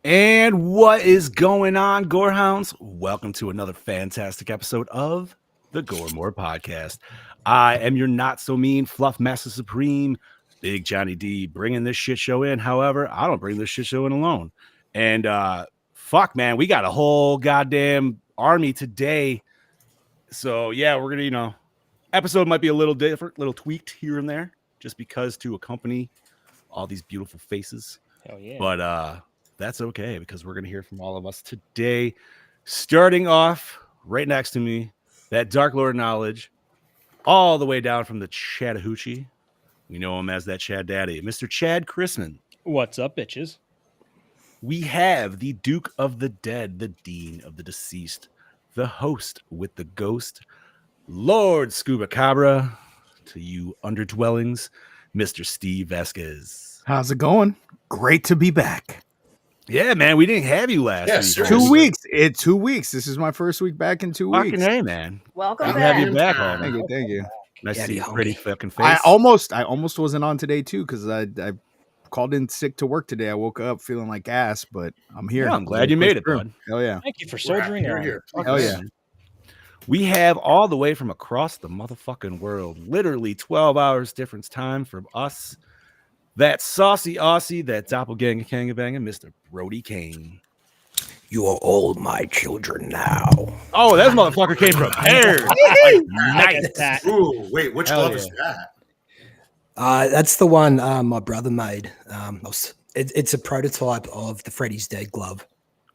And what is going on, Gorehounds? Welcome to another fantastic episode of the Gore More Podcast. I am your not so mean fluff master supreme, Big Johnny D, bringing this shit show in. However, I don't bring this shit show in alone. And fuck, man, we got a whole goddamn army today. So yeah, we're gonna, episode might be a little different, little tweaked here and there, just because to accompany all these beautiful faces. Hell yeah. But that's okay, because we're going to hear from all of us today. Starting off right next to me, that Dark Lord knowledge, all the way down from the Chattahoochee. We know him as that Chad Daddy, Mr. Chad Chrisman. What's up, bitches? We have the Duke of the Dead, the Dean of the Deceased, the host with the ghost, Lord Scuba Cabra. To you underdwellings, Mr. Steve Vasquez. How's it going? Great to be back. Yeah, man, we didn't have you last week. Seriously. 2 weeks. 2 weeks. This is my first week back in 2 weeks. Fucking hey, man. Welcome Good to back. have you back, man. Thank you. Nice to see your pretty fucking face. I almost wasn't on today too, because I called in sick to work today. I woke up feeling like ass, but I'm here. Yeah, I'm glad you made it, bud. Hell yeah. Thank you for soldiering on. Hell yeah. We have all the way from across the motherfucking world, literally 12 hours difference time from us. That saucy Aussie, that doppelganger kangabanger, Mr. Brody Kane. You are all my children now. Oh, that motherfucker came prepared. Nice. Ooh, wait, which Hell glove yeah. is that? That's the one my brother made. It's a prototype of the Freddy's Dead glove.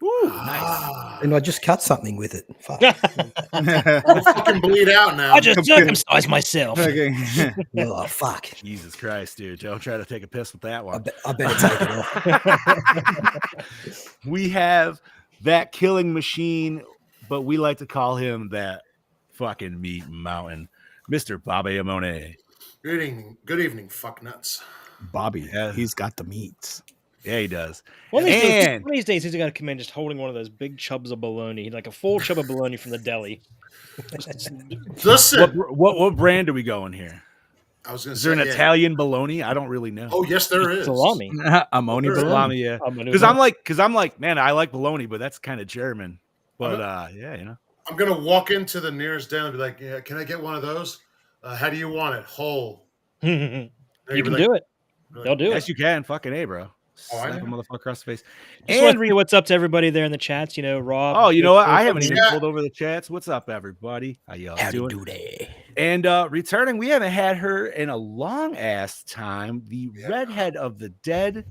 Ooh, nice. And I just cut something with it. Fuck. I'll fucking bleed out now. I just circumcised myself. Okay. Oh, fuck. Jesus Christ, dude. Don't try to take a piss with that one. I better take it off. We have that killing machine, but we like to call him that fucking meat mountain, Mr. Bobby Amone. Good evening, fuck nuts. Bobby, Yeah. he's got the meats. Yeah, he does. One of these days, he's got to come in just holding one of those big chubs of bologna, like a full chub of bologna from the deli. Listen, What brand are we going here? I was going to Is say, there an Italian bologna? I don't really know. Oh, yes, there is. Salami. Amoni Sure. bologna. Yeah. Because Because I'm like, man, I like bologna, but that's kind of German. But yeah, I'm going to walk into the nearest deli and be like, yeah, can I get one of those? How do you want it? Whole. you can do it. They'll do yes, it. you can. Fucking A, bro. Oh, I Slap a know. motherfucker across the face. Just want to read what's up to everybody there in the chats. Rob. Oh, you know what? I haven't even Yeah. pulled over the chats. What's up, everybody? How y'all Howdy doing? doody. And returning, we haven't had her in a long ass time. The redhead of the dead,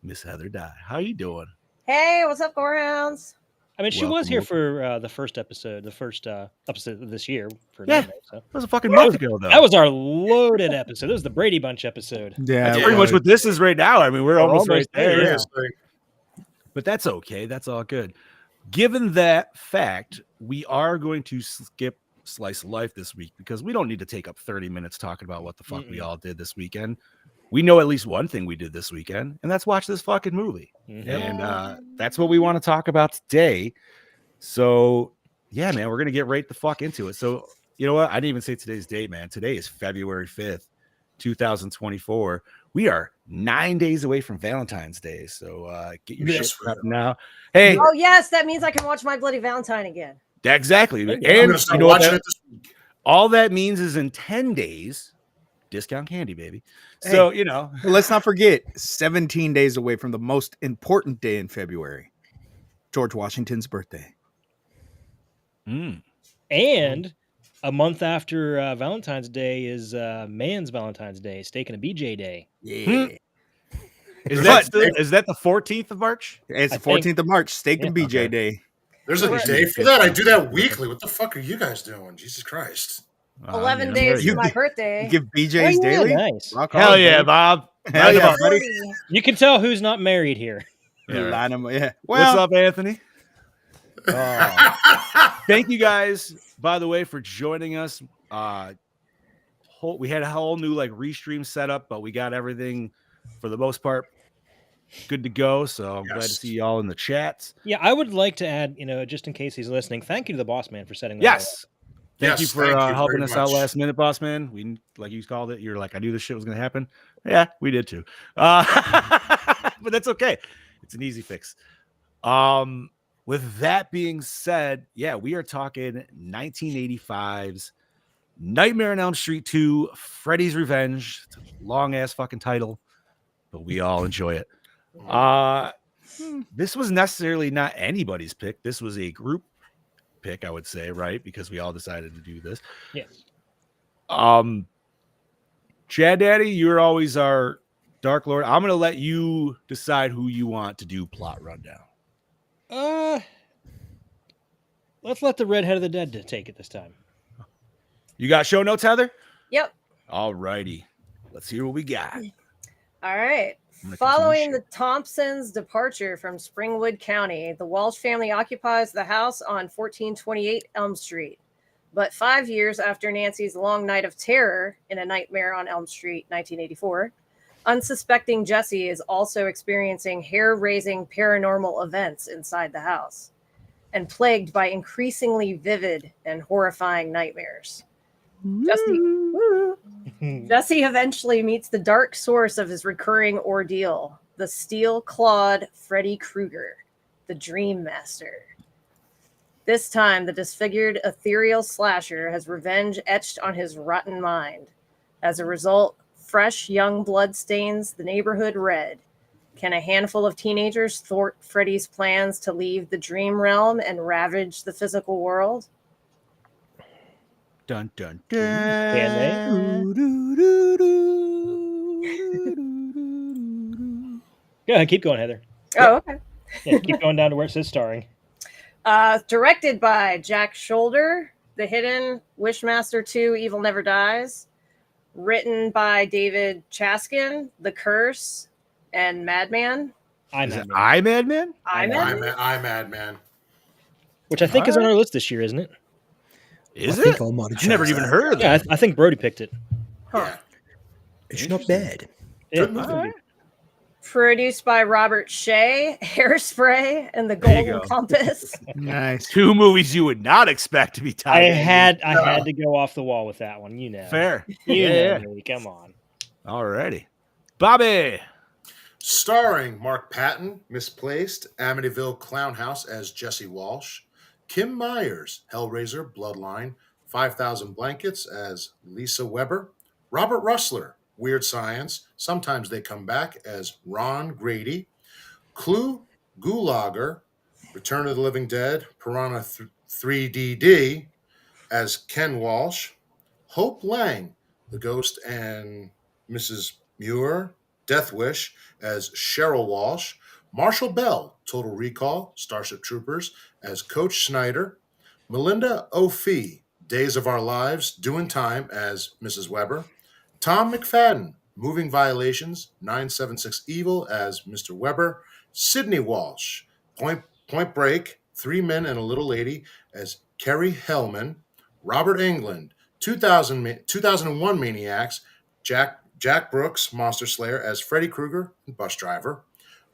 Miss Heather Dye. How you doing? Hey, what's up, Gorehounds? I mean, she Welcome was here over. for the first episode of this year. For Yeah. Monday, so. That was a fucking month ago, though. That was our loaded episode. It was the Brady Bunch episode. Yeah, That's pretty much what this is right now. I mean, we're almost right there. Yeah, Yeah. it's like, But that's okay. That's all good. Given that fact, we are going to skip Slice of Life this week because we don't need to take up 30 minutes talking about what the fuck we all did this weekend. We know at least one thing we did this weekend, and that's watch this fucking movie. Mhm. And that's what we want to talk about today. So, yeah, man, we're going to get right the fuck into it. So, you know what? I didn't even say today's date, man. Today is February 5th, 2024. We are 9 days away from Valentine's Day. So get your Yes, shit we prepped now. Hey, Oh, yes, that means I can watch My Bloody Valentine again. exactly. There And you go. I'm going to you start know what watching that- it this week. all that means is in 10 days, discount candy, baby. So, Let's not forget, 17 days away from the most important day in February, George Washington's birthday. And a month after Valentine's Day is Man's Valentine's Day, Steak and a BJ Day. Yeah. is that the 14th of March? It's I the 14th of March, Steak and Yeah. BJ Okay. Day. There's a day for that. I do that weekly. What the fuck are you guys doing? Jesus Christ. 11 I'm days ready. to my You birthday. give BJ's Oh, yeah, daily. nice. Rock Hell on, yeah, baby. Bob. Hell Line 'em yeah, up. buddy. 40. You can tell who's not married here. Yeah, right. Line 'em- yeah. What's Well, up, Anthony? Thank you guys, by the way, for joining us. We had a whole new like restream setup, but we got everything for the most part good to go. So I'm glad to Yes. see y'all in the chats. Yeah, I would like to add, just in case he's listening, thank you to the boss man for setting that all up. Yes. Thank you Yes, for thank you helping very us out much. last minute, boss man. We, like you called it, you're like, I knew this shit was going to happen. Yeah, we did too. But that's okay. It's an easy fix. With that being said, yeah, we are talking 1985's Nightmare on Elm Street 2, Freddy's Revenge. It's a long ass fucking title, but we all enjoy it. This was necessarily not anybody's pick. This was a group pick, I would say, right? Because we all decided to do this. Yes. Chad Daddy, you're always our Dark Lord. I'm gonna let you decide who you want to do plot rundown. Let's let the redhead of the dead take it this time. You got show notes, Heather? Yep. All righty. Let's hear what we got. All right. I'm gonna Following continue the Thompsons' departure from Springwood County, the Walsh family occupies the house on 1428 Elm Street. But 5 years after Nancy's long night of terror in A Nightmare on Elm Street, 1984, unsuspecting Jesse is also experiencing hair-raising paranormal events inside the house and plagued by increasingly vivid and horrifying nightmares. Jesse eventually meets the dark source of his recurring ordeal, the steel-clawed Freddy Krueger, the Dream Master. This time, the disfigured, ethereal slasher has revenge etched on his rotten mind. As a result, fresh, young blood stains the neighborhood red. Can a handful of teenagers thwart Freddy's plans to leave the dream realm and ravage the physical world? Dun dun Can dun. Go ahead, keep going, Heather. Oh, okay. Yeah, keep going down to where it says starring. Directed by Jack Shoulder, The Hidden, Wishmaster 2, Evil Never Dies. Written by David Chaskin, The Curse, and Madman. Is it I Madman? I'm Madman. Which I think is on our list this year, isn't it? Is I it? think I might have I've never chose even that. heard of Yeah, that. I think Brody picked it. Yeah. It's not bad. Yeah. Good movie. All right. Produced by Robert Shea, Hairspray, and The There you Golden go. Compass. nice. Two movies you would not expect to be I tied in. had to go off the wall with that one. You know, Fair. You Yeah. know me. Come on. All righty. Bobby. Starring Mark Patton, Misplaced, Amityville Clown House as Jesse Walsh, Kim Myers, Hellraiser, Bloodline, 5,000 Blankets as Lisa Weber, Robert Russler, Weird Science, Sometimes They Come Back as Ron Grady, Clue Gulager, Return of the Living Dead, Piranha 3DD as Ken Walsh, Hope Lang, The Ghost and Mrs. Muir, Death Wish as Cheryl Walsh, Marshall Bell, Total Recall, Starship Troopers as Coach Schneider, Melinda O'Fee, Days of Our Lives, Doing Time as Mrs. Weber, Tom McFadden, Moving Violations, 976 Evil as Mr. Weber, Sidney Walsh, Point Break, Three Men and a Little Lady as Kerry Hellman, Robert Englund, 2001 Maniacs, Jack Brooks, Monster Slayer as Freddy Krueger and Bus Driver,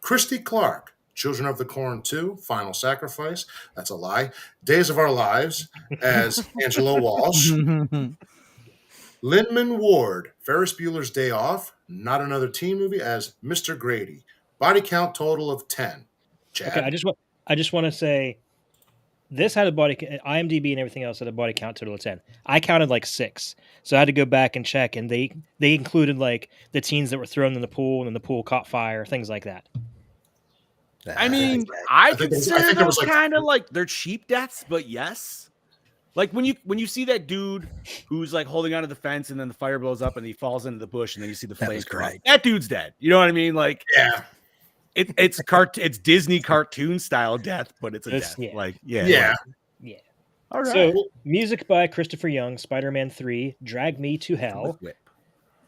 Christy Clark, Children of the Corn 2, Final Sacrifice, that's a lie, Days of Our Lives as Angela Walsh, Lindman Ward, Ferris Bueller's Day Off, Not Another Teen Movie as Mr. Grady. Body count total of 10. Chad? Okay, I just want to say this had a body IMDb and everything else had a body count total of 10. I counted like 6. So I had to go back and check, and they included like the teens that were thrown in the pool and then the pool caught fire, things like that. I mean, I think consider it those was like- kind of like they're cheap deaths, but yes. Like when you see that dude who's like holding onto the fence and then the fire blows up and he falls into the bush and then you see the That flames was come out. great. That dude's dead. You know what I mean? Like Yeah. It's Disney cartoon style death, but it's a It's- death. yeah. Like yeah. Yeah. like, Yeah. all right. So music by Christopher Young, Spider-Man 3, Drag Me to Hell. Whip.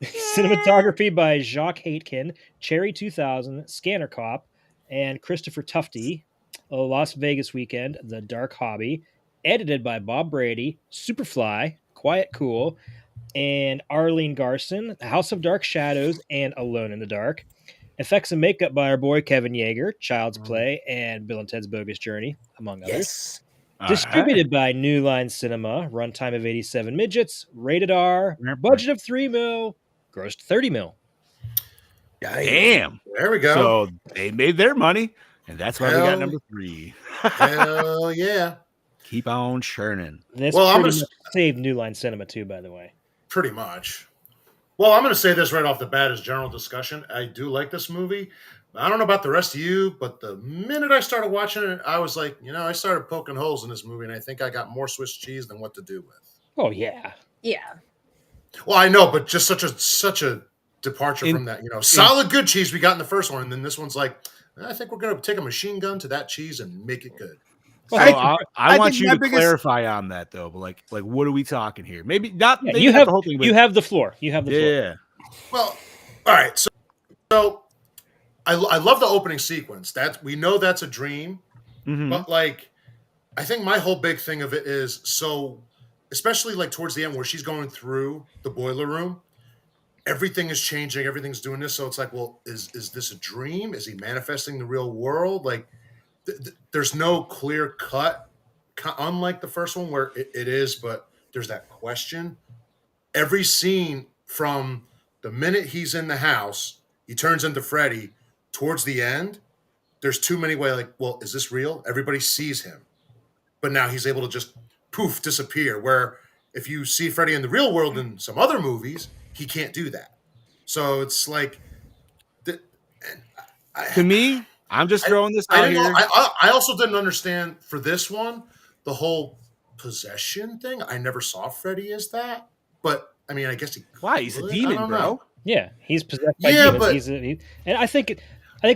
Cinematography by Jacques Haitkin, Cherry 2000, Scanner Cop, and Christopher Tufty. Las Vegas Weekend, The Dark Hobby. Edited by Bob Brady, Superfly, Quiet Cool, and Arlene Garson, House of Dark Shadows, and Alone in the Dark. Effects and makeup by our boy Kevin Yeager, Child's Play, and Bill and Ted's Bogus Journey, among others. Yes. All Distributed by New Line Cinema, runtime of 87 midgets, rated R, budget of 3 mil, grossed 30 mil. right. Damn. There we go. So they made their money, and that's why we got Hell- number 3. Hell yeah. Keep on churning. This Well, I'm pretty gonna- much saved New Line Cinema too, by the way. Pretty much. Well, I'm going to say this right off the bat as general discussion. I do like this movie. I don't know about the rest of you, but the minute I started watching it, I was like, I started poking holes in this movie, and I think I got more Swiss cheese than what to do with. Oh yeah. Yeah. Well, I know, but just such a departure from that. Solid good cheese we got in the first one, and then this one's like, I think we're going to take a machine gun to that cheese and make it good. So I I want think you my to biggest- clarify on that though. But like, what are we talking here? Maybe not. Yeah, maybe you not have the whole thing. But you have the floor. You have the floor. yeah. Well, all right. So I love the opening sequence. We know that's a dream, Mhm. but like, I think my whole big thing of it is especially like towards the end where she's going through the boiler room, everything is changing, everything's doing this. So it's like, well, is this a dream? Is he manifesting the real world? Like, there's no clear cut, unlike the first one where it is, but there's that question. Every scene from the minute he's in the house, he turns into Freddy, towards the end, there's too many ways like, well, is this real? Everybody sees him. But now he's able to just poof, disappear. Where if you see Freddy in the real world in some other movies, he can't do that. So it's like, To me, I'm just throwing this out here. I also didn't understand for this one the whole possession thing. I never saw Freddy as that, but I mean, I guess he. Why? He's a could. I demon, don't bro. know. Yeah, he's possessed by Yeah, demons. but- And I think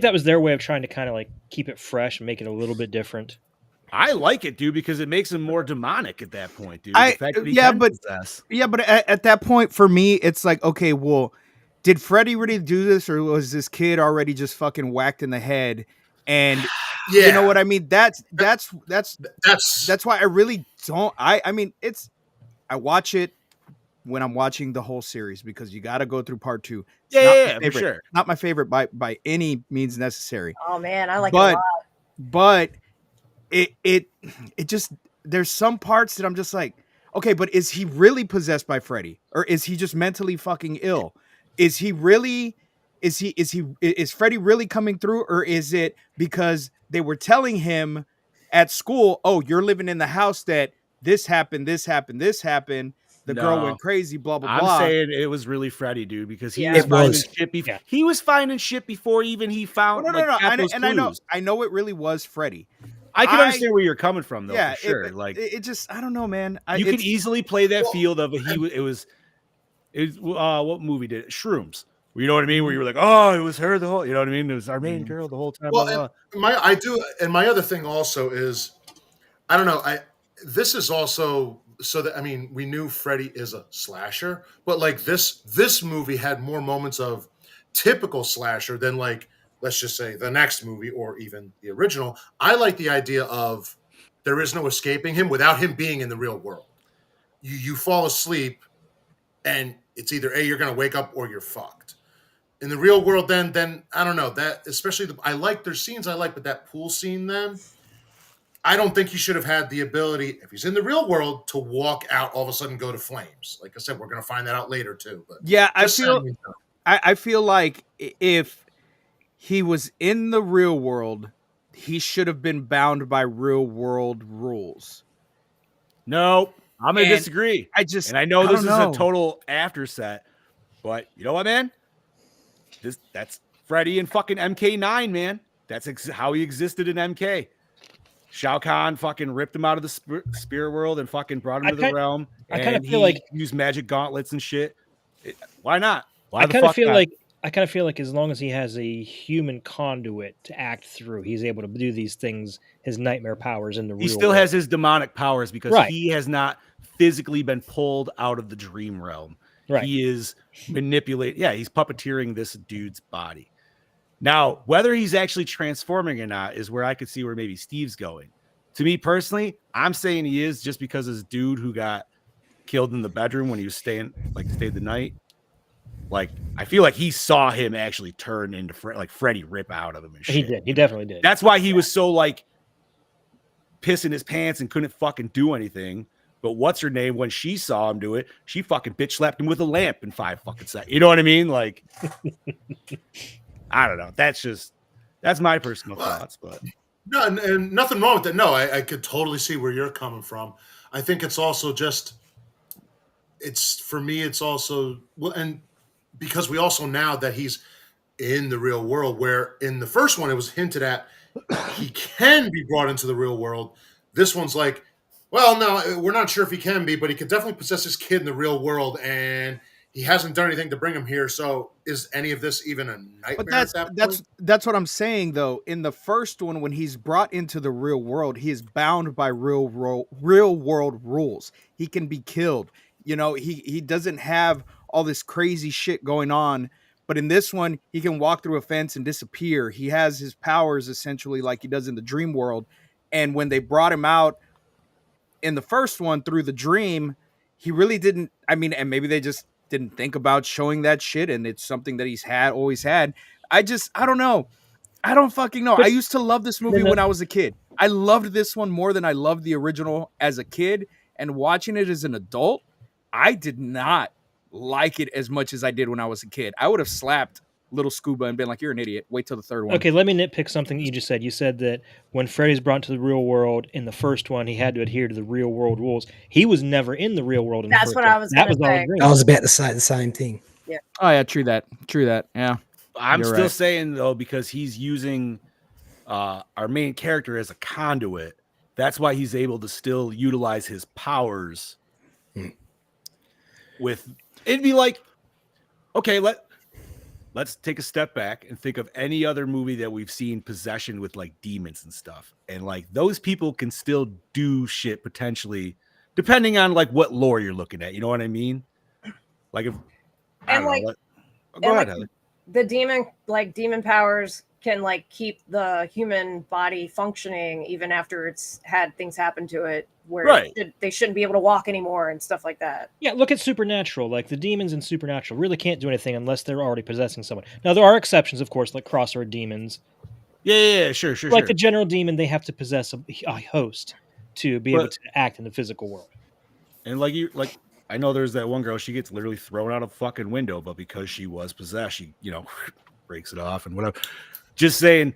that was their way of trying to kind of like keep it fresh and make it a little bit different. I like it, dude, because it makes him more demonic at that point, dude. I- The fact that he yeah, can but- possess. Yeah, but at that point, for me, it's like, okay, well, did Freddy really do this, or was this kid already just fucking whacked in the head? And Yeah, you know what I mean? That's That's why I really don't. I mean, I watch it when I'm watching the whole series because you got to go through part 2. It's not my Yeah, for favorite. sure. Not my favorite by any means necessary. Oh man, I like it a But lot. but it just, there's some parts that I'm just like, okay, but is he really possessed by Freddy, or is he just mentally fucking ill? Is he really? Is Freddy really coming through, or is it because they were telling him at school, oh, you're living in the house that this happened. The girl No. went crazy, blah blah I'm blah. saying it was really Freddy, dude, because he Yeah. was It finding was. shit. Yeah. He was finding shit before even he found. no, like, got those and I know clues. it really was Freddy. I can I- understand where you're coming from, though. Yeah, for sure. Like it just, I don't know, man. you could It's- easily play that Well, field of it was what movie did it? Shrooms. You know what I mean? Where you were like, oh, it was her the whole. You know what I mean? It was our main girl the whole time. Well, blah, blah, blah. my other thing also is, I don't know. This is also so that, I mean, we knew Freddy is a slasher, but like this movie had more moments of typical slasher than, like, let's just say the next movie or even the original. I like the idea of there is no escaping him without him being in the real world. You fall asleep and it's either A, you're going to wake up, or you're fucked. In the real world, then I don't know that, especially there's scenes I like, but that pool scene, then I don't think he should have had the ability, if he's in the real world, to walk out all of a sudden go to flames. Like I said, we're going to find that out later too. But Yeah, just saying, I feel like if he was in the real world, he should have been bound by real world rules. No, I'm gonna And disagree. And I know this is don't a total after set, but you know what, man? That's Freddy and fucking MK9, man. That's how he existed in MK. Shao Kahn fucking ripped him out of the spirit world and fucking brought him to the realm. I kinda and feel he like- used magic gauntlets and shit. Why not? Why I the kind of fuck feel not? like I kind of feel like as long as he has a human conduit to act through, he's able to do these things, his nightmare powers in the He real still world. has his demonic powers because Right. he has not physically been pulled out of the dream realm. Right. He is manipulating. Yeah, he's puppeteering this dude's body. Now, whether he's actually transforming or not is where I could see where maybe Steve's going. To me personally, I'm saying he is just because this dude who got killed in the bedroom when he was stayed the night. Like, I feel like he saw him actually turn into Freddy rip out of him and shit. He did. He definitely did. That's why he was so like pissing his pants and couldn't fucking do anything. But what's her name? When she saw him do it, she fucking bitch slapped him with a lamp in 5 fucking seconds. You know what I mean? Like, I don't know. That's my personal thoughts. But no, and nothing wrong with that. No, I could totally see where you're coming from. I think it's also just, for me, it's also, well, and because we also now that he's in the real world, where in the first one it was hinted at he can be brought into the real world. This one's like, well, no, we're not sure if he can be, but he could definitely possess his kid in the real world, and he hasn't done anything to bring him here. So is any of this even a nightmare? But at that point? that's what I'm saying though. In the first one, when he's brought into the real world, he is bound by real world rules. He can be killed. You know, he doesn't have all this crazy shit going on. But in this one, he can walk through a fence and disappear. He has his powers essentially like he does in the dream world. And when they brought him out in the first one through the dream, he really didn't. I mean, and maybe they just didn't think about showing that shit, and it's something that he's always had. I don't know. I don't fucking know. I used to love this movie when I was a kid. I loved this one more than I loved the original as a kid, and watching it as an adult, I did not like it as much as I did when I was a kid. I would have slapped little Scuba and been like, "You're an idiot. Wait till the third one." Okay, let me nitpick something you just said. You said that when Freddy's brought to the real world in the first one, he had to adhere to the real world rules. He was never in the real world. That's what I was going to say. I was about to say the same thing. Yeah. Oh yeah, true that. Yeah. I'm still saying though, because he's using our main character as a conduit, that's why he's able to still utilize his powers. It'd be like, okay, let's take a step back and think of any other movie that we've seen possession with like demons and stuff. And like those people can still do shit potentially, depending on like what lore you're looking at. You know what I mean? Like if go ahead, Heather. The demon powers can like keep the human body functioning even after it's had things happen to it where they shouldn't be able to walk anymore and stuff like that. Yeah, look at Supernatural. Like the demons in Supernatural really can't do anything unless they're already possessing someone. Now there are exceptions, of course, like crossroad demons. Yeah, sure. Like the general demon, they have to possess a host to be able to act in the physical world. And I know there's that one girl, she gets literally thrown out of a fucking window, but because she was possessed, she, breaks it off and whatever. Just saying,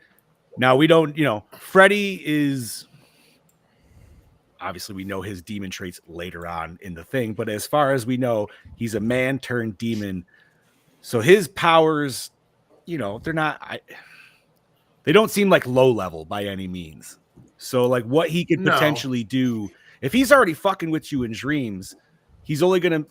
now we don't, Freddy is, obviously we know his demon traits later on in the thing, but as far as we know, he's a man turned demon. So his powers, they're not, they don't seem like low level by any means. So like what he could potentially do, if he's already fucking with you in dreams, he's only going to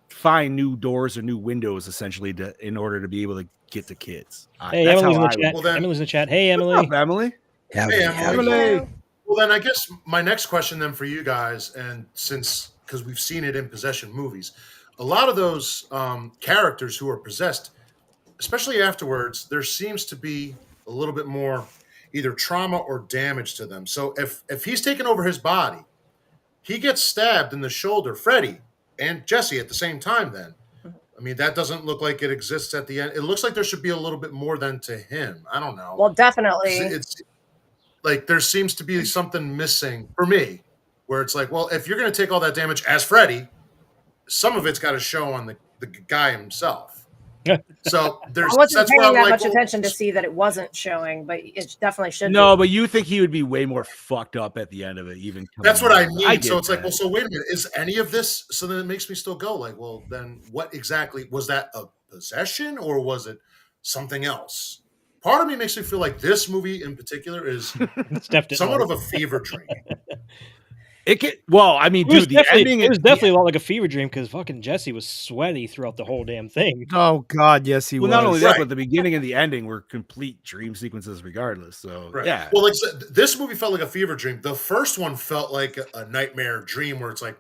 find new doors or new windows essentially in order to be able to get to kids. Hey, Emily's in the chat. Emily's in the chat. Hey, Emily. What's up, Emily? Hey, Emily. Well, then I guess my next question then for you guys, and because we've seen it in possession movies, a lot of those characters who are possessed, especially afterwards, there seems to be a little bit more either trauma or damage to them. So if he's taken over his body, he gets stabbed in the shoulder, Freddy and Jesse at the same time then. I mean, that doesn't look like it exists at the end. It looks like there should be a little bit more than to him. I don't know. Well, definitely. It's like there seems to be something missing for me where it's like, well, if you're going to take all that damage as Freddy, some of it's got to show on the guy himself. So I wasn't paying that much attention to see that it wasn't showing, but it definitely should. No, but you think he would be way more fucked up at the end of it, even. That's what I mean. So it's like, well, so wait a minute, is any of this? So then it makes me still go like, well, then what exactly was that? A possession or was it something else? Part of me makes me feel like this movie in particular is somewhat of a fever dream. It can. Well, I mean, dude, the ending. It was definitely a lot like a fever dream because fucking Jesse was sweaty throughout the whole damn thing. Oh God, yes he Well, was. not only that, Right. but the beginning and the ending were complete dream sequences, regardless. So Right. yeah. Well, like I said, this movie felt like a fever dream. The first one felt like a nightmare dream where it's like,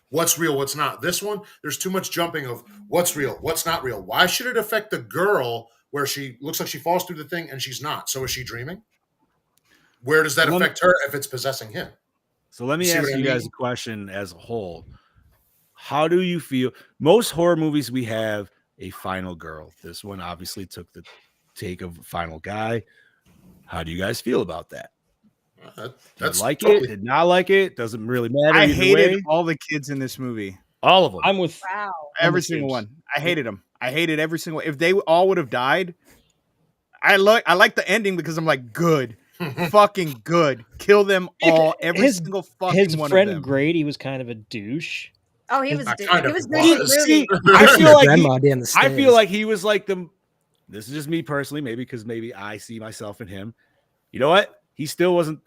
what's real, what's not. This one, there's too much jumping of what's real, what's not real. Why should it affect the girl where she looks like she falls through the thing and she's not? So is she dreaming? Where does that affect her if it's possessing him? So let me See ask what I you guys mean? a question as a whole. How do you feel? Most horror movies, we have a final girl. This one obviously took the take of final guy. How do you guys feel about that? Did That's like totally it? Did not like it? Doesn't really matter. I either hated way. all the kids in this movie. All of them. I'm with Wow. Every with single James. one. I hated them. I hated every single. If they all would have died, I like the ending because I'm like, good, fucking good. Kill them all. Every single fucking his one of friend them. Grady was kind of a douche. Oh, he was. kind He of was was. douchey See, movie. I Pushing feel the like grandma down the I stairs. feel like he was like the. This is just me personally, maybe because maybe I see myself in him. You know what? He still wasn't.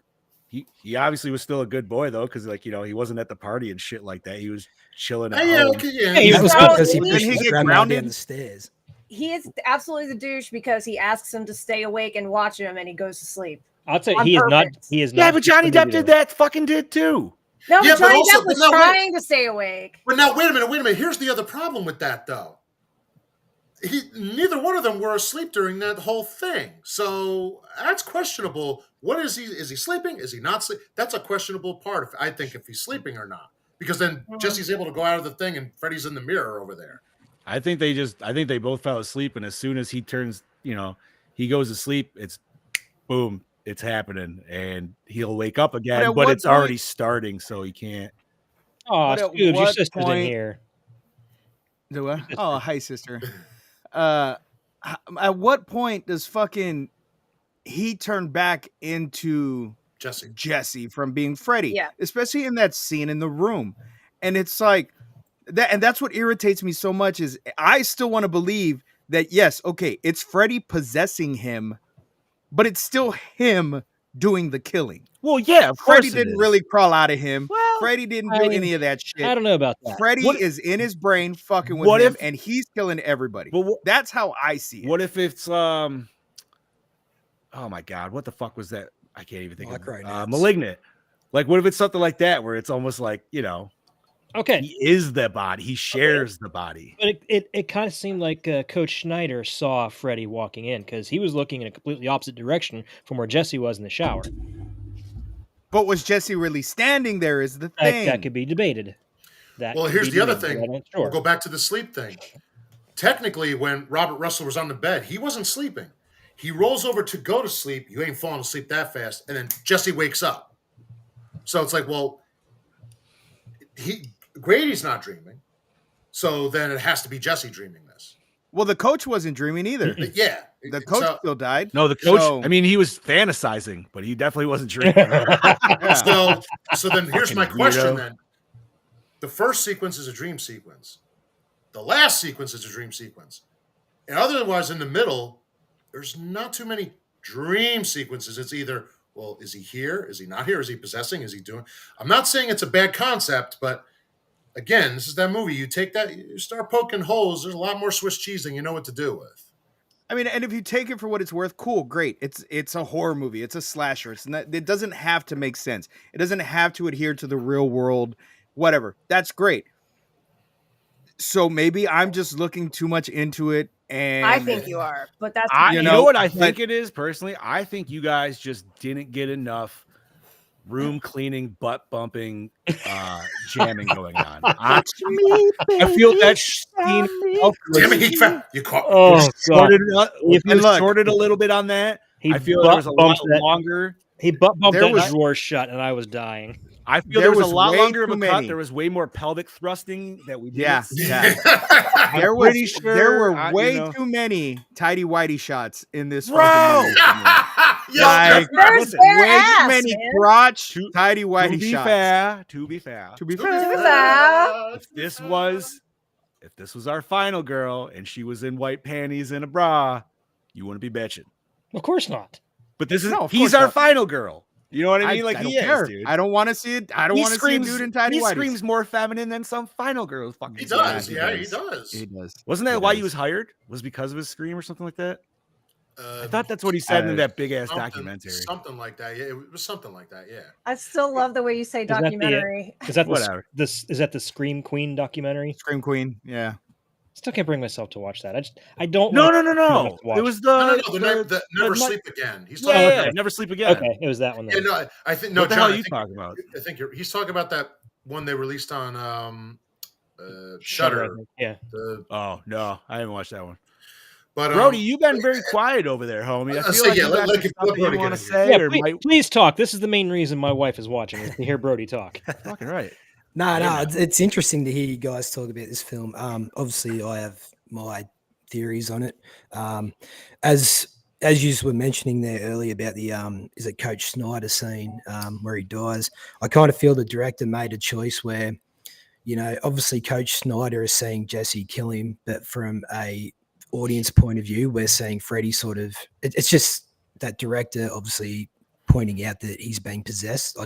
He obviously was still a good boy though, because like he wasn't at the party and shit like that. He was chilling at yeah, home. okay, yeah. He that was So because he he- pushed Didn't he his get grandma grounded? down the stairs. He is absolutely the douche because he asks him to stay awake and watch him, and he goes to sleep. I'll say On he is not. purpose. He is Yeah, not. but Johnny the Depp movie, did though. that. Fucking did too. No, Yeah, but but Johnny also- Depp was but no, wait. trying to stay awake. But now, wait a minute. Here's the other problem with that, though. Neither one of them were asleep during that whole thing, so that's questionable. What is he? Is he sleeping? Is he not sleeping? That's a questionable part. I think if he's sleeping or not, because then Jesse's able to go out of the thing and Freddy's in the mirror over there. I think they both fell asleep, and as soon as he turns, he goes to sleep, it's boom, it's happening, and he'll wake up again, at but what it's already starting, so he can't. Oh, But at Scoobs, your what sister's in point- here. Do I? Oh, hi, sister. At what point does fucking he turn back into Jesse. Jesse from being Freddy? Yeah. Especially in that scene in the room. And it's like that, and that's what irritates me so much is I still want to believe that yes, okay, it's Freddy possessing him, but it's still him doing the killing. Well, yeah, of Freddy course it didn't is. really crawl out of him. Well, Freddy didn't I do mean, any of that I shit. don't know about that. Freddy What- is in his brain fucking with What him, if- and he's killing everybody. But That's how I see it. what if it's oh my god, what the fuck was that? I can't even think of Micronauts. Malignant. Like, what if it's something like that where it's almost like Okay, he is the body, he shares the body. but it kind of seemed like Coach Schneider saw Freddy walking in because he was looking in a completely opposite direction from where Jesse was in the shower. But was Jesse really standing there? Is the thing. That could be debated. Well, could here's be the other debated, thing. but I'm not We'll sure. go back to the sleep thing. Technically, when Robert Russell was on the bed, he wasn't sleeping. He rolls over to go to sleep. You ain't falling asleep that fast. And then Jesse wakes up. So it's like, well, Grady's not dreaming. So then it has to be Jesse dreaming this. Well, the coach wasn't dreaming either. But yeah. The coach So, still died. No, the coach, So- I mean, he was fantasizing, but he definitely wasn't dreaming. Yeah. so then here's my Fucking question weirdo. then. The first sequence is a dream sequence. The last sequence is a dream sequence. And otherwise, in the middle, there's not too many dream sequences. It's either, well, is he here? Is he not here? Is he possessing? Is he doing? I'm not saying it's a bad concept, but again, this is that movie. You take that, you start poking holes. There's a lot more Swiss cheese than you know what to do with. I mean, and if you take it for what it's worth, cool, great. It's a horror movie. It's a slasher. It doesn't have to make sense. It doesn't have to adhere to the real world. Whatever. That's great. So maybe I'm just looking too much into it, and I think you are, but that's You know what I think it is personally? I think you guys just didn't get enough room cleaning, butt bumping, jamming going on. I feel that scene Damn it, you caught me. Oh god, sorted, And look- sorted a little bit on that. he I feel there was a lot butt-bumped that- longer. He butt bumped There that was- drawer shut, and I was dying. I feel There there was was a lot way longer of a too cut. many. There was way more pelvic thrusting that we did. Yeah, yeah. I'm there pretty was sure there were I- way you know. too many tidy whitey shots in this Bro! fucking movie. Like, There's way bare too ass, many man. crotch To- tidy To whitey be shots. fair, to be fair, To be To be fair. fair. if this was our final girl and she was in white panties and a bra, you wouldn't be bitching. Of course not. But this is No, of he's course our not. final girl. You know what I mean? Like I he don't care. is, dude. I don't want to see it. I don't He want to see a screams- dude in tidy He whities. screams more feminine than some final girl. Fucking He does. Yeah, he does. He does. Wasn't that He why he does. was hired? Was because of his scream or something like that? I Uh, thought that's what he said in that big ass something, documentary. something like that. Yeah, it was something like that. Yeah. I still love the way you say that the- documentary. Is that Whatever. this? Is that the Scream Queen documentary? Scream Queen. Yeah. Still can't bring myself to watch that. I don't. No, like no, no, enough no. to watch It was No, the the Never the- Sleep Again. He's yeah, talking yeah, about. yeah, Never Sleep Again. Okay, it was that one. Yeah, Then. no, I think no. What the John, hell are I you think talking about? I think he's talking about that one they released on Shudder, I Shutter. think. Yeah. Oh no, I haven't watched that one. But Brody, you've been very quiet over there, homie. I I'll feel say, like yeah, you got let some stuff Brody you want to get in say, Yeah, or please talk. This is the main reason my wife is watching, is to hear Brody talk. fucking right. No, it's interesting to hear you guys talk about this film. Obviously, I have my theories on it. As you were mentioning there earlier about the is it Coach Snyder scene where he dies? I kind of feel the director made a choice where, you know, obviously Coach Snyder is saying Jesse kill him, but from a audience point of view, we're seeing Freddy sort of. It's just that director obviously pointing out that he's being possessed.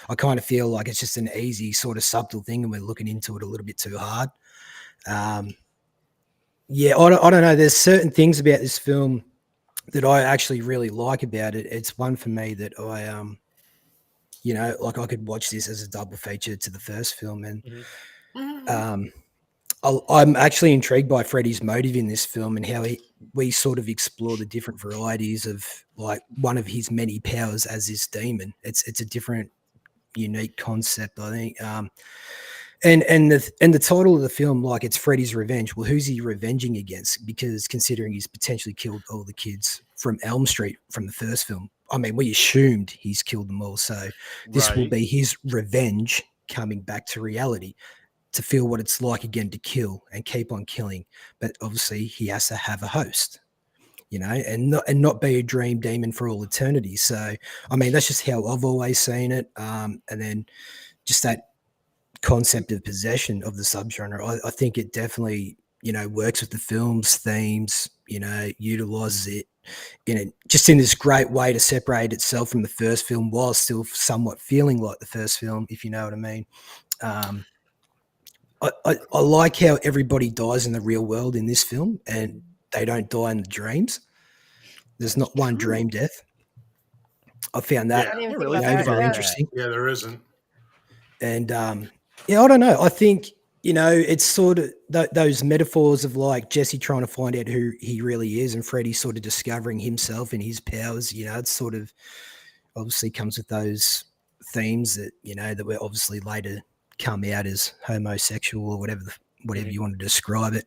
I kind of feel like it's just an easy sort of subtle thing, and we're looking into it a little bit too hard. Yeah, I don't know. There's certain things about this film that I actually really like about it. It's one for me that I you know, like I could watch this as a double feature to the first film, and I'm actually intrigued by Freddy's motive in this film and how we sort of explore the different varieties of like one of his many powers as this demon. It's a different, unique concept, I think. And the title of the film, like, it's Freddy's Revenge. Well, who's he revenging against? Because considering he's potentially killed all the kids from Elm Street from the first film, I mean, we assumed he's killed them all. So this will be his revenge coming back to reality, to feel what it's like again to kill and keep on killing. But obviously he has to have a host, you know, and not be a dream demon for all eternity. So, I mean, that's just how I've always seen it. And then just that concept of possession of the subgenre, I think it definitely, you know, works with the film's themes, you know, utilizes it in this great way to separate itself from the first film while still somewhat feeling like the first film, if you know what I mean. I like how everybody dies in the real world in this film, and they don't die in the dreams. There's not one dream death. I found that I didn't even really think think about about very that. interesting. Yeah, there isn't. And yeah, I don't know. I think, you know, it's sort of those metaphors of like Jesse trying to find out who he really is and Freddy sort of discovering himself and his powers. You know, it's sort of obviously comes with those themes that, you know, that were obviously later come out as homosexual or whatever you want to describe it.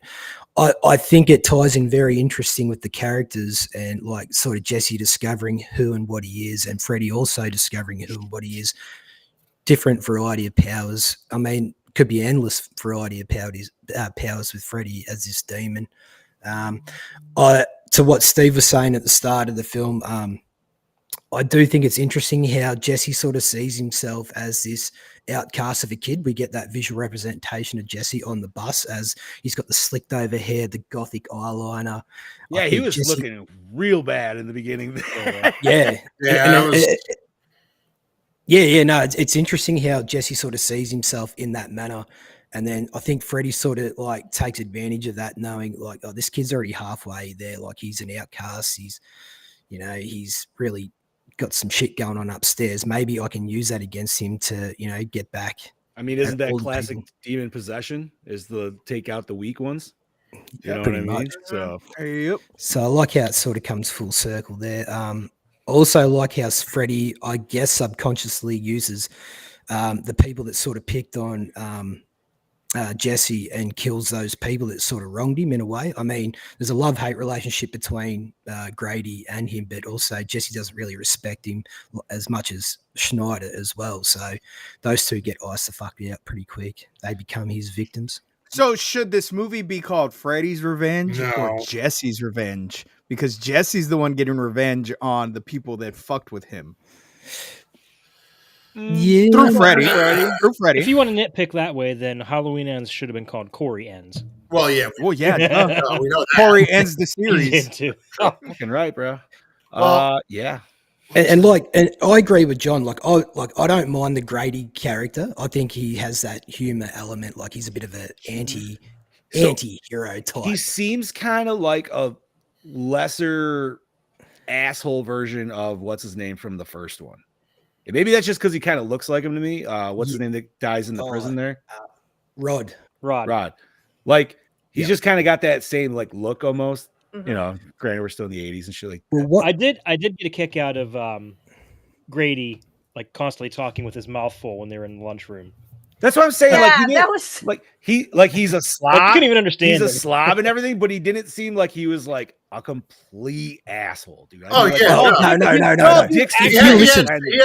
I think it ties in very interesting with the characters and like sort of Jesse discovering who and what he is, and Freddy also discovering who and what he is. Different variety of powers. I mean, could be endless variety of powers with Freddy as this demon. To what Steve was saying at the start of the film, I do think it's interesting how Jesse sort of sees himself as this outcast of a kid. We get that visual representation of Jesse on the bus as he's got the slicked over hair, the gothic eyeliner. Yeah, he was looking real bad in the beginning. Yeah. Yeah, No, it's interesting how Jesse sort of sees himself in that manner. And then I think Freddy sort of like takes advantage of that, knowing like, oh, this kid's already halfway there. Like, he's an outcast. He's, you know, he's really got some shit going on upstairs. Maybe I can use that against him to, you know, get back. I mean, isn't that all the classic people. demon possession? Is the take out the weak ones? You know what pretty I mean? much. So Yep. So I like how it sort of comes full circle there. Also like how Freddy, I guess, subconsciously uses the people that sort of picked on Jesse and kills those people that sort of wronged him in a way. I mean, there's a love-hate relationship between Grady and him, but also Jesse doesn't really respect him as much as Schneider as well. So those two get iced the fuck out pretty quick. They become his victims. So should this movie be called Freddy's Revenge or No. Jesse's Revenge? Because Jesse's the one getting revenge on the people that fucked with him. Yeah. Through Freddy. If you want to nitpick that way, then Halloween Ends should have been called Corey Ends. Well, yeah. Well, yeah. We know that. Corey ends the series. Too. fucking right, bro. Well, Yeah. And I agree with John. I don't mind the Grady character. I think he has that humor element. Like he's a bit of an anti-hero type. He seems kind of like a lesser asshole version of what's his name from the first one. And maybe that's just because he kind of looks like him to me. What's his name that dies in the prison there? Rod. Like he's just kind of got that same like look almost. You know, granted we're still in the 80s and shit like that. Well, what I did get a kick out of Grady like constantly talking with his mouth full when they were in the lunchroom. That's what I'm saying. Yeah, that was he's a slob. I couldn't even understand. He's a slob and everything, but he didn't seem like he was like a complete asshole, dude. No. He had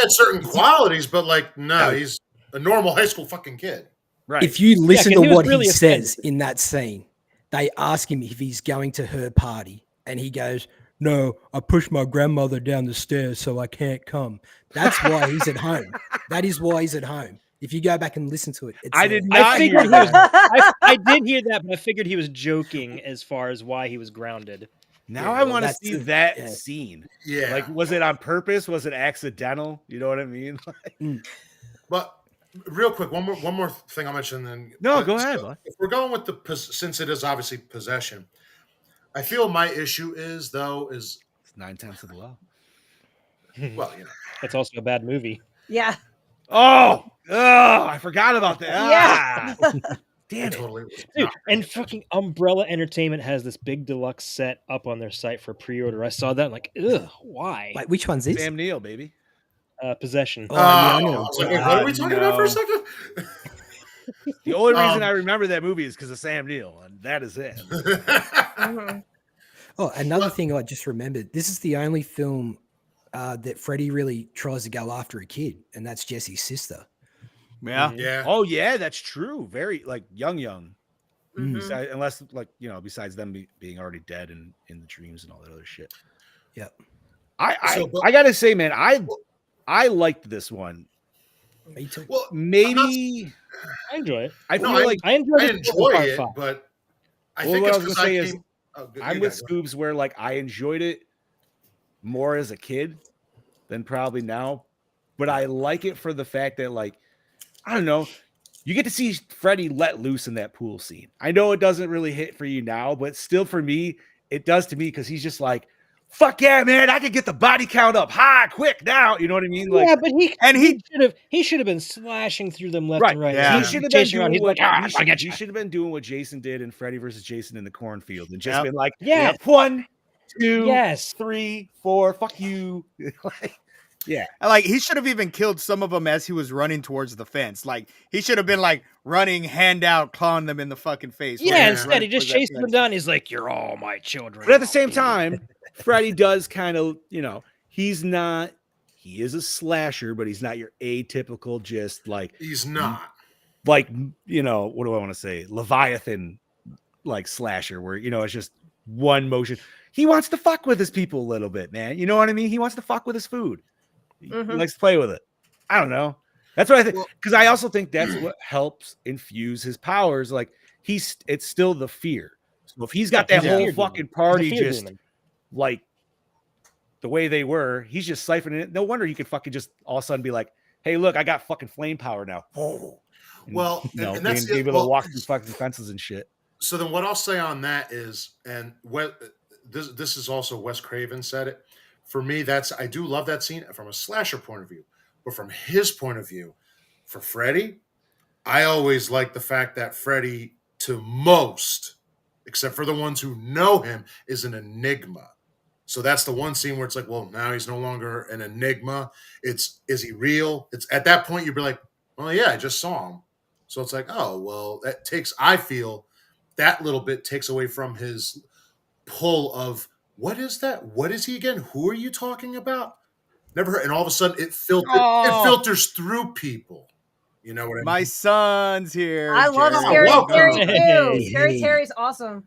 certain qualities, but like, no, he's a normal high school fucking kid. Right. If you listen to what really he says in that scene, they ask him if he's going to her party, and he goes, "No, I pushed my grandmother down the stairs, so I can't come." That's why he's at home. That is why he's at home. If you go back and listen to it, I did not hear I did hear that, but I figured he was joking as far as why he was grounded. Now I want to see that scene. Yeah. Like, was it on purpose? Was it accidental? You know what I mean? But real quick, one more thing I'll mention. Then no, go ahead. If we're going with since it is obviously possession, I feel my issue is it's 9/10 of the law. Well, it's also a bad movie. Yeah. Oh, I forgot about that. Yeah. Damn it. Totally. Dude, and fucking Umbrella Entertainment has this big deluxe set up on their site for pre-order. I saw that. I'm like, ugh, why? Wait, which one's this? Sam Neill, baby. Possession. I was like, what are we talking about for a second? The only reason I remember that movie is because of Sam Neill, and that is it. Oh, another thing I just remembered. This is the only film that Freddy really tries to go after a kid, and that's Jesse's sister. Yeah. Yeah. Oh, yeah, that's true. Very like young. Mhm. Unless besides them being already dead and in the dreams and all that other shit. Yep. I gotta say, man, I liked this one. Me too. Well, I enjoy it. I enjoy it, but I think what it's I was gonna say is I'm with go. Scoobs where like I enjoyed it more as a kid than probably now, but I like it for the fact that like I don't know, you get to see Freddy let loose in that pool scene. I know it doesn't really hit for you now, but still for me it does to me because he's just like, fuck yeah, man! I can get the body count up high, quick now. You know what I mean? Like, yeah, but he should have been slashing through them left and right. Yeah. He should have been doing he should have been doing what Jason did in Freddy versus Jason in the cornfield and just been like, yeah, 1, 2, yes, 3, 4, fuck you. Yeah, like he should have even killed some of them as he was running towards the fence. Like he should have been like running, hand out, clawing them in the fucking face. Yeah, instead he just chases them down. He's like, "You're all my children." but at the same time, Freddy does kind of, he is a slasher, but he's not your atypical, just like He's not. Like, what do I want to say? Leviathan, like slasher, where, it's just one motion. He wants to fuck with his people a little bit, man. You know what I mean? He wants to fuck with his food. He likes to play with it. I don't know. That's what I think. Because I also think that's what helps infuse his powers. Like, it's still the fear. So if he's got that whole fucking party just demon. Like the way they were, he's just siphoning it. No wonder he could fucking just all of a sudden be like, hey, look, I got fucking flame power now. Well, and that's being able to walk through fucking fences and shit. So then what I'll say on that is, and this is also Wes Craven said it. For me, I do love that scene from a slasher point of view, but from his point of view, for Freddy, I always like the fact that Freddy, to most, except for the ones who know him, is an enigma. So that's the one scene where it's like, well, now he's no longer an enigma. Is he real? It's at that point you'd be like, well, yeah, I just saw him. So it's like, oh, well, I feel that little bit takes away from his pull of, what is that? What is he again? Who are you talking about? Never heard. And all of a sudden it filters through people. You know what I mean? My son's here. I love Jerry. Scary Terry too. Scary Terry's awesome.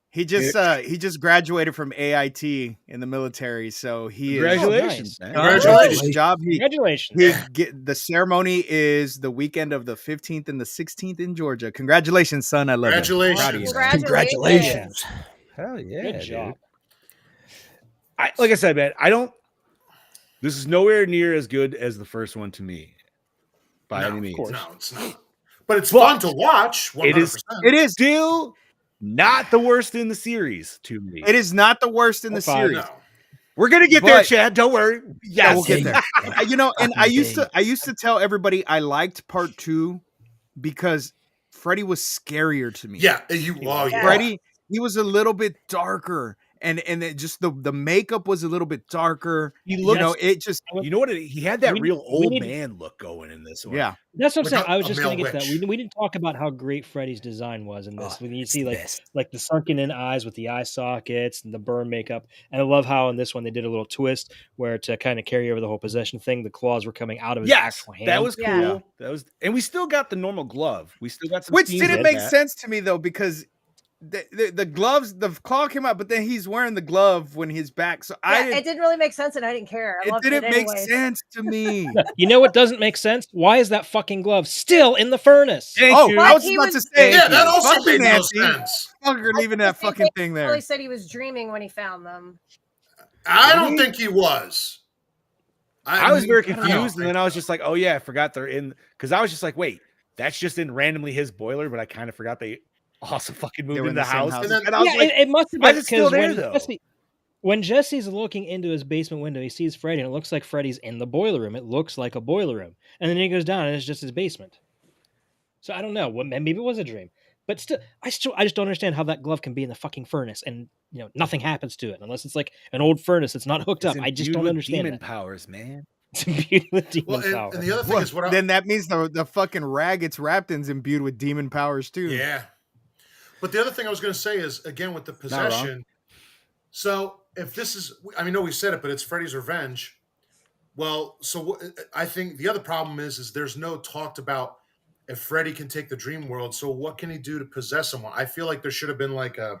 He just graduated from AIT in the military, so he Congratulations, is Congratulations. Good job. Congratulations. The ceremony is the weekend of the 15th and the 16th in Georgia. Congratulations, son. I love Congratulations. you. Congratulations. Hell yeah. Good job. Like I said, man, This is nowhere near as good as the first one to me, by No, any means. course. No, it's not. But it's But fun to watch. 100%. it is still not the worst in the series to me. It is not the worst in the Or five. series. No. We're gonna get there, But- Chad. Don't worry. Yeah, Yes, we'll get there. You know, and I Fucking used to tell everybody I liked part 2 because Freddy was scarier to me. Yeah, yeah. Freddy, he was a little bit darker, and it just the makeup was a little bit darker. He You looked. know, it just You know what? He had that We- real we old need- man look going in this one. yeah. That's what I'm Like saying. I was a just going to male get to that. witch. We didn't talk about how great Freddy's design was in this. Oh, When you it's see the best. like the sunken in eyes with the eye sockets and the burn makeup, and I love how in this one they did a little twist where to kind of carry over the whole possession thing, the claws were coming out of his Yes, actual hand. that was cool. Yeah. That was, and we still got the normal glove. We still got some. Which scenes didn't with make that. sense to me though, because the gloves, the claw came out, but then he's wearing the glove when his back. So Yeah, it didn't really make sense, and I didn't care. I it loved didn't it make anyways. sense to me. You know what doesn't make sense? Why is that fucking glove still in the furnace? Thank Oh, you. I was He about to was- say, Yeah, that also fuck you, made no Nancy. sense. Fuck her leaving that fucking thing there. Really said he was dreaming when he found them. I don't think he was. I was very I don't confused, and think then I was so. just like, "Oh yeah, I forgot they're in." Because I was just like, "Wait, that's just in randomly his boiler," but I kind of forgot they also fucking moved were in in the the same house. house. And, And then- then I was Yeah, like, it must have why been is it still because there, though? when Jesse's looking into his basement window, he sees Freddy, and it looks like Freddy's in the boiler room. It looks like a boiler room, and then he goes down, and it's just his basement. So I don't know. Maybe it was a dream, but still, I just don't understand how that glove can be in the fucking furnace, and nothing happens to it unless it's like an old furnace that's not hooked It's up. I just imbued don't with understand demon that. powers, man. It's imbued with demon Well, power. and the other thing Well, is what then that means the fucking rag it's wrapped in's imbued with demon powers too. Yeah. But the other thing I was going to say is, again, with the wrong. possession. So if this is, I mean, no, we said it, but it's Freddy's Revenge. Well, so I think the other problem is there's no talked about if Freddy can take the dream world. So what can he do to possess someone? I feel like there should have been like a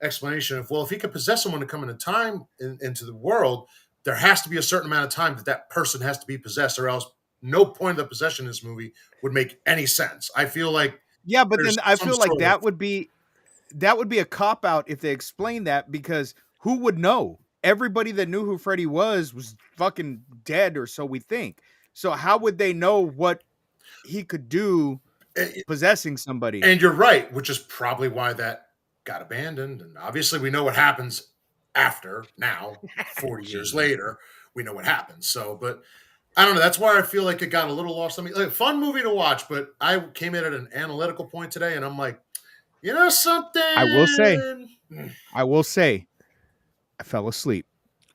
explanation of, well, if he could possess someone to come into time into the world, there has to be a certain amount of time that person has to be possessed, or else no point of the possession in this movie would make any sense. I feel like Yeah, but There's then I some feel like sort that of- would be a cop out if they explained that, because who would know? Everybody that knew who Freddy was fucking dead, or so we think. So how would they know what he could do possessing somebody? And you're right, which is probably why that got abandoned. And obviously, we know what happens after now, 40 years later. We know what happens. So, but I don't know. That's why I feel like it got a little lost on me. Like, fun movie to watch, but I came in at an analytical point today, and I'm like, you know something? I will say, I fell asleep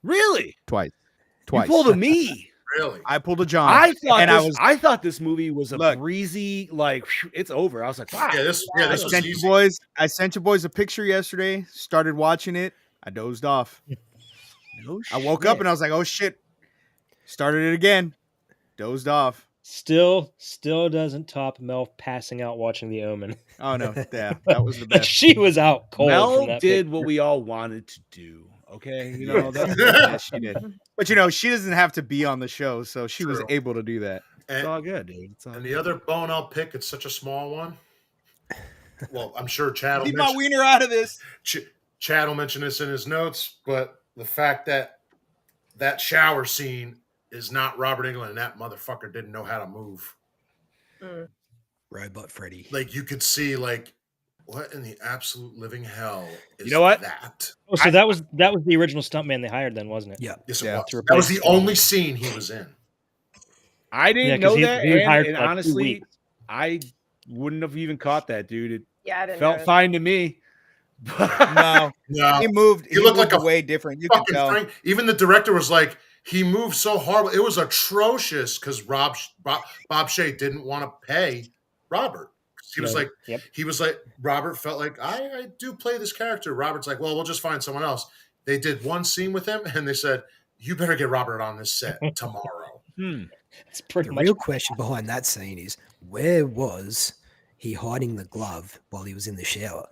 Really? twice. You pulled a me. Really? I pulled a John. I thought this movie was a Look. breezy, like it's over. I was like, wow. Yeah, this I was sent you easy. boys. I sent you boys a picture yesterday. Started watching it. I dozed off. No I woke up shit. and I was like, "Oh shit!" Started it again. Dozed off. Still doesn't top Mel passing out watching The Omen. Oh no, yeah, that was the Like, best. she was out cold. Mel from that did picture. what we all wanted to do. Okay, you know that's Yeah, she did. But she doesn't have to be on the show, so she was True. able to do that. it's And, all good, dude. It's all and good. the other bone I'll pick, it's such a small one. Well, I'm sure Chad will Leave my mention, wiener out of this. Chad will mention this in his notes, but the fact that shower scene is not Robert Englund, and that motherfucker didn't know how to move. Robot Freddy. Like, you could see, like, what in the absolute living hell is You know what? that? Oh, so that was the original stuntman they hired then, wasn't it? Yeah. Yes, it Yeah. was. To That was the replace- only scene he was in. I Yeah, didn't 'cause know he- that, he was hired and for, like, 2 honestly, weeks. I wouldn't have even caught that, dude. It Yeah, I didn't felt know. fine to me. No, No, he moved. He looked looked like a way different. You could fucking tell. Frank. Even the director was like, he moved so horrible. It was atrocious because Bob Shea didn't want to pay Robert. He was No. like, Yep. Robert felt like, I do play this character. Robert's like, well, we'll just find someone else. They did one scene with him, and they said, you better get Robert on this set tomorrow. It's pretty The much real question behind that scene is, where was he hiding the glove while he was in the shower?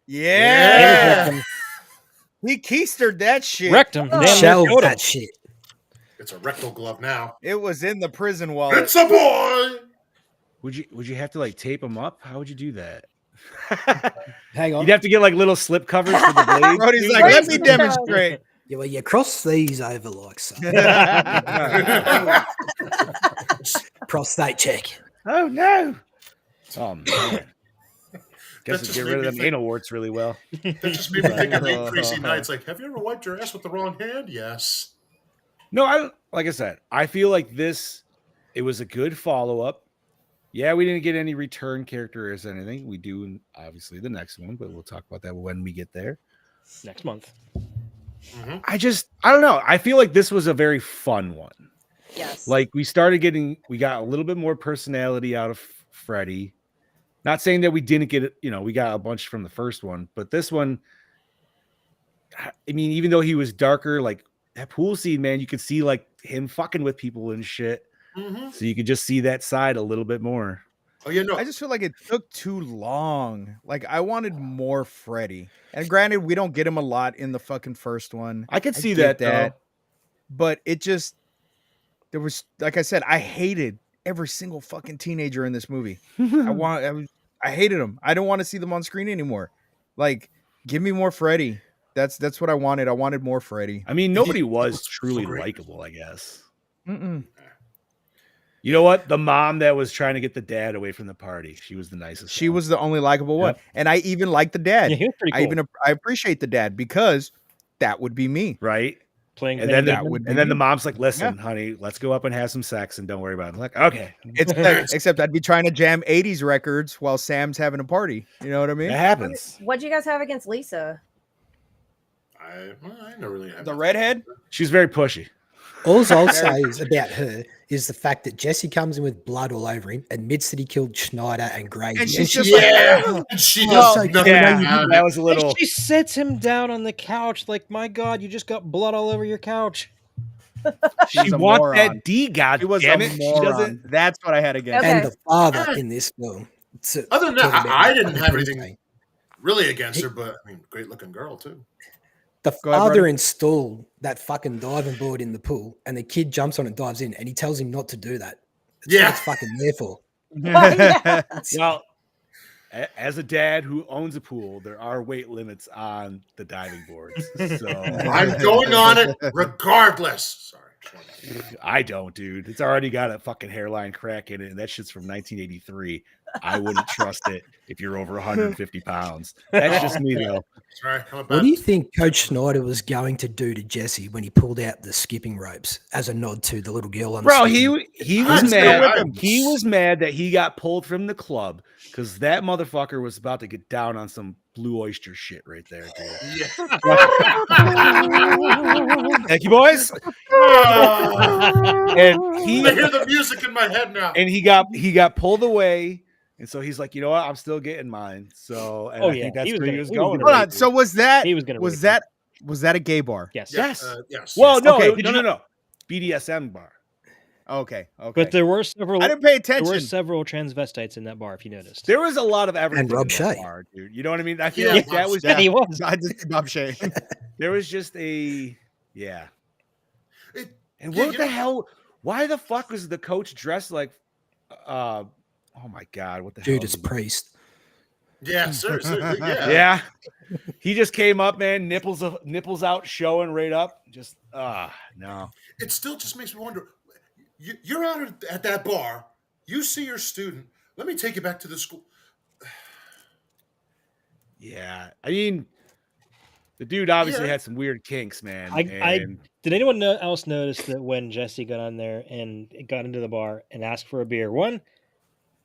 Yeah, he keistered that shit. wrecked him. Oh. Damn near Shelve killed him. that shit. It's a rectal glove now. It was in the prison wallet. It's a boy. Would you have to like tape them up? How would you do that? Hang on. You'd have to get like little slip covers for the blade. Brody's dude. like, Where's let me the demonstrate. Yeah, well, you cross these over like so. Prostate check. Oh no! Oh man! Guess just it get made rid of me them think- anal warts really well. That just made me think of 8 Crazy Nights. Like, have you ever wiped your ass with the wrong hand? Yes. No, like I said, I feel like it was a good follow up. Yeah, we didn't get any return characters or anything. We do in obviously the next one, but we'll talk about that when we get there. Next month. Mm-hmm. I don't know. I feel like this was a very fun one. Yes. Like we got a little bit more personality out of Freddy. Not saying that we didn't get it, we got a bunch from the first one, but this one, I mean, even though he was darker, like that pool scene, man, you could see like him fucking with people and shit. Mm-hmm. So you could just see that side a little bit more. Oh, yeah, no. I just feel like it took too long. Like I wanted more Freddy. And granted, we don't get him a lot in the fucking first one. I could see get that, but it just there was, like I said, I hated every single fucking teenager in this movie. I hated them. I don't want to see them on screen anymore. Like, give me more Freddy. That's what I wanted. I wanted more Freddy. I mean, nobody was was truly great. likable, I guess. Mm-mm. You know what? The mom that was trying to get the dad away from the party, she was the nicest. She one. was the only likable one, Yep. and I even like the dad. Yeah, he was pretty cool. I appreciate the dad because that would be me. right. Playing And then that would be and then the me. mom's like, "Listen, honey, let's go up and have some sex and don't worry about it." I'm like, okay, Except I'd be trying to jam 80s records while Sam's having a party. You know what I mean? that happens. What'd you guys have against Lisa? I never really had The that. redhead? She's very pushy. All I'll say is about her is the fact that Jesse comes in with blood all over him, admits that he killed Schneider and Grady. And she's she's just like, Yeah, and she Well, does so- nothing. Yeah, that was a little. She sits him down on the couch like, my God, you just got blood all over your couch. She She's a wants moron. that D. God He was damn a it. She moron. doesn't. That's what I had against. Okay. and the father in this film. Other than that, talking about I didn't have fucking anything birthday. really against her, but I mean, great looking girl too. The Go ahead, father brother. installed that fucking diving board in the pool, and the kid jumps on and dives in, and he tells him not to do that. That's Yeah. what it's fucking there for. Yeah. Well, as a dad who owns a pool, there are weight limits on the diving boards. So I'm going on it regardless. Sorry. I don't, dude. It's already got a fucking hairline crack in it, and that shit's from 1983. I wouldn't trust it if you're over 150 pounds. That's just me, though. Sorry. I'm a What bad- do you think Coach Schneider was going to do to Jesse when he pulled out the skipping ropes as a nod to the little girl on Bro, the skipping? he I'm was still mad. with him. He was mad that he got pulled from the club because that motherfucker was about to get down on some blue oyster shit right there, dude. Yeah. Thank you, boys. And I he hear the music in my head now. and he got pulled away, and so he's like, you know what? I'm still getting mine. So, and Oh, I yeah. think that's He was where gonna- he was he was going. gonna Hold with on. it. So was that He was gonna was rape that was that a gay bar? Yes. Yes. Yes. Well, no, Okay. no. BDSM bar. Okay. Okay. But there were several I didn't pay there attention. were several transvestites in that bar, if you noticed. There was a lot of everything. Rob in that Shea. bar, dude. You know what I mean? I feel Yeah, like that was Yeah, he was. I just Bob Shea. there was just a yeah. It- And Yeah, what you the know- hell? Why the fuck was the coach dressed like? Oh my god! What the Judas hell? Priest. yeah, seriously. Yeah. Yeah, he just came up, man. Nipples out, showing right up. Just no. It still just makes me wonder. You're out at that bar. You see your student. Let me take you back to the school. Yeah, I mean, the dude obviously Yeah. had some weird kinks, man. I did anyone else notice that when Jesse got on there and got into the bar and asked for a beer, one,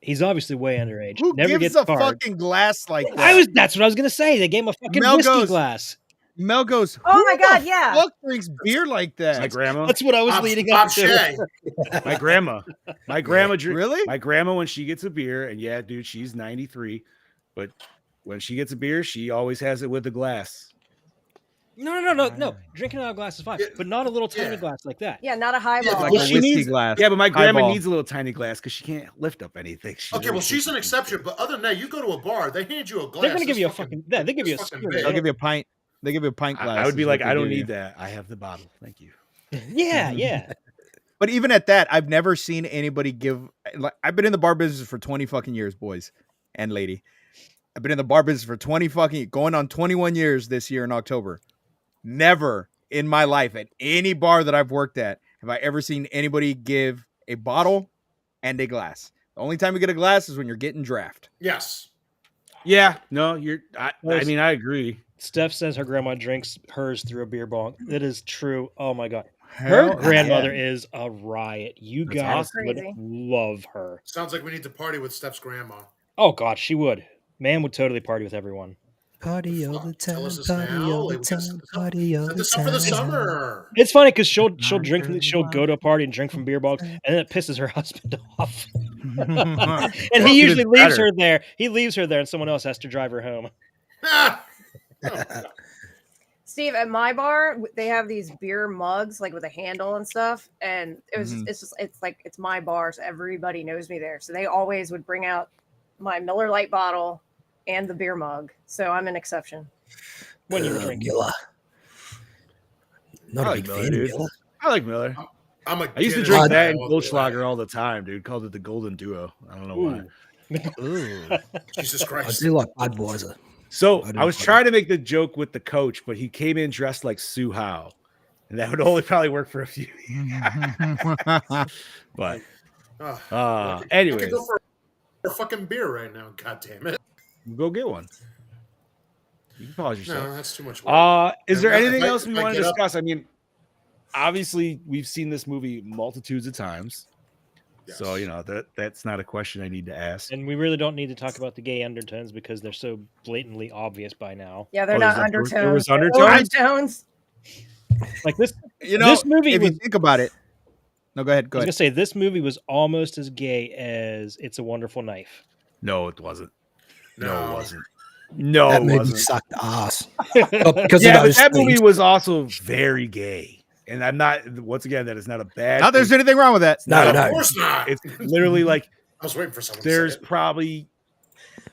he's obviously way underage. Who Never gives gets a card. fucking glass like that? That's what I was gonna say. They gave him a fucking Mel whiskey goes- glass. Mel goes, Oh my "Who God, the yeah. fuck drinks beer like my that?" grandma, That's what I was Bob, leading Bob up to. Shea. my grandma, Really? My grandma, when she gets a beer, and yeah, dude, she's 93, but when she gets a beer, she always has it with the glass. No. Drinking out of a glass is fine, Yeah, but not a little tiny yeah. glass like that. Yeah, not a highball. Yeah, Like Well, a she whiskey needs- glass. Yeah, but my grandma Highball. needs a little tiny glass because she can't lift up anything. She's Okay, well, very she's an shaky. exception, but other than that, you go to a bar, they hand you a glass. They're gonna give this you a fucking they give you a this fucking spoon. big. They'll give you a pint. They give you a pint glass. I would be is like, what they I don't give you. need that. I have the bottle. Thank you. Yeah. But even at that, I've never seen anybody give. Like, I've been in the bar business for 20 fucking years, boys and lady. I've been in the bar business for 20 fucking, going on 21 years this year in October. Never in my life at any bar that I've worked at have I ever seen anybody give a bottle and a glass. The only time you get a glass is when you're getting draft. Yes. Yeah, no, I Yes. mean, I agree. Steph says her grandma drinks hers through a beer bong. That is true. Oh my god. Her Hell grandmother yeah. is a riot. You That's guys awesome. would Crazy. love her. Sounds like we need to party with Steph's grandma. Oh god, she would. Man would totally party with everyone. Party all Fuck, the tell time, us this party now. all the Like, we gotta time, set this up. party all Set the this up for the time. summer. It's funny because she'll she'll go to a party and drink from beer bongs, and then it pisses her husband off. And he usually leaves her there. He leaves her there, and someone else has to drive her home. Steve, at my bar, they have these beer mugs like with a handle and stuff, and it's my bar, so everybody knows me there. So they always would bring out my Miller Lite bottle and the beer mug. So I'm an exception. When you were drinking. Miller. Not I a like big Miller, fan dude. of Miller. I like Miller. I'm a I used to Guinness drink guy that and all the way. Goldschlager all the time, dude. Called it the Golden Duo. I don't know why. Ooh. Jesus I Christ. do like Budweiser. So I do I was like it. trying to make the joke with the coach, but he came in dressed like Sue Howe, and that would only probably work for a few. But Oh, I could anyways, go for a fucking beer right now. God damn it. go get one. You can pause yourself. No, that's too much work. Is there If I- anything if I- else if we I want to get up- discuss? I mean, obviously we've seen this movie multitudes of times, so Yes. that's not a question I need to ask. And we really don't need to talk about the gay undertones because they're so blatantly obvious by now. Yeah, they're Oh, not there was undertones. they're undertones? overtones. Like this, You know, this movie if was. you think about it. No, go ahead. I Go was ahead. gonna say this movie was almost as gay as It's a Wonderful Knife. No, it wasn't. No, No. it wasn't. No, That it movie wasn't. sucked ass. Because Yeah, of but those that movie things. was also very gay, and I'm not. Once again, that is not a bad. Not there's thing. anything wrong with that. No, Of no. course not. It's literally like I was waiting for someone there's to say it. probably,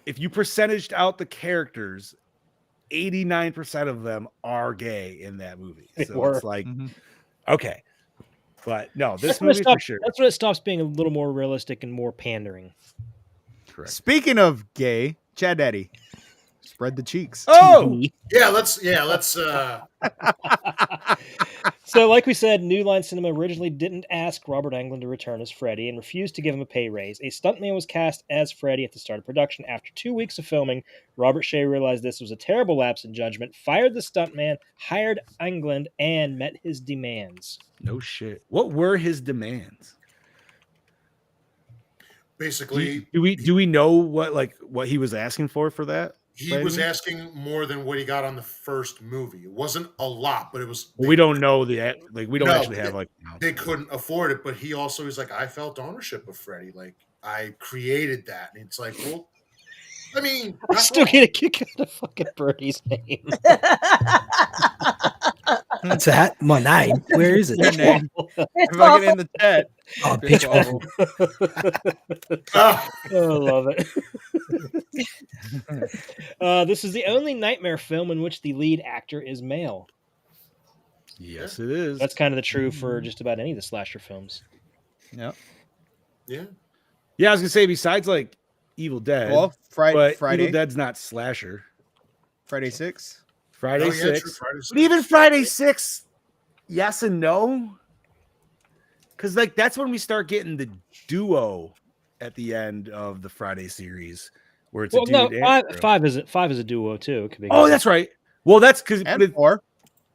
if you percentaged out the characters, 89% of them are gay in that movie. They So were. it's like, Mhm. okay, but no, this That's when, it movie for stops, sure. that's when it stops being a little more realistic and more pandering. Correct. Speaking of gay, Chad Daddy, spread the cheeks. Oh, Yeah, let's So, like we said, New Line Cinema originally didn't ask Robert Englund to return as Freddy and refused to give him a pay raise. A stuntman was cast as Freddy at the start of production. After 2 weeks of filming, Robert Shea realized this was a terrible lapse in judgment, fired the stuntman, hired Englund, and met his demands. no shit. What were his demands? basically Do we know what he was asking for that? he was asking more than what he got on the first movie. It wasn't a lot, but it was. Well, we don't know we don't No, actually have They couldn't afford it, but he also is like, I felt ownership of Freddy. Like I created that, and it's like, well, I mean, I not still wrong. get a kick out of fucking Birdie's name. What's that? My name? Where is it? Your name. It's Fucking in awful. the chat. Oh, pitch awful. Ah, Oh, I love it. This is the only Nightmare film in which the lead actor is male. Yes, it is. That's kind of the true for just about any of the slasher films. Yep. yeah. Yeah, I was gonna say besides like Evil Dead, Well, but Friday, Evil Dead's not slasher. Friday 6. Friday Oh, yeah, true, 6. Friday But even Friday 6, yes and no. Because like that's when we start getting the duo at the end of the Friday series, where it's Well, a dude. no, and a girl. five is a duo too. It could be Oh, that's right. Well, that's because And 4.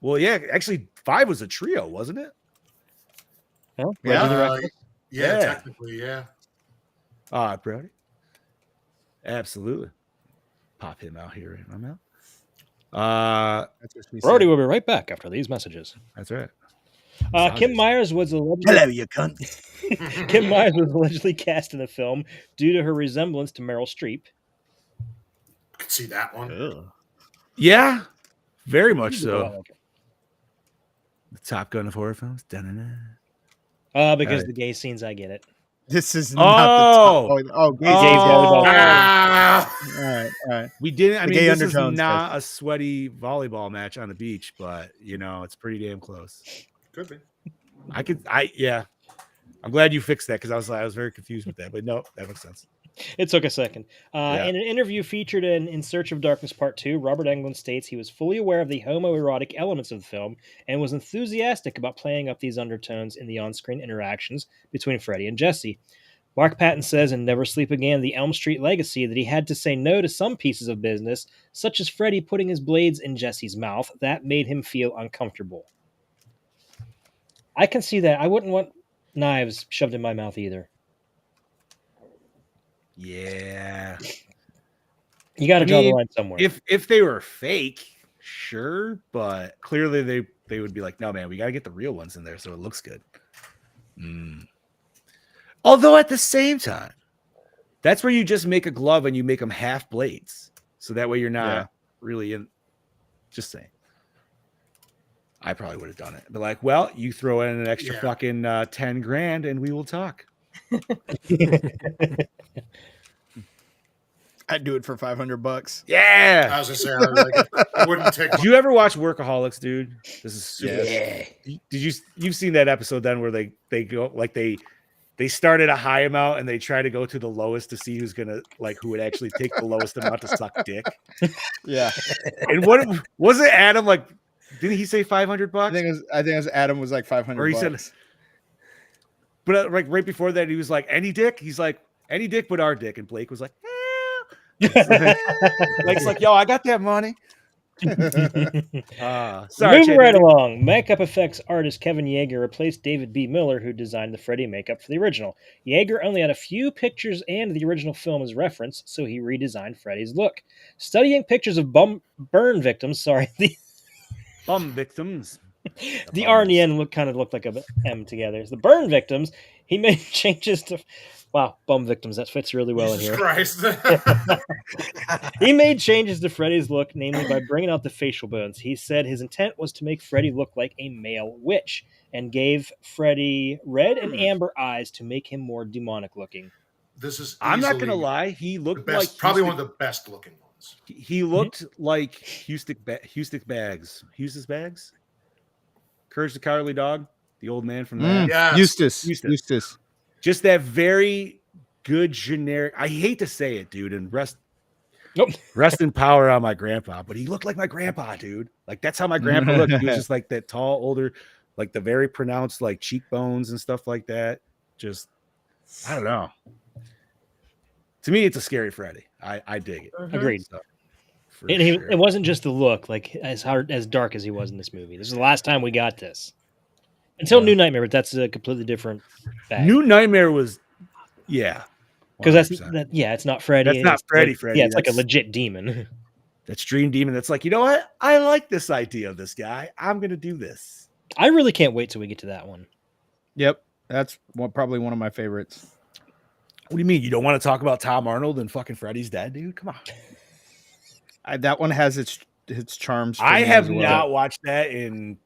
well, yeah, actually 5 was a trio, wasn't it? Well, Yeah. Reggie the Reckless. Yeah, Yeah. technically, yeah. Brody. Absolutely. Pop him out here. I'm out. That's what she Brody said. will be right back after these messages. That's right. Kim Myers was allegedly Hello, you cunt. Kim Myers was allegedly cast in the film due to her resemblance to Meryl Streep. I could see that one. Yeah, very much so. Okay. The Top Gun of horror films. Da-na-na. Because Right. the gay scenes, I get it. This is not the top. Oh, gay. Gay volleyball. Ah! All right, all right. We didn't. I The mean, gay this is undertones, not a sweaty volleyball match on the beach, but it's pretty damn close. Could be. Yeah. I'm glad you fixed that because I was very confused with that, but no, that makes sense. It took a second. Yeah. In an interview featured in Search of Darkness Part 2, Robert Englund states he was fully aware of the homoerotic elements of the film and was enthusiastic about playing up these undertones in the on-screen interactions between Freddy and Jesse. Mark Patton says in Never Sleep Again, the Elm Street legacy, that he had to say no to some pieces of business, such as Freddy putting his blades in Jesse's mouth. That made him feel uncomfortable. I can see that. I wouldn't want knives shoved in my mouth either. Yeah. You got to I draw the mean, line somewhere. If they were fake, sure, but clearly they would be like, no, man, we got to get the real ones in there so it looks good. Although at the same time, that's where you just make a glove and you make them half blades, so that way you're not really in. Just saying. I probably would have done it, but like, well, you throw in an extra fucking 10 grand and we will talk. I'd do it for $500. Yeah. I was gonna say I wouldn't take. Did you ever watch Workaholics, dude? This is super. Yeah. Did you've seen that episode then where they go like they start at a high amount and they try to go to the lowest to see who's gonna like who would actually take the lowest amount to suck dick. Yeah. And what was it, Adam? Like, didn't he say $500? I think it was Adam was like 500. Or he said, but like right before that, he was like, any dick? He's like, any dick but our dick. And Blake was like, Blake's like, yo, I got that money. Sorry, Moving right along, makeup effects artist Kevin Yeager replaced David B. Miller, who designed the Freddy makeup for the original. Yeager only had a few pictures and the original film as reference, so he redesigned Freddy's look. Studying pictures of burn victims, the bum victims. The R and the N kind of looked like a M together. The burn victims, he made changes to. Wow, bum victims. That fits really well in here. Christ. He made changes to Freddy's look, namely by bringing out the facial bones. He said his intent was to make Freddy look like a male witch and gave Freddy red and amber eyes to make him more demonic looking. This is. I'm not going to lie. He looked like probably one of the best looking ones. He looked like Houston Bags. Courage the Cowardly Dog, the old man from that. Yeah, Eustace. Just that very good generic. I hate to say it, dude, and rest in power on my grandpa, but he looked like my grandpa, dude. Like that's how my grandpa looked. He was just like that tall, older, like the very pronounced like cheekbones and stuff like that. Just I don't know. To me, it's a scary Freddy. I dig it. Agreed. So, and it wasn't just the look, like as dark as he was in this movie. This is the last time we got this. Until New Nightmare, but that's a completely different bag. New Nightmare was, because it's not Freddy. That's not Freddy. Freddy. Yeah, it's like a legit demon. That's Dream Demon. That's like, you know what? I like this idea of this guy. I'm gonna do this. I really can't wait till we get to that one. Yep, that's probably one of my favorites. What do you mean? You don't want to talk about Tom Arnold and fucking Freddy's dead, dude? Come on. That one has its charms. I have not watched that in.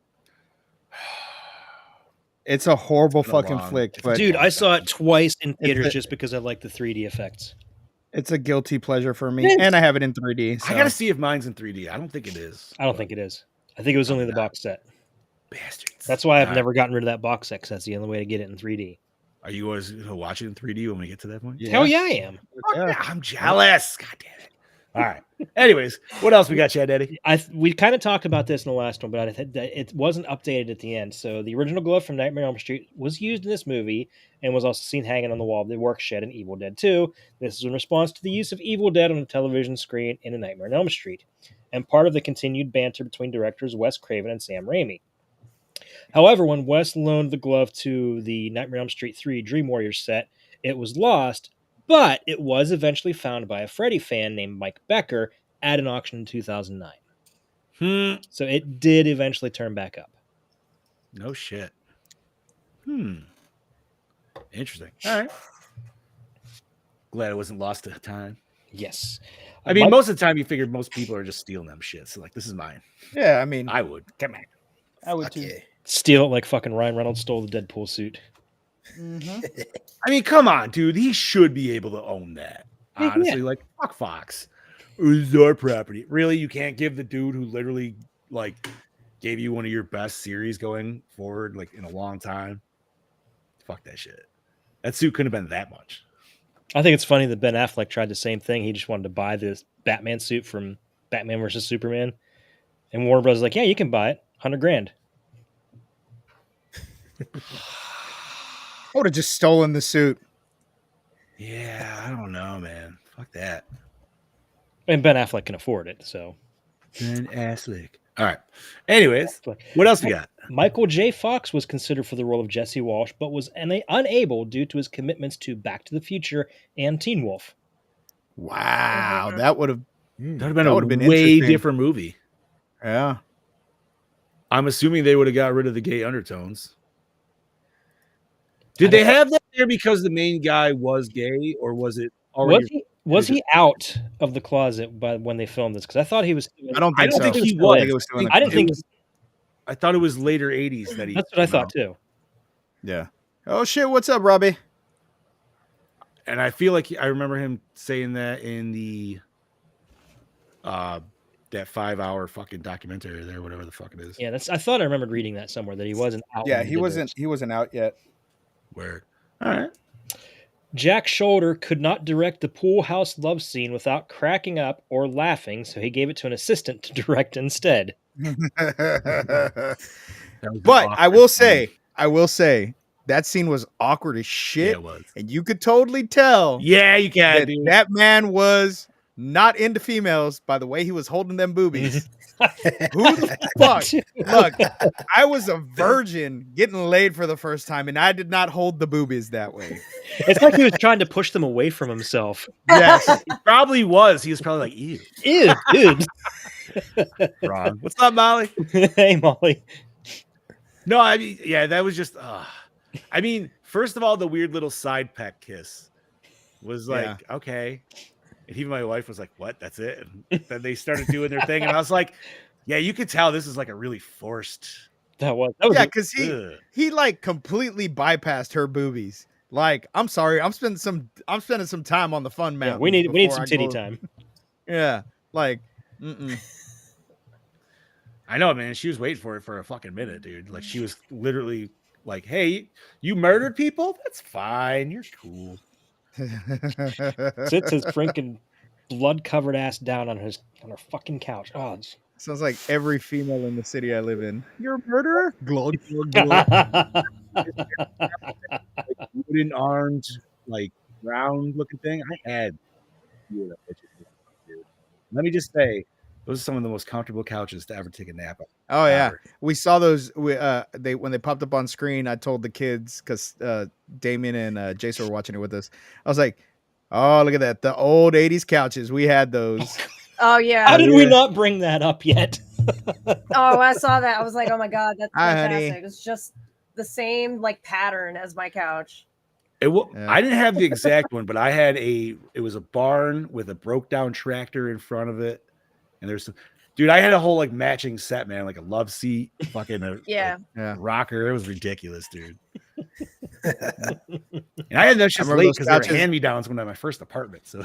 It's a horrible fucking flick, but dude, I saw it twice in theaters just because I like the 3D effects. It's a guilty pleasure for me, and I have it in 3D. So. I gotta see if mine's in 3D. I don't think it is. I don't think it is. I think it was only the box set. Bastards. That's why I've never gotten rid of that box set, because that's the only way to get it in 3D. Are you always gonna watch it in 3D when we get to that point? Yeah. Hell yeah, I am. Yeah. I'm jealous. God damn it. All right. Anyways, what else we got, Chad Eddie? We kind of talked about this in the last one, but it wasn't updated at the end. So the original glove from Nightmare on Elm Street was used in this movie and was also seen hanging on the wall of the work shed in Evil Dead 2. This is in response to the use of Evil Dead on the television screen in A Nightmare on Elm Street, and part of the continued banter between directors Wes Craven and Sam Raimi. However, when Wes loaned the glove to the Nightmare on Elm Street 3 Dream Warriors set, it was lost, but it was eventually found by a Freddy fan named Mike Becker at an auction in 2009. So it did eventually turn back up. No shit. Interesting. All right. Glad it wasn't lost to time. Yes. I mean, most of the time you figured most people are just stealing them shit. So like, this is mine. Yeah, I mean, I would. Come on. I would too. Yeah. Steal it like fucking Ryan Reynolds stole the Deadpool suit. I mean, come on, dude. He should be able to own that. Honestly, like, fuck Fox. It's our property. Really? You can't give the dude who literally, like, gave you one of your best series going forward, like, in a long time? Fuck that shit. That suit couldn't have been that much. I think it's funny that Ben Affleck tried the same thing. He just wanted to buy this Batman suit from Batman versus Superman, and Warner Bros. Was like, yeah, you can buy it, $100,000. I would have just stolen the suit. Yeah, I don't know, man. Fuck that. And Ben Affleck can afford it, so. Ben Affleck. All right. Anyways, what else we got? Michael J. Fox was considered for the role of Jesse Walsh, but was unable due to his commitments to Back to the Future and Teen Wolf. Wow, that would have That would have been a way different movie. Yeah. I'm assuming they would have got rid of the gay undertones. Did they have that there because the main guy was gay, or was it already? Was he out of the closet by when they filmed this? Because I thought he was. I don't think he was. I think it was I didn't think. I thought it was later 80s that he. That's what I thought too. Yeah. Oh shit! What's up, Robbie? And I feel like I remember him saying that in the that 5-hour fucking documentary there, whatever the fuck it is. Yeah, I thought I remembered reading that somewhere that he wasn't out. Yeah, he wasn't out yet. Where? All right. Jack Shoulder could not direct the pool house love scene without cracking up or laughing, so he gave it to an assistant to direct instead. But I will say, that scene was awkward as shit. Yeah, it was. And you could totally tell. Yeah, you can. That man was not into females by the way he was holding them boobies. Who the fuck? Look, I was a virgin getting laid for the first time, and I did not hold the boobies that way. It's like he was trying to push them away from himself. Yes, he probably was. He was probably like, ew. Ew, dude. Wrong. What's up, Molly? Hey, Molly. No, I mean, yeah, that was just. I mean, first of all, the weird little side peck kiss was like, okay. And even my wife was like, what? That's it? And then they started doing their thing. And I was like, yeah, you could tell this is like a really forced. That was yeah, because he like completely bypassed her boobies. Like, I'm sorry, I'm spending some time on the fun mountain. Yeah, we need some titty time. Yeah, like, I know, man. She was waiting for it for a fucking minute, dude. Like, she was literally like, hey, you murdered people? That's fine. You're cool. Sits his freaking blood-covered ass down on her fucking couch. Oh, sounds like every female in the city I live in. You're a murderer? Glug, glug, glug. Wooden armed, like round looking thing. I had. Dude. Let me just say, those are some of the most comfortable couches to ever take a nap on. Oh yeah, we saw those. When they popped up on screen, I told the kids because Damien and Jason were watching it with us. I was like, "Oh, look at that! The old '80s couches. We had those." Oh yeah. How did we not bring that up yet? Oh, I saw that. I was like, "Oh my god, that's Hi, fantastic!" honey. It's just the same like pattern as my couch. I didn't have the exact one, but I had it was a barn with a broke down tractor in front of it. And there's some, dude, I had a whole like matching set, man, like a love seat, fucking a rocker. It was ridiculous, dude. And I had that shit late because they were hand-me-downs when I had my first apartment. So,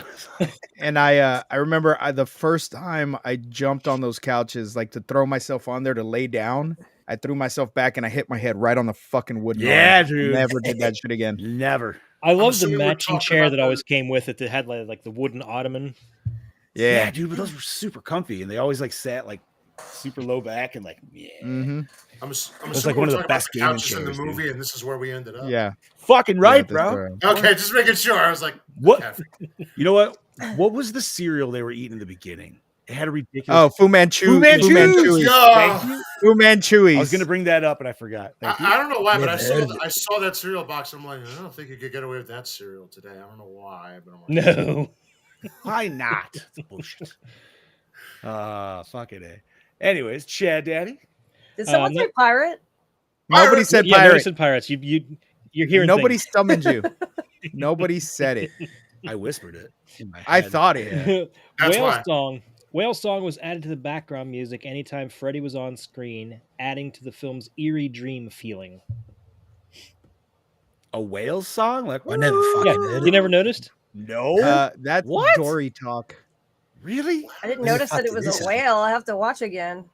and I remember the first time I jumped on those couches, like to throw myself on there to lay down. I threw myself back and I hit my head right on the fucking wood. Yeah, dude. Never did that shit again. Never. I love the matching chair that always came with it that had like the wooden ottoman. Yeah, dude, but those were super comfy, and they always like sat like super low back and like I'm it's like one of the best couches in the movie, and this is where we ended up. Yeah, fucking right, bro. Okay, just making sure. I was like, what? You know what? What was the cereal they were eating in the beginning? It had a ridiculous. Oh, Fu Manchu. Fu Manchu. Thank you. Fu Manchu. I was gonna bring that up and I forgot. I don't know why, but I saw that cereal box. I'm like, I don't think you could get away with that cereal today. I don't know why, but I'm like, no. Why not? It's bullshit. Fucking A. Anyways, Chad Daddy. Did someone say pirate? Nobody said pirate. Nobody said pirates. You're hearing. Nobody summoned you. Nobody said it. I whispered it in my head. I thought it. Whale Song was added to the background music anytime Freddy was on screen, adding to the film's eerie dream feeling. A whale song? Like, I never fucking heard You never noticed? No. That's What? Dory talk. Really? I didn't notice that it was a whale. I have to watch again.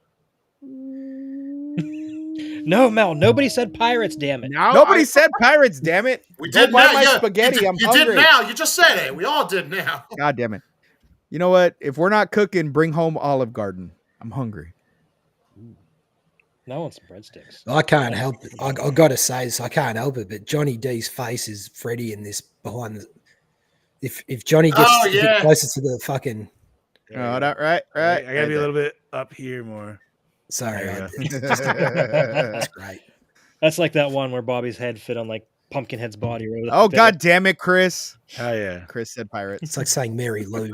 No, Mel. Nobody said pirates. Damn it. Now Nobody said pirates, damn it. We Go did buy now. my Yeah, spaghetti. I'm you hungry. did now. You just said it. We all did now. God damn it. You know what? If we're not cooking, bring home Olive Garden. I'm hungry. No one's breadsticks. I can't help it. I got to say this. I can't help it, but Johnny D's face is Freddy in this behind the. If Johnny gets Oh, a bit yeah. closer to the fucking. Oh, that right. I gotta be a little bit up here more. Sorry, There you that's great. That's like that one where Bobby's head fit on like Pumpkinhead's body. Or whatever the Oh, fuck that God damn it, Chris. Oh yeah. Chris said pirates. It's like saying Mary Lou.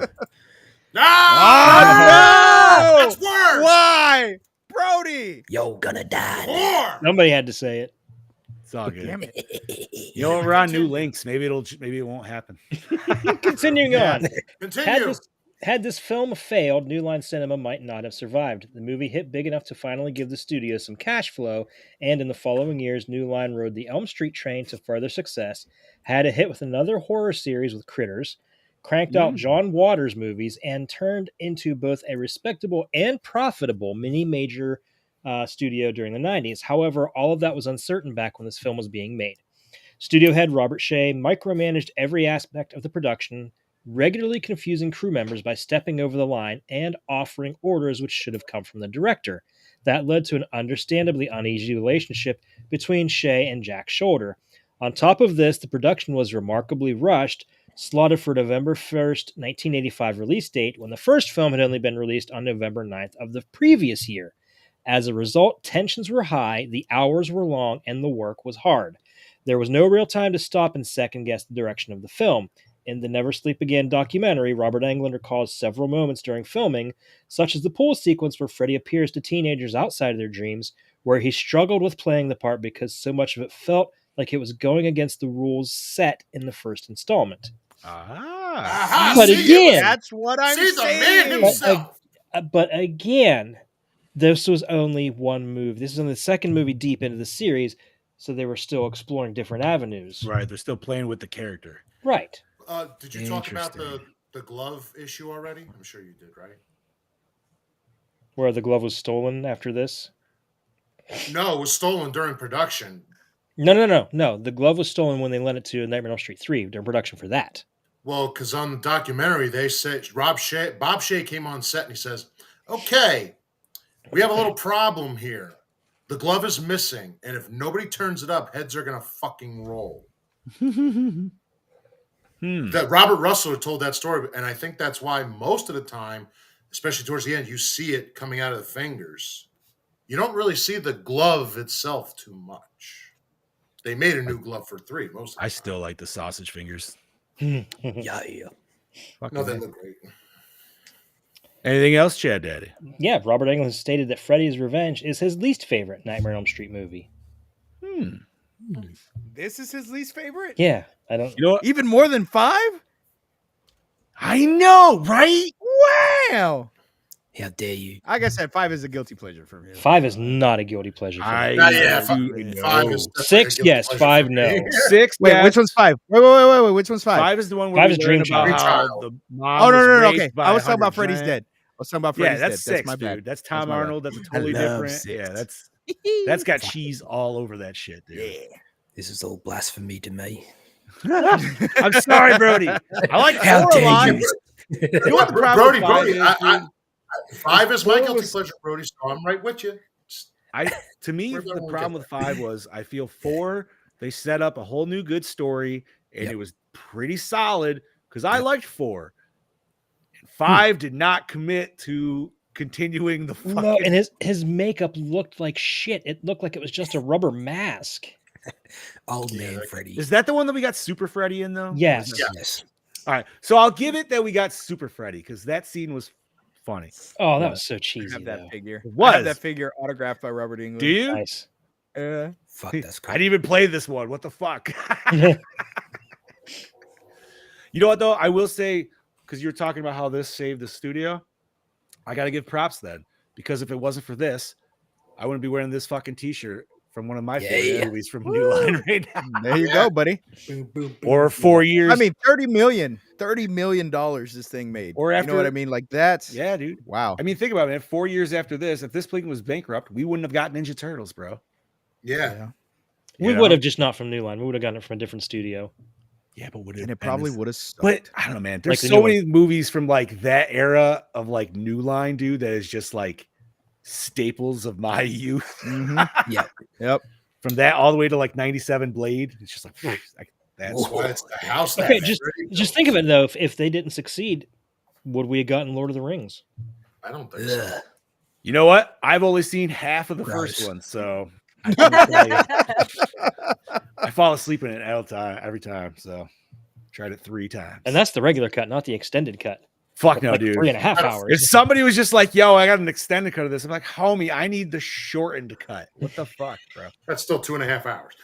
No! Oh, That's worse. Why? Brody. You're gonna die. More. Somebody had to say it. It's all good. Damn it. You know what? We're on new links. Maybe it won't happen. Continuing on. Continue. Had this film failed, New Line Cinema might not have survived. The movie hit big enough to finally give the studio some cash flow, and in the following years, New Line rode the Elm Street train to further success, had a hit with another horror series with Critters, cranked out John Waters movies, and turned into both a respectable and profitable mini-major studio during the 90s. However, all of that was uncertain back when this film was being made. Studio head Robert Shea micromanaged every aspect of the production, regularly confusing crew members by stepping over the line and offering orders which should have come from the director. That led to an understandably uneasy relationship between Shea and Jack Shoulder. On top of this, the production was remarkably rushed, slotted for November 1st, 1985 release date, when the first film had only been released on November 9th of the previous year. As a result, tensions were high, the hours were long, and the work was hard. There was no real time to stop and second-guess the direction of the film. In the Never Sleep Again documentary, Robert Englund recalls several moments during filming, such as the pool sequence where Freddy appears to teenagers outside of their dreams, where he struggled with playing the part because so much of it felt like it was going against the rules set in the first installment. Aha, But see, again- That's what I'm see the man saying. himself. But again, this was only one movie. This is only the second movie deep into the series, so they were still exploring different avenues. Right. They're still playing with the character. Right. Did you talk about Interesting. the glove issue already? I'm sure you did, right? Where the glove was stolen after this? No, it was stolen during production. No. The glove was stolen when they lent it to Nightmare on Elm Street 3 during production for that. Well, because on the documentary, they say Bob Shea came on set and he says, "Okay, we have a little problem here. The glove is missing, and if nobody turns it up, heads are gonna fucking roll." That Robert Russell told that story, and I think that's why most of the time, especially towards the end, you see it coming out of the fingers. You don't really see the glove itself too much. They made a new glove for 3 most of the I time. still like the sausage fingers. Yeah. No, they look great. Anything else, Chad Daddy? Yeah, Robert Englund stated that Freddy's Revenge is his least favorite Nightmare on Elm Street movie. This is his least favorite? Yeah, I don't. You know what? Even more than 5? I know, right? Wow. How dare you? Like I said, 5 is a guilty pleasure for me. 5 is not a guilty pleasure. For me. Yeah, do 5 know. is definitely 6, a guilty yes. pleasure 5, for no. me. 6. Wait, yes. which one's 5? Wait. Which one's 5? 5 is the one where 5 we is learn Dream about Child. how the mom Oh, no. was Okay. raised by I was talking 100 about Freddy's giant- Dead. I was talking about Yeah, Freddy's that's Dead. 6, That's my bad. dude. That's That's Tom my bad. Arnold. That's a totally love different. 6. Yeah, that's got cheese all over that shit, dude. This is all blasphemy to me. I'm sorry, Brody. I like How 4 a dare lot. you? You know what the problem Brody, with 5 is, dude? 5 is my Four guilty was- pleasure, Brody, so I'm right with you. To me, We're the gonna problem get with 5 was I feel 4, they set up a whole new good story, and Yep. it was pretty solid because I liked 4. And 5 did not commit to continuing the fucking. No, and his makeup looked like shit. It looked like it was just a rubber mask. Old Yeah, man that- Freddy. Is that the one that we got Super Freddy in though? Yes. Yeah. Yes. All right, so I'll give it that we got Super Freddy because that scene was funny. Oh, that Yeah. was so I cheesy. have that Though. figure. It I have was. that figure autographed by Robert Englund. Do you? Nice. Fuck, that's I cool. didn't even play this one. What the fuck? You know what though? I will say because you're talking about how this saved the studio. I got to give props then because if it wasn't for this, I wouldn't be wearing this fucking T-shirt from one of my favorite Yeah. movies from New Line right now. There you go, buddy. Boom, boom, boom, Or boom. 4 years. I mean, $30 million this thing made. Or you know what after- I mean? Like that's yeah, dude. wow. I mean, think about it, man. 4 years after this, if this thing was bankrupt, we wouldn't have got Ninja Turtles, bro. Yeah. We You would know? have, just not from New Line. We would have gotten it from a different studio. Yeah, but would And it probably would have But sucked. I don't know, man. There's Like the so new many movies from like that era of like New Line, dude, that is just like staples of my youth. Mhm. Yeah. Yep. From that all the way to like 97 Blade. It's just like that's That's why it's the house that Okay, just Freddy think of built. it though. If they didn't succeed, would we have gotten Lord of the Rings? I don't think so. Ugh. you know what? I've only seen half of the first Gross. one, so I can't tell you. I fall asleep in it every time. So tried it 3 times. And that's the regular cut, not the extended cut. fuck no, Like dude. 3.5 If hours. somebody was just like, yo, I got an extended cut of this, I'm like, homie, I need the shortened cut. What the fuck, bro? That's still 2.5 hours.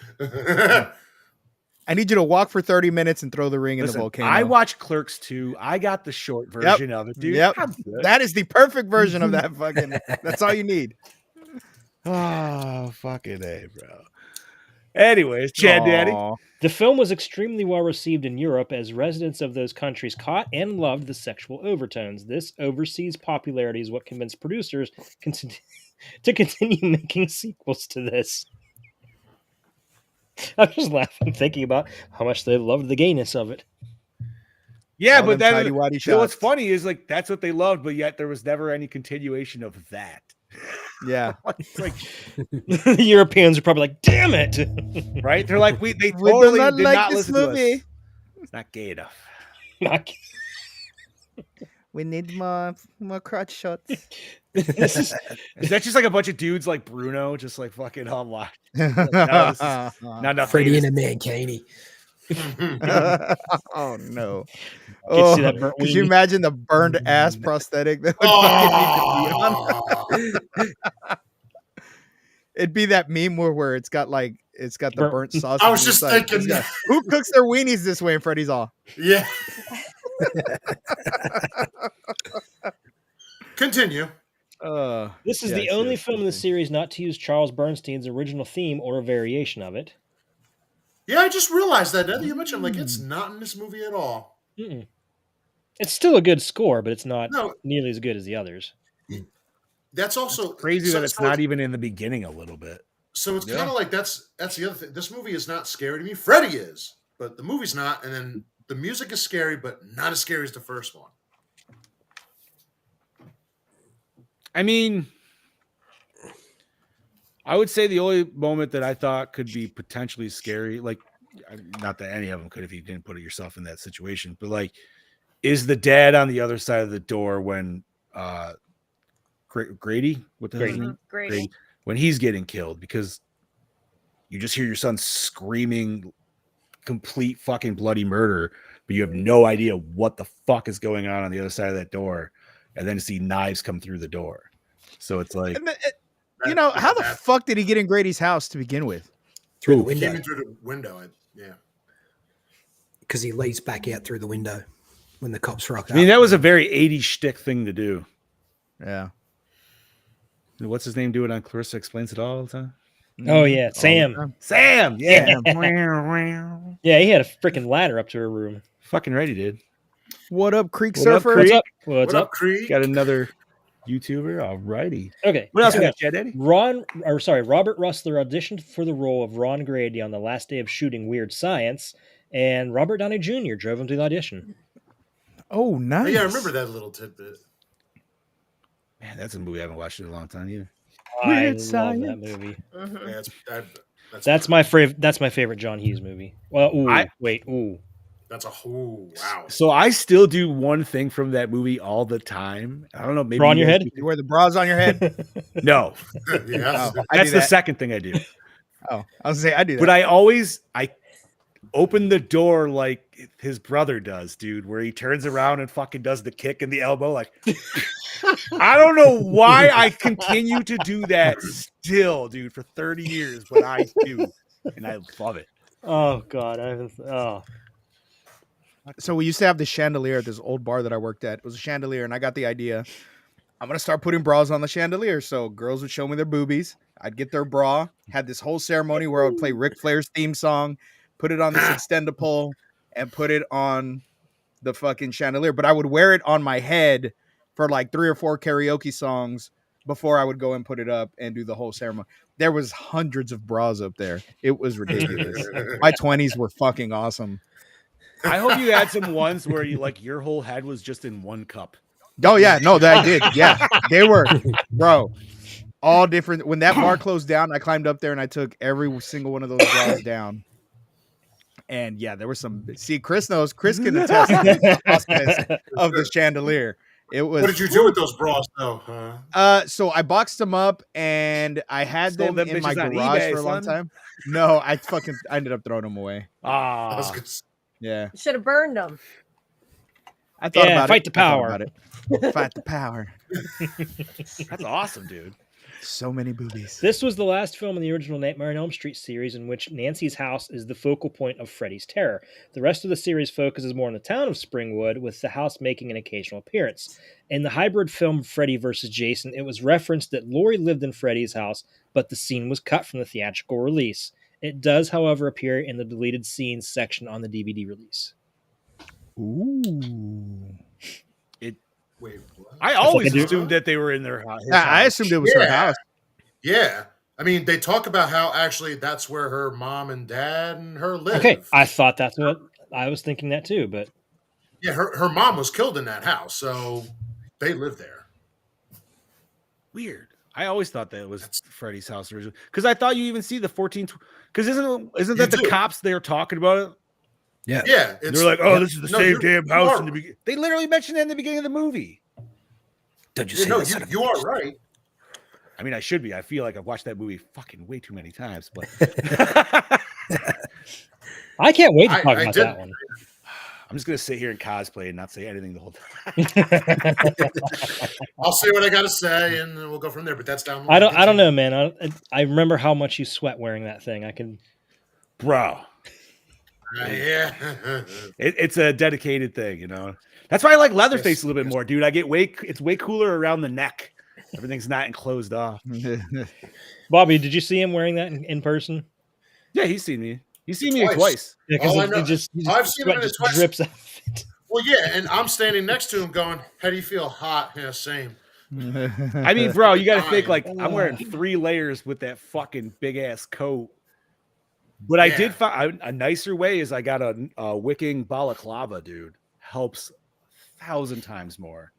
I need you to walk for 30 minutes and throw the ring in Listen, the volcano. I watched Clerks 2. I got the short version of it, dude. Yep. I'm good. That is the perfect version of that fucking. That's all you need. Oh, fucking A, bro. Anyways, Chad Daddy. Aw. The film was extremely well received in Europe as residents of those countries caught and loved the sexual overtones. This overseas popularity is what convinced producers to continue making sequels to this. I'm just laughing thinking about how much they loved the gayness of it. Yeah, All but them that tighty-whitey so what's shots. funny is like that's what they loved, but yet there was never any continuation of that. Yeah. It's like, The Europeans are probably like, "Damn it!" right? They're like, they We do totally not did like not this listen to movie. us. It's not gay enough. We need more crotch shots. This is Is that just like a bunch of dudes like Bruno, just like fucking online? Not enough. Freddie in haters. a mankini. Oh no! Get to see that burnt Could you weenie. imagine the burned ass prosthetic that would fucking need to be on? It'd be that meme where it's got the Burnt- burnt sausage. I was and it's just like, thinking yeah, who cooks their weenies this way? And Freddy's all. Yeah. Continue. This is the only film in the series not to use Charles Bernstein's original theme or a variation of it. Yeah, I just realized that now that you mentioned, like, it's not in this movie at all. Mm-mm. It's still a good score, but it's not No. nearly as good as the others. That's also Crazy so- that it's so not even in the beginning a little bit. So it's Yeah. kind of like that's the other thing. This movie is not scary to me. Freddy is, but the movie's not. And then the music is scary, but not as scary as the first one. I mean, I would say the only moment that I thought could be potentially scary, like, not that any of them could if you didn't put yourself in that situation, but like, is the dad on the other side of the door when Grady, what the hell is his name? Great. When he's getting killed, because you just hear your son screaming complete fucking bloody murder, but you have no idea what the fuck is going on the other side of that door, and then see knives come through the door. So it's like, And how the fuck did he get in Grady's house to begin with? Through the Came window. in through the window. Yeah. Because he leads back out through the window when the cops rock I mean, up. that was a very 80s shtick thing to do. Yeah. What's his name? Do it on Clarissa Explains It All the time. Oh yeah, Sam. Sam. Yeah. Yeah, he had a freaking ladder up to her room. Fucking right, he did. What up, Creek What up, Surfer? Creek? What's up? What's What up, up? Creed? Got another YouTuber. All righty. Okay. What else we so got, Chad Daddy? Robert Russler auditioned for the role of Ron Grady on the last day of shooting Weird Science, and Robert Downey Jr. drove him to the audition. Oh, Oh, nice. yeah, I remember that little tidbit. Man, that's a movie I haven't watched in a long time either. I Weird love Science. that movie. Mhm. Yeah, That's my favorite. That's my favorite John Hughes movie. Well, ooh. That's a wow. So I still do one thing from that movie all the time. I don't know. Maybe Bra on you your guys head? You wear the bras on your head? do- No, Yeah. Oh, I that's do the that. second thing I do. Oh, I was saying I do that. But I open the door like his brother does, dude, where he turns around and fucking does the kick and the elbow. Like, I don't know why I continue to do that still, dude, for 30 years, but I do. And I love it. Oh God, I haven't. Oh, So we used to have this chandelier at this old bar that I worked at. It was a chandelier, and I got the idea. I'm gonna start putting bras on the chandelier. So girls would show me their boobies. I'd get their bra. Had this whole ceremony where I would play Ric Flair's theme song, put it on this extendable, and put it on the fucking chandelier. But I would wear it on my head for like 3 or 4 karaoke songs before I would go and put it up and do the whole ceremony. There was hundreds of bras up there. It was ridiculous. My 20s were fucking awesome. I hope you had some ones where you like your whole head was just in one cup. Oh yeah, no, that I did. Yeah, they were, bro, all different. When that bar closed down, I climbed up there and I took every single one of those bras down. And yeah, there was some. See, Chris knows. Chris can attest to the awesomeness of the chandelier. It was. What did you do with those bras, though? So I boxed them up and I had Stole them them in my bitches on garage eBay, for a long son. time. No, I ended up throwing them away. I was Ah, gonna Yeah, You should have burned them. I thought Yeah, about fight it. the I thought power. about it. Fight the power. that's awesome, dude. So many boobies. This was the last film in the original Nightmare on Elm Street series in which Nancy's house is the focal point of Freddy's terror. The rest of the series focuses more on the town of Springwood, with the house making an occasional appearance. In the hybrid film Freddy vs. Jason, it was referenced that Laurie lived in Freddy's house, but the scene was cut from the theatrical release. It does, however, appear in the deleted scenes section on the DVD release. Ooh. wait. What? I always I do. assumed that they were in their house. I assumed it was her house. Yeah, I mean, they talk about how actually that's where her mom and dad and her live. Okay, I thought that's what I was thinking that too, but Yeah, her mom was killed in that house, so they live there. Weird. I always thought that it was Freddy's house originally because I thought you even see the 14. Because isn't that You the do. cops they were talking about it? Yeah, They're like, oh, this is the same you're- damn you house are- in the beginning. They literally mentioned that in the beginning of the movie. Don't you Yeah, see no, that son of a you are bitch? right. I mean, I should be. I feel like I've watched that movie fucking way too many times, but I can't wait to I- talk I about did- that one. I'm just gonna sit here and cosplay and not say anything the whole time. I'll say what I got to say, and then we'll go from there. But that's down. the I line. don't know, man. I remember how much you sweat wearing that thing. I can. Bro. Yeah. It's a dedicated thing, you know. That's why I like Leatherface Yes, a little bit yes. more, dude. It's way cooler around the neck. Everything's not enclosed off. Bobby, did you see him wearing that in person? Yeah, he's seen me. He's seen me Twice. twice. Yeah, because All I know- I've seen him sweat in it just twice. drips out of it. Well, yeah, and I'm standing next to him, going, "How do you feel? Hot? Yeah, same." I mean, bro, you got to think like Fine. I'm wearing 3 layers with that fucking big ass coat. But I Yeah. did find a nicer way is I got a wicking balaclava, dude. Helps 1,000 times more.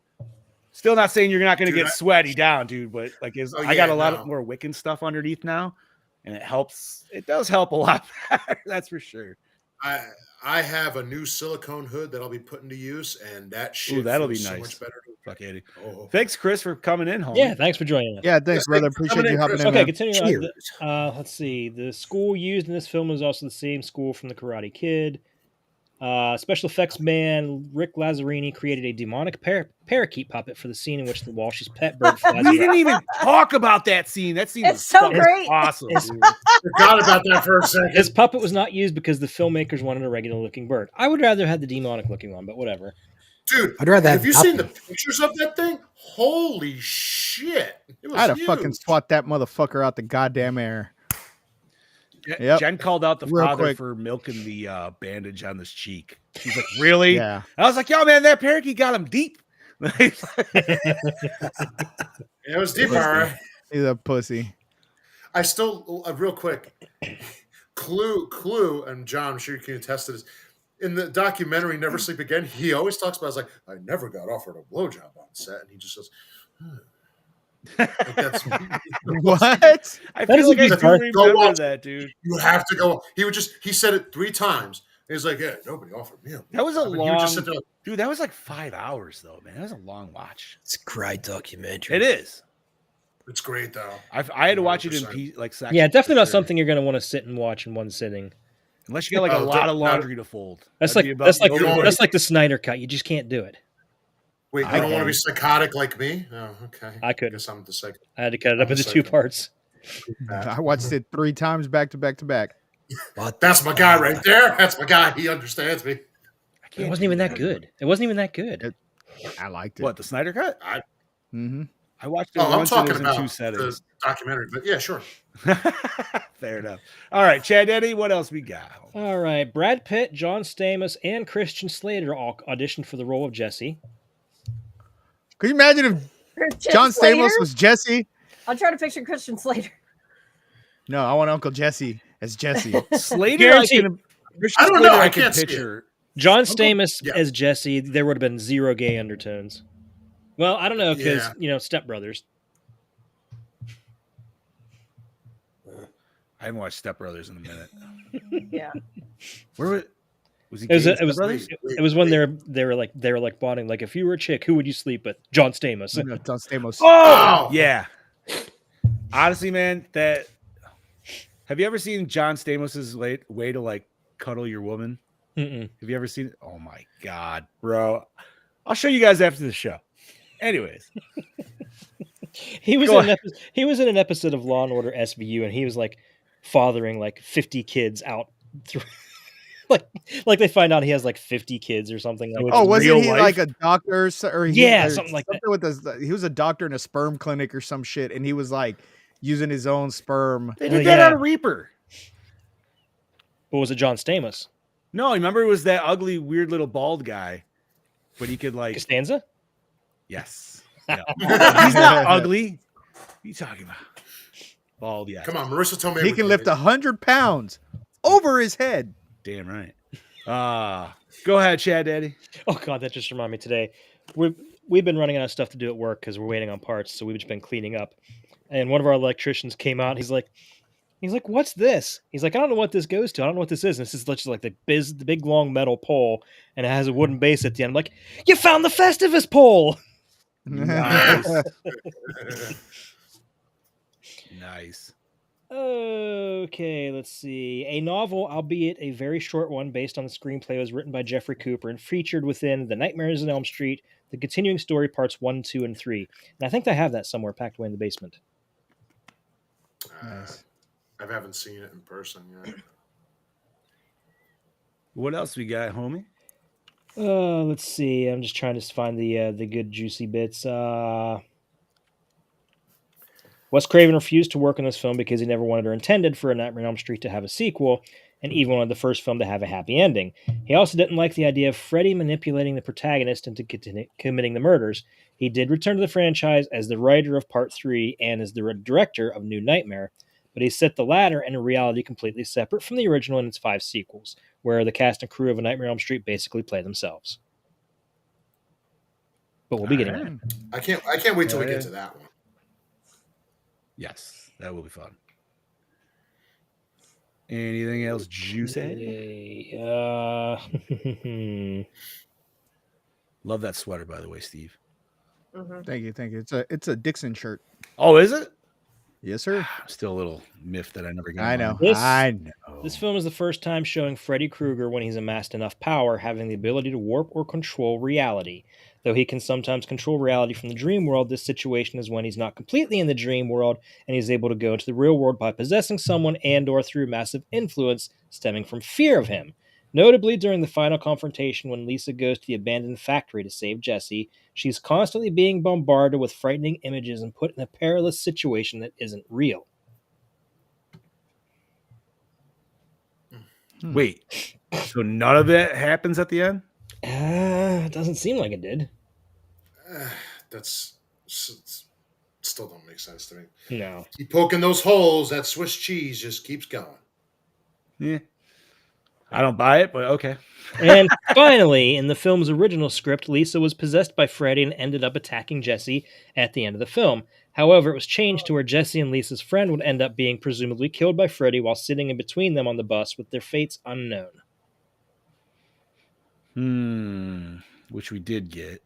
Still not saying you're not going to Dude, get sweaty down, dude, but like Oh, I got yeah, a lot no. of more wicking stuff underneath now, and it helps. It does help a lot better, that's for sure. I have a new silicone hood that I'll be putting to use, and that shit that'll feels be so nice. much better. Fuck Eddie. Oh. Thanks, Chris, for coming in, homie. Yeah, thanks for joining us. Yeah, thanks, brother. Appreciate you hopping in. Okay, man. continuing on. Cheers. Let's see. The school used in this film is also the same school from The Karate Kid. Special effects man Rick Lazzarini created a demonic parakeet puppet for the scene in which the Walsh's pet bird flies We around. didn't even talk about that scene. That scene It's was so fucking great. awesome. It's- Dude. Forgot about that for a second. His puppet was not used because the filmmakers wanted a regular looking bird. I would rather have the demonic looking one, but whatever. Dude, I'd rather have have you seen the nothing. pictures of that thing? Holy shit. It was I'd have huge. fucking swat that motherfucker out the goddamn air. Jen- Yep. Jen called out the Real father quick. for milking the bandage on his cheek. She's like, really? Yeah. I was like, yo, man, that parakeet got him deep. It was deep, all right. He's a pussy. I still, real quick, Clue, and John, I'm sure you can attest to this. In the documentary Never Sleep Again, he always talks about, it's like, I never got offered a blowjob on set. And he just says, like that's, What? I That feel is like a I good do part. Go remember watch that, dude. you have to go. He said it 3 times. He was like, yeah, nobody offered me a That was a blowjob. And he would just sit long- there, Dude, that was like 5 hours, though, man. That was a long watch. It's a great documentary. It is. it's great, though. I had to watch it in 100%. like sections. Yeah, definitely for not sure. something you're going to want to sit and watch in one sitting. Unless you got like a Oh, lot of don't- laundry to fold. That's That'd be like about that's the like only don't way. that's like the Snyder cut. You just can't do it. Wait, you I don't want to can. be psychotic like me? Oh, okay. I couldn't. guess I'm the second. I had to cut it up I'm into the 2 second. parts. I watched it 3 times back to back to back. What That's the my guy fuck? right there. That's my guy. He understands me. I It can't wasn't do even that good. It wasn't even that good. I liked it. What, the Snyder cut? Mm-hmm. I watched it Oh, I'm once and it talking was in about 2 settings. the documentary, but yeah, sure. Fair enough. All right, Chad Eddie, what else we got? All right, Brad Pitt, John Stamos, and Christian Slater all auditioned for the role of Jesse. Could you imagine if Christian John Stamos Slater? was Jesse. I'm trying to picture Christian Slater. No, I want Uncle Jesse as Jesse. Slater, Guarantee. I don't know. I can't see it. picture. John Uncle- Stamos Yeah. as Jesse, there would have been zero gay undertones. Well, I don't know because Yeah. Step Brothers. I haven't watched Step Brothers in a minute. Yeah. Where was he? It was gay in it Step was Brothers? it was when they were like bonding. Like, if you were a chick, who would you sleep with? John Stamos. No, John Stamos. Oh, Oh! yeah. Honestly, man, have you ever seen John Stamos's way to like cuddle your woman? Mm-mm. Have you ever seen it? Oh my god, bro! I'll show you guys after the show. Anyways, He was Go in an episode of Law and Order SVU, and he was like fathering like 50 kids out through. like they find out he has like 50 kids or something. Like Oh, Oh, in wasn't real he life? like a doctor? Or Yeah, something like that. With he was a doctor in a sperm clinic or some shit, and he was like using his own sperm. they Oh, did that yeah. on a Reaper. But was it John Stamos? No, remember it was that ugly, weird little bald guy, but he could like Costanza? yes. Yeah. He's not ugly. What are you talking about? Bald, yeah. Come on, Marissa told me He can lift 100 pounds over his head. Damn right. Go ahead, Chad Daddy. Oh god, that just reminded me today. We've been running out of stuff to do at work because we're waiting on parts, so we've just been cleaning up. And one of our electricians came out. He's like, "What's this?" He's like, "I don't know what this goes to. I don't know what this is." And this is just like the big long metal pole, and it has a wooden base at the end. I'm like, "You found the Festivus pole!" Nice. Nice. Okay, let's see. A novel, albeit a very short one, based on the screenplay, was written by Jeffrey Cooper and featured within The Nightmares on Elm Street, the continuing story parts 1, 2, and 3. And I think I have that somewhere packed away in the basement. Nice. I haven't seen it in person yet. What else we got, homie? Let's see. I'm just trying to find the good juicy bits. Wes Craven refused to work on this film because he never wanted or intended for A Nightmare on Elm Street to have a sequel, and even wanted the first film to have a happy ending. He also didn't like the idea of Freddy manipulating the protagonist into committing the murders. He did return to the franchise as the writer of Part 3 and as the director of New Nightmare, but he set the latter in a reality completely separate from the original and its 5 sequels, where the cast and crew of A Nightmare on Elm Street basically play themselves. But we'll be getting there. I can't wait till we get to that one. Yes, that will be fun. Anything else juicy? Love that sweater, by the way, Steve. Mm-hmm. Thank you. It's a Dixon shirt. Oh, is it? Yes, sir. I'm still a little miffed that I never got I know. This- I know. This film is the first time showing Freddy Krueger, when he's amassed enough power, having the ability to warp or control reality. Though he can sometimes control reality from the dream world, this situation is when he's not completely in the dream world and he's able to go into the real world by possessing someone and or through massive influence stemming from fear of him. Notably, during the final confrontation when Lisa goes to the abandoned factory to save Jesse, she's constantly being bombarded with frightening images and put in a perilous situation that isn't real. Wait, so none of that happens at the end? It doesn't seem like it did. That's still don't make sense to me. No. Keep poking those holes. That Swiss cheese just keeps going. Yeah. I don't buy it, but okay. And finally, in the film's original script, Lisa was possessed by Freddy and ended up attacking Jesse at the end of the film. However, it was changed to where Jesse and Lisa's friend would end up being presumably killed by Freddy while sitting in between them on the bus with their fates unknown. Which we did get.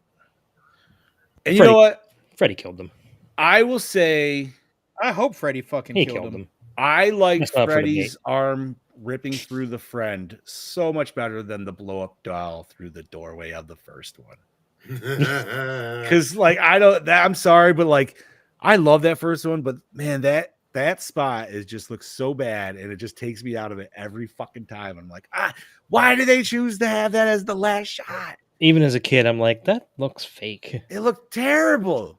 And you Freddy- know what? Freddy killed them. I will say I hope Freddy fucking He killed killed him. them. I liked That's not for Freddy's arm ripping through the friend so much better than the blow up doll through the doorway of the first one. Because I'm sorry, but like I love that first one, but man, that spot just looks so bad, and it just takes me out of it every fucking time. I'm like, why do they choose to have that as the last shot? Even as a kid, I'm like, that looks fake. It looked terrible.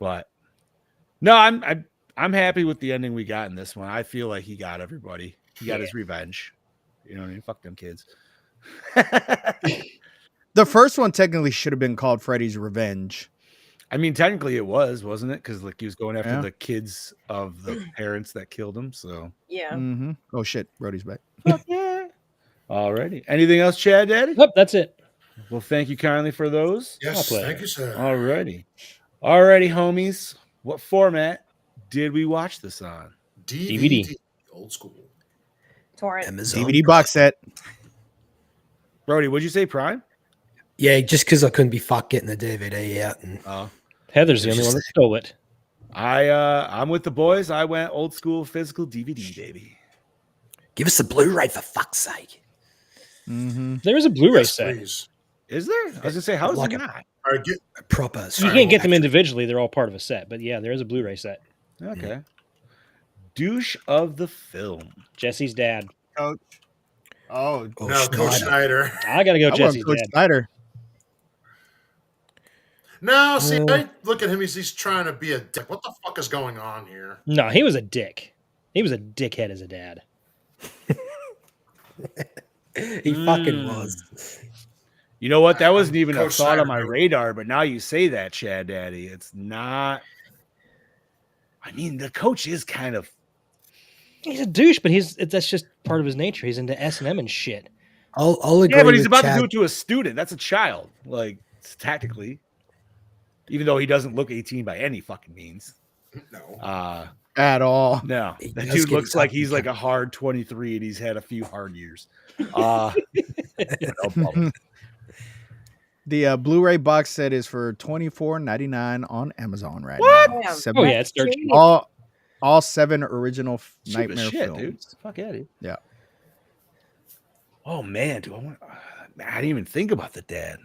But no, I'm happy with the ending we got in this one. I feel like he got everybody. He got his revenge. You know what I mean? Fuck them kids. The first one technically should have been called Freddy's Revenge. I mean, technically it wasn't it? Because like he was going after Yeah. the kids of the parents that killed him. So, Yeah. Mm-hmm. Oh shit, Brody's back. yeah. Alrighty. Anything else, Chad Daddy? Nope, that's it. Well, thank you kindly for those. Yes, pleasure. thank you, sir. Alrighty, homies. What format did we watch this on? DVD. Old school. Torrent. Amazon. DVD box set. Brody, what'd you say? Prime? Yeah, just because I couldn't be fucked getting the DVD out. And Heather's the It's only one just- that stole it. I'm with the boys. I went old school physical DVD, baby. give us the Blu-ray for fuck's sake. Mm-hmm. There is a Blu-ray Yes, set. please. Is there? I was gonna say, how is Like it a- not? All right, get A proper. You can't get them individually; they're all part of a set. But yeah, there is a Blu-ray set. Okay. Douche of the film. Jesse's dad. Coach. Oh, Oh, no, Coach Schneider. Snyder. I gotta go. I want Jesse's Coach dad. Snyder. No, see, I look at him. He's trying to be a dick. What the fuck is going on here? No, he was a dick. He was a dickhead as a dad. He fucking was. You know what? That wasn't even a Coach thought on Snyder my knew. radar, but now you say that, Chad Daddy. It's not. I mean, the coach is kind of. He's a douche, but that's just part of his nature. He's into S&M and shit. I'll agree. Yeah, but he's with about Chad. to do it to a student. That's a child. Like, tactically. Even though he doesn't look 18 by any fucking means. No. At all. No. He That does dude get looks his like ugly he's like cut. a hard 23 and he's had a few hard years. No problem. The Blu-ray box set is for $24.99 on Amazon right What? now. Damn. Seven- Oh yeah, it's dirt cheap. all 7 original Cheap as Nightmare shit, films. dude. Fuck yeah, dude. Yeah. Oh man, do I want? I didn't even think about the dad.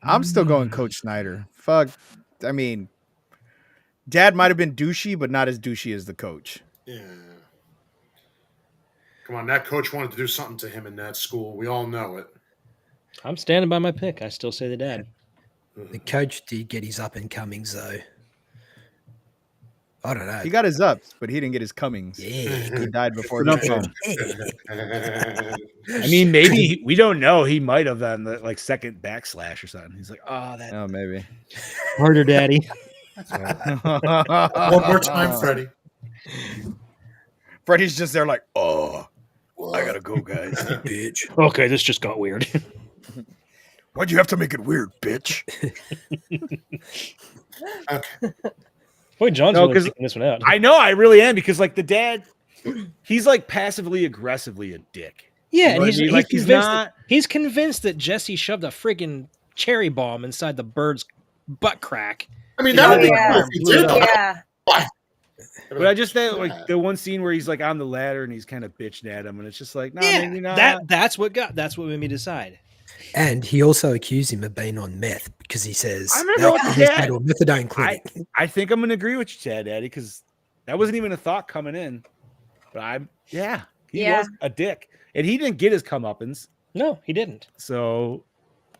I'm still going Coach Snyder. Fuck. I mean, Dad might have been douchey, but not as douchey as the coach. Yeah. Come on, that coach wanted to do something to him in that school. We all know it. I'm standing by my pick. I still say the dad. The coach did get his up and comings though. I don't know. He got his ups, but he didn't get his comings. Yeah, He died before Good the on film. I mean, maybe we don't know. He might have done the like second backslash or something. He's like, oh, that. Oh, maybe. Harder, daddy. One more time, Freddy. Freddy's just there like, oh, I gotta go, guys. bitch. Okay, this just got weird. why'd you have to make it weird, bitch? Okay. Boy, John's No, really 'cause picking this one out. I know, I really am because like the dad, he's like passively aggressively a dick. Yeah, You and know what I he's, mean? he's Like, he's convinced not- that, he's convinced that Jesse shoved a friggin' cherry bomb inside the bird's butt crack. I mean, that would be Yeah. cool if he did. though. Yeah. But I just think like the one scene where he's like on the ladder and he's kind of bitching at him, and it's just like, no, maybe not. That's what made me decide. And he also accused him of being on meth because he says I'm gonna go with he's that. had a methadone clinic. I think I'm gonna agree with you, Chad Daddy, because that wasn't even a thought coming in. But he Yeah. was a dick, and he didn't get his comeuppance. No, he didn't. So,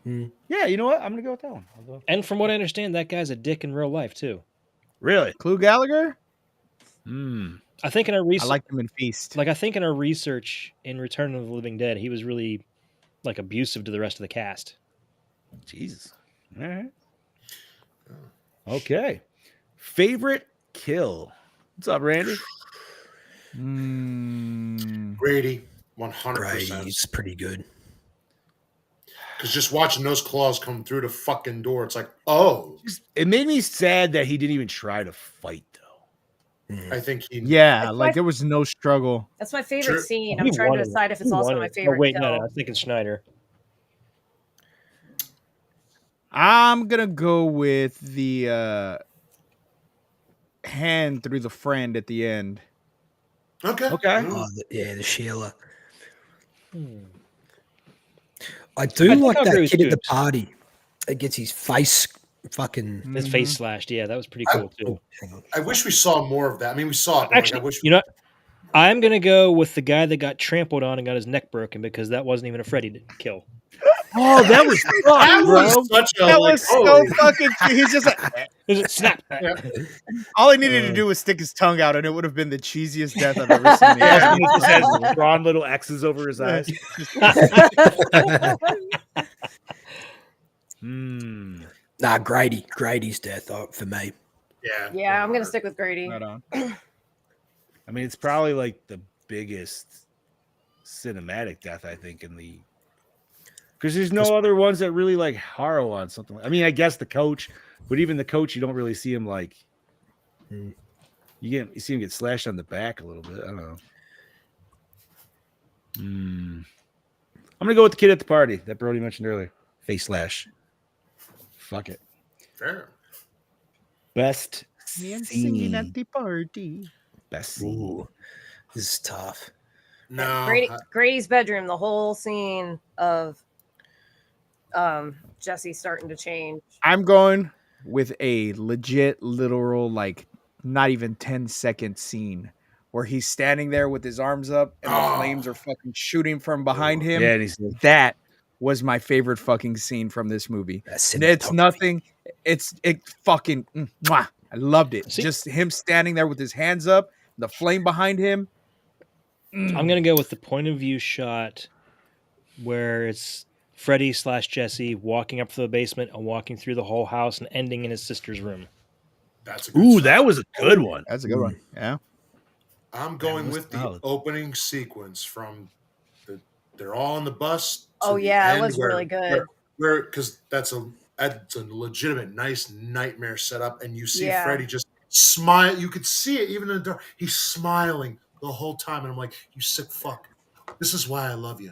Hmm. yeah, you know what? I'm gonna go with that one. I'll go. And from what I understand, that guy's a dick in real life too. Really? Clue Gallagher? Hmm. I think in our I research, liked him in Feast. I think in our research in Return of the Living Dead, he was really like abusive to the rest of the cast. Jesus. All right. Okay. Favorite kill. What's up, Randy? Grady, Right, 100%. it's pretty good. Because just watching those claws come through the fucking door, it's like, oh, It made me sad that he didn't even try to fight, though. I think he. Yeah, It's like my- there was no struggle. That's my favorite Sure. scene. He I'm trying to wanted- decide if it's he also wanted- my oh, favorite wait, kill. no, I was thinking Schneider. I'm gonna go with the hand through the friend at the end. Okay. Okay. Mm. The Sheila. Hmm. I do I think like I'll agree that with kid at the Scoops. party that gets his face fucking. His face slashed. Yeah, that was pretty cool too. Oh, hang on. I wish we saw more of that. I mean, we saw it. But Actually, like, I wish you know, what? I'm gonna go with the guy that got trampled on and got his neck broken because that wasn't even a Freddy kill. Oh, that was That fucked, bro. was such a That like, was so holy- fucking. He's just like, Is it snap? Yeah. all he needed to do was stick his tongue out, and it would have been the cheesiest death I've ever seen. Yeah. And he just has drawn little X's over his eyes. Nah, Grady's death for me. Yeah. Yeah, I'm gonna stick with Grady. Right on. I mean, it's probably like the biggest cinematic death, I think, in the because there's no other ones that really like harrow on something. I mean, I guess the coach, but even the coach, you don't really see him like you see him get slashed on the back a little bit. I don't know. I'm gonna go with the kid at the party that Brody mentioned earlier. Face slash. Fuck it. Fair. Best Man singing scene. at the party. Best scene. Ooh, this is tough. No. Grady's bedroom, the whole scene of Jesse starting to change. I'm going with a legit, literal, like not even 10-second scene where he's standing there with his arms up and the flames are fucking shooting from behind him. Yeah, and he's That was my favorite fucking scene from this movie. That's It's cinematography. nothing. It fucking. Mwah. I loved it. See- Just him standing there with his hands up, the flame behind him. I'm gonna go with the point of view shot where it's Freddy / Jesse walking up to the basement and walking through the whole house and ending in his sister's room. That's a good Ooh, shot. that was a good one. That's a good one. Yeah. I'm going was with the solid. opening sequence from they're all on the bus. to Oh, the yeah, it end was really good. Where because that's a legitimate nice nightmare setup, and you see Yeah. Freddy just smile. You could see it even in the dark. He's smiling the whole time, and I'm like, you sick fuck. This is why I love you.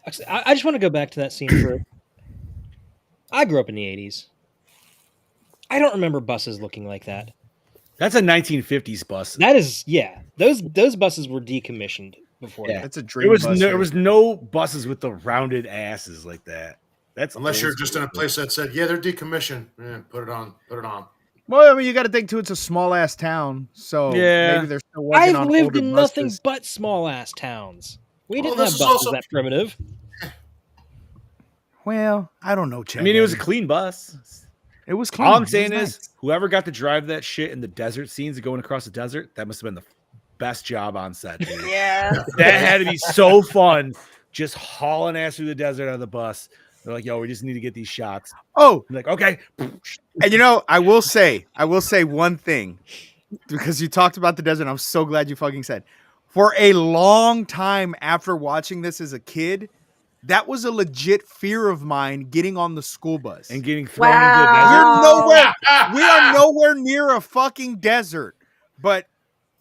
Actually, I just want to go back to that scene for. I grew up in the '80s. I don't remember buses looking like that. That's a 1950s bus. That is, yeah. Those buses were decommissioned before Yeah. that. That's a There dream. was bus no, right there was there. no buses with the rounded asses like that. That's Unless old you're just in a school. place that said, yeah, they're decommissioned. Put it on. Put it on. Well, I mean, you got to think too. It's a small ass town, so Yeah. maybe they're still working I've on lived older in nothing buses. but small ass towns. We Well, didn't have this buses is also- that primitive. Well, I don't know, Chad. I mean, it was a clean bus. It was clean. All It I'm was saying nice. is, whoever got to drive that shit in the desert scenes of going across the desert, that must have been the best job on set, dude. Yeah. That had to be so fun, just hauling ass through the desert on the bus. They're like, yo, we just need to get these shots. Oh, I'm like, okay. and I will say one thing because you talked about the desert. I'm so glad you fucking said. For a long time after watching this as a kid, that was a legit fear of mine getting on the school bus. And getting thrown into the desert. Wow. We are nowhere near a fucking desert. But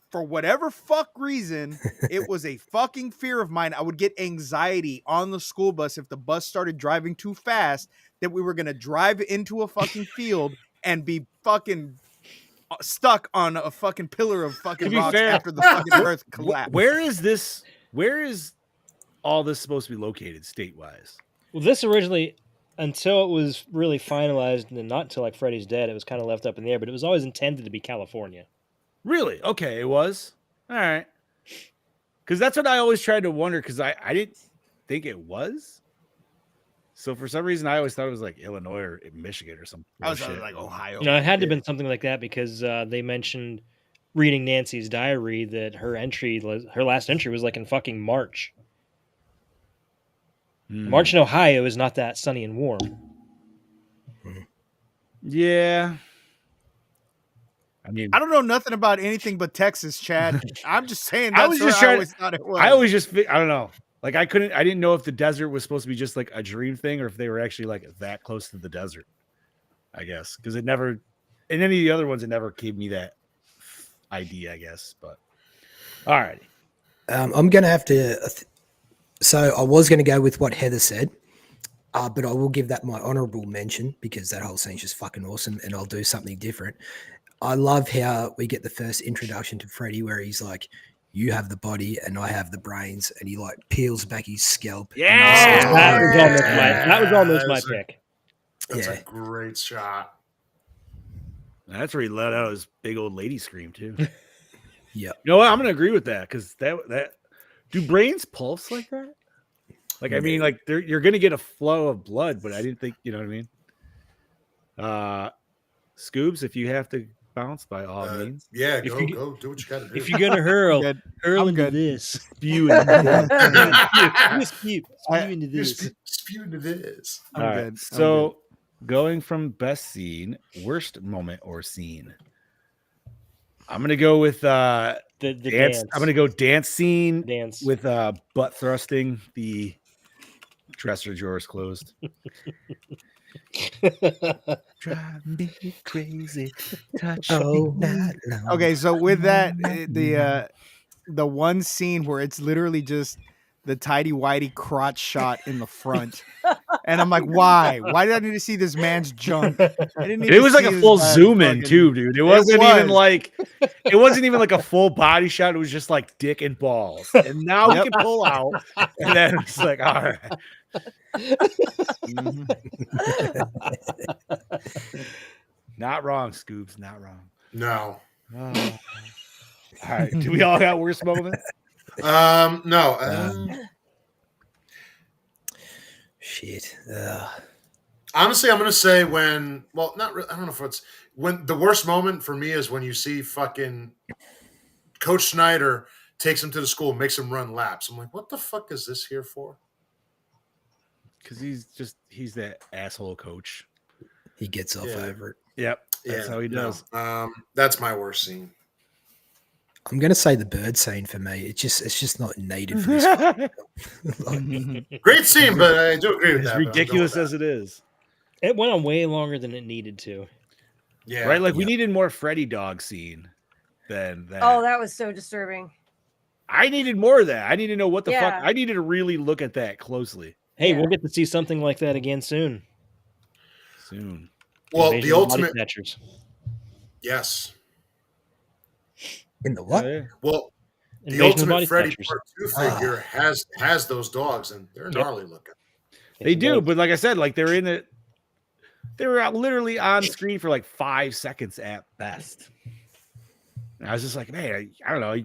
for whatever fuck reason, it was a fucking fear of mine. I would get anxiety on the school bus if the bus started driving too fast that we were going to drive into a fucking field and be fucking stuck on a fucking pillar of fucking To be rocks fair, after the fucking earth collapsed. Where is all this supposed to be located state-wise? Well, this originally, until it was really finalized, and not until like Freddy's Dead, it was kind of left up in the air. But it was always intended to be California. Really? Okay, it was. All right. Because that's what I always tried to wonder, because I didn't think it was. So for some reason, I always thought it was like Illinois or Michigan or something. I was like Ohio. You know, it had to have been something like that because they mentioned reading Nancy's diary that her last entry was like in fucking March. March in Ohio is not that sunny and warm. Yeah. I mean, I don't know nothing about anything but Texas, Chad. I'm just saying I that's was what just I trying- always thought it was. I always just, I don't know. Like I didn't know if the desert was supposed to be just like a dream thing or if they were actually like that close to the desert, I guess. Because it never, in any of the other ones, it never gave me that idea, I guess. But all right. I'm going to have to. So I was going to go with what Heather said, but I will give that my honorable mention because that whole scene's just fucking awesome, and I'll do something different. I love how we get the first introduction to Freddy where he's like, you have the body and I have the brains, and he like peels back his scalp. and Yeah. he says, That was almost my pick. That's Yeah. a great shot. That's where he let out his big old lady scream too. Yeah. You know what? I'm gonna agree with that because that do brains pulse like that? Like, I mean, like you're gonna get a flow of blood, but I didn't think, you know what I mean? Scoobs, if you have to bounce, by all means. Yeah, If go you- do what you got to do. If you're gonna hurl good. hurl I'm into good. this. Spew into this. Spew I- into this. Spew into this. I'm All right. good. I'm So going from best scene, worst moment or scene. I'm gonna go with The dance. I'm gonna go dance scene dance. with butt thrusting. The dresser drawers closed. Drive me crazy. Touch Oh, me. night long. Okay, so with that, the one scene where it's literally just the tidy whitey crotch shot in the front, and I'm like, why? Why did I need to see this man's junk? I didn't need It to was like see a his full bad zoom in fucking- too, dude. It wasn't even was. like it wasn't even like a full body shot. It was just like dick and balls. And now we Yep. can pull out. And then it's like, all right. Mhm. Not wrong, Scoobs. Not wrong. No. Oh. All right. Do we all got worst moments? No. Shit. Honestly, I'm gonna say when. Well, not. I don't know if it's when the worst moment for me is when you see fucking Coach Snyder takes him to the school, makes him run laps. I'm like, what the fuck is this here for? Because he's that asshole coach. He gets off Yeah. over it. Yep. That's how he does. No. That's my worst scene. I'm gonna say the bird scene for me. It's just not needed for this. Great scene, but I do agree with As that. ridiculous as it is. It went on way longer than it needed to. Yeah. Right? Like we Yeah. needed more Freddy dog scene than that. Oh, that was so disturbing. I needed more of that. I need to know what the fuck. Yeah. I needed to really look at that closely Hey, Yeah. we'll get to see something like that again soon. soon. Well, Invasion the of Body ultimate. Snatchers. Yes. In the what? Yeah. Well, the Invasion of ultimate Body Freddy Snatchers. Part 2 figure has those dogs, and they're gnarly looking. They It's do, dope. but like I said, like they were out literally on screen for like 5 seconds at best. And I was just like, man, I don't know.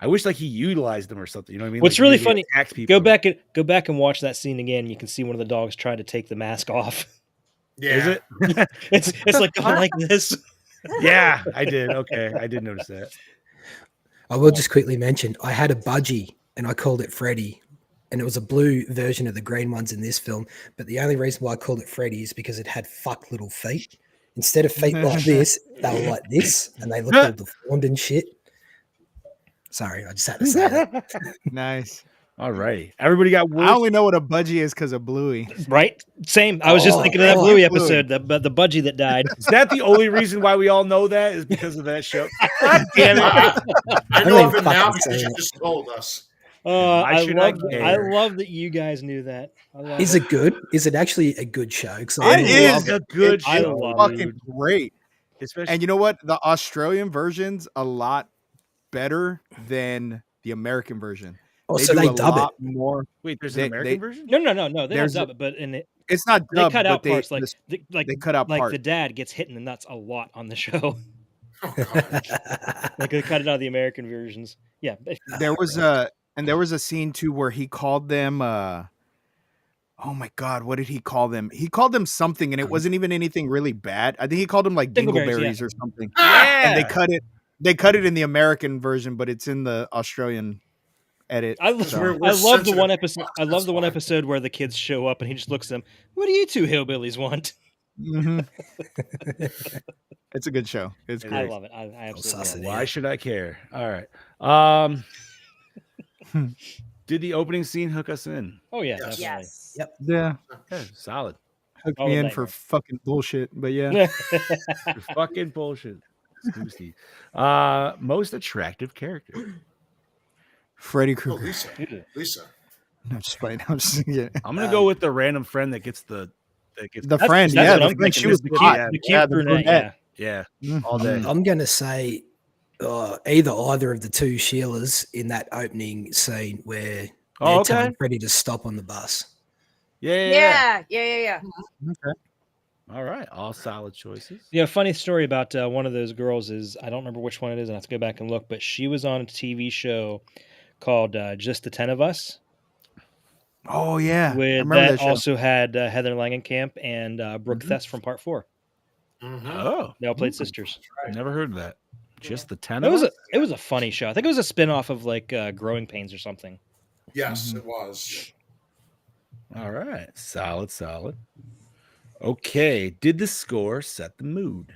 I wish like he utilized them or something. You know what I mean? What's Like, really maybe funny- attacked people. Go back and watch that scene again. You can see one of the dogs try to take the mask off. Yeah. Is it? It's like going like this. Yeah, I did. Okay, I did notice that. I will just quickly mention I had a budgie and I called it Freddy. And it was a blue version of the green ones in this film. But the only reason why I called it Freddy is because it had fuck little feet. Instead of feet like this, they were like this, and they looked all deformed and shit. Sorry, I just had to say that. Nice. All right, everybody got I worst. only know what a budgie is because of Bluey. Right? Same. I was just Oh, thinking of that oh, Bluey Bluey. episode, the budgie that died. Is that the only reason why we all know that? Is because of that show? God damn it! I I know mean, of it now fucking because saying you it. just told us. Oh, Why I should I love care? that you guys knew that. I love Is it good? Is it actually a good show? 'Cause It I is. It's a good I show, love Fucking dude. great. Especially And you know what? The Australian version's a lot better than the American version. Oh, so they do a dub lot more. wait, there's they- an American version. No. They don't There's dub it, but in it, It's not they dubbed, cut but out parts like they like cut out like parts. the dad gets hit in the nuts a lot on the show. Oh, God. Like they cut it out of the American versions. Yeah, There was a scene too where he called them oh my god, what did he call them? He called them something and it wasn't even anything really bad. I think he called them like Dingleberries, dingleberries or something. Yeah, And they cut it in the American version, but it's in the Australian edit. I so. We're love the sensitive. one episode. I love That's the one fine. episode where the kids show up and he just looks at them. What do you two hillbillies want? Mhm. It's a good show. It's It great. I love it. I absolutely love sausage. it. Why should I care? All right. Did the opening scene hook us in? Oh yeah, Yes. definitely. Yes. Yep. Yeah, Yeah, solid. hooked All me the in way, for man. fucking bullshit, but yeah. You're fucking bullshit. Scoob Steve. Most attractive character. Freddy Oh, Krueger. Lisa. Lisa. No, just playing. I'm just yeah. I'm gonna go with the random friend that gets the The friend, that's yeah, what the I'm friend. She was thinking. hot. Yeah, The cute Yeah, the brunette. brunette. yeah, Mhm. all day. I'm going to say either of the two Sheilas in that opening scene where Oh, they're okay. telling Freddy to stop on the bus. Yeah. Yeah. Okay. All right, all solid choices. Yeah, funny story about one of those girls is I don't remember which one it is. I have to go back and look, but she was on a TV show called Just the 10 of Us. Oh yeah, I With remember that that show. also had Heather Langenkamp and Brooke Mhm. Thess from Part 4. Mhm. Oh, They all played sisters. never heard of that. Just the 10 It of was us? it was a funny show. I think it was a spin-off of like Growing Pains or something. Yes, Mhm. it was. All right. Solid. Okay. Did the score set the mood?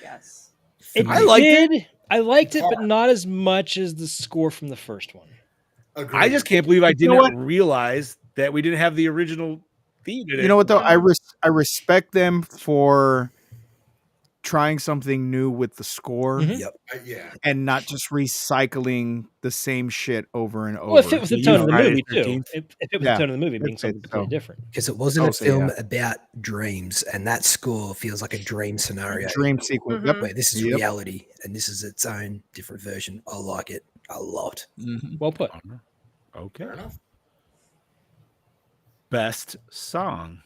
Yes. It I liked it. did. I liked it, but not as much as the score from the first one. Agreed. I just can't believe I You know didn't realize that we didn't have the original theme in it. You know what though? I respect them for trying something new with the score Mhm. Yep. Yeah. and not just recycling the same shit over and over. Well, it fit with the You tone of the Friday movie too. 13th? It fit with Yeah, the tone of the movie it being something fits, completely so. different. Because it wasn't a Also, film yeah. about dreams, and that score feels like a dream scenario. Dream sequence. Mhm. Where this is Yep. reality, and this is its own different version. I like it a lot. Mhm. Well put. Okay. Fair enough. Best song.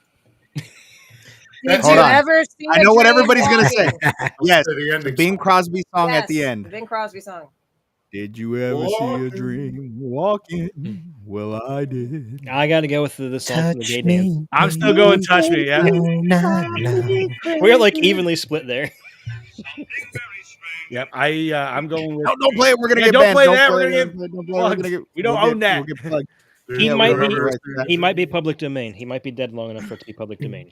Did Hold you on. ever see? I a know what dream everybody's gonna say. walking? Yes, To the the ending Bing song. Crosby song at the Yes, end. the Bing Crosby song. Did you ever see a Walking. dream walking? Well, I did. I got to go with the song from the gay dance. I'm still going Touch Me. Yeah. We're like evenly split there. Yep. I'm going with Don't play it. We're gonna Yeah, get don't banned. play Don't that, play we're it. gonna Don't play it. We're plugged. gonna get. We don't we'll own get- that. We'll get plugged. Dude, He Yeah, we might don't have be- the rights to that. He might be public domain. He might be dead long enough for it to be public domain.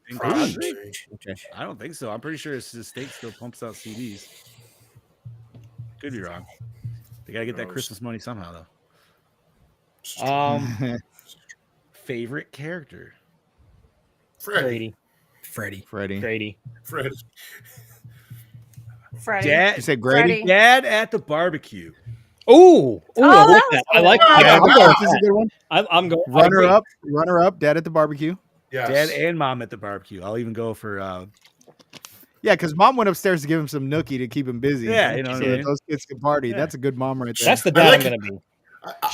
Bing Probably. Crosby? Okay. I don't think so. I'm pretty sure his estate still pumps out CDs. Could be wrong. They gotta get that Gross. Christmas money somehow, though. It's true. Favorite character. Freddy. Grady. Freddie. Freddie. Freddy. Freddie. Dad, You say Grady? Freddie. Dad at the barbecue. Oh, Oh, I like that that. was I like. good. I Yeah, I'm going with this is a that. good one. I'm going. I Runner agree. up. Dad at the barbecue. Yes. Dad and mom at the barbecue. I'll even go for Yeah, because mom went upstairs to give him some nookie to keep him busy. Yeah, you know what so I that mean? those kids can party. Yeah. That's a good mom right there. That's the I dad like I'm going to be.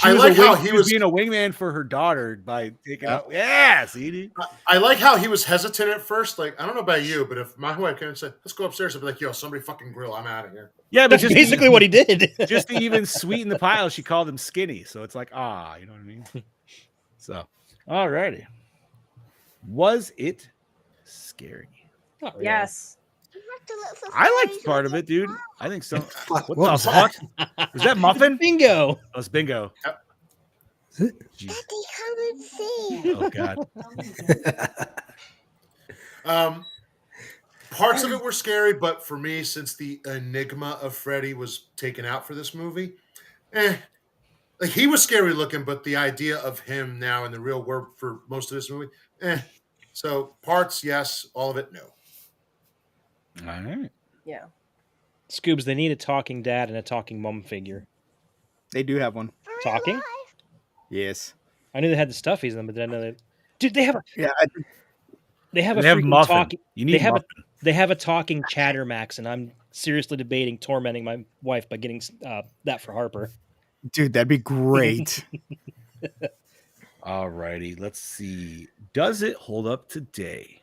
I like how he was. being a wingman for her daughter by taking out. Yeah, CD. I like how he was hesitant at first. Like, I don't know about you, but if my wife came and said, "Let's go upstairs," I'd be like, "Yo, somebody fucking grill. I'm out of here." Yeah, but That's just basically what he did. just to even sweeten the pile, she called him skinny. So it's like, you know what I mean? So, all righty. Was it scary? Not really. Yes. I liked part of it, dude. I think so. Fuck, What what the was fuck? Was that Muffin? Bingo. Oh, it's Bingo. Jeez. Oh, God. Parts of it were scary, but for me, since the enigma of Freddy was taken out for this movie, like he was scary looking, but the idea of him now in the real world for most of this movie, So parts, yes. All of it, no. All right. Yeah. Scoobs, they need a talking dad and a talking mom figure. They do have one. Talking? Yes. I knew they had the stuffies in them, but did I know that? Dude, they have a Yeah. they have a They have freaking Muffin. talking. You need They have Muffin. they have a talking Chattermax, and I'm seriously debating tormenting my wife by getting that for Harper. Dude, that'd be great. All righty. Let's see. Does it hold up today?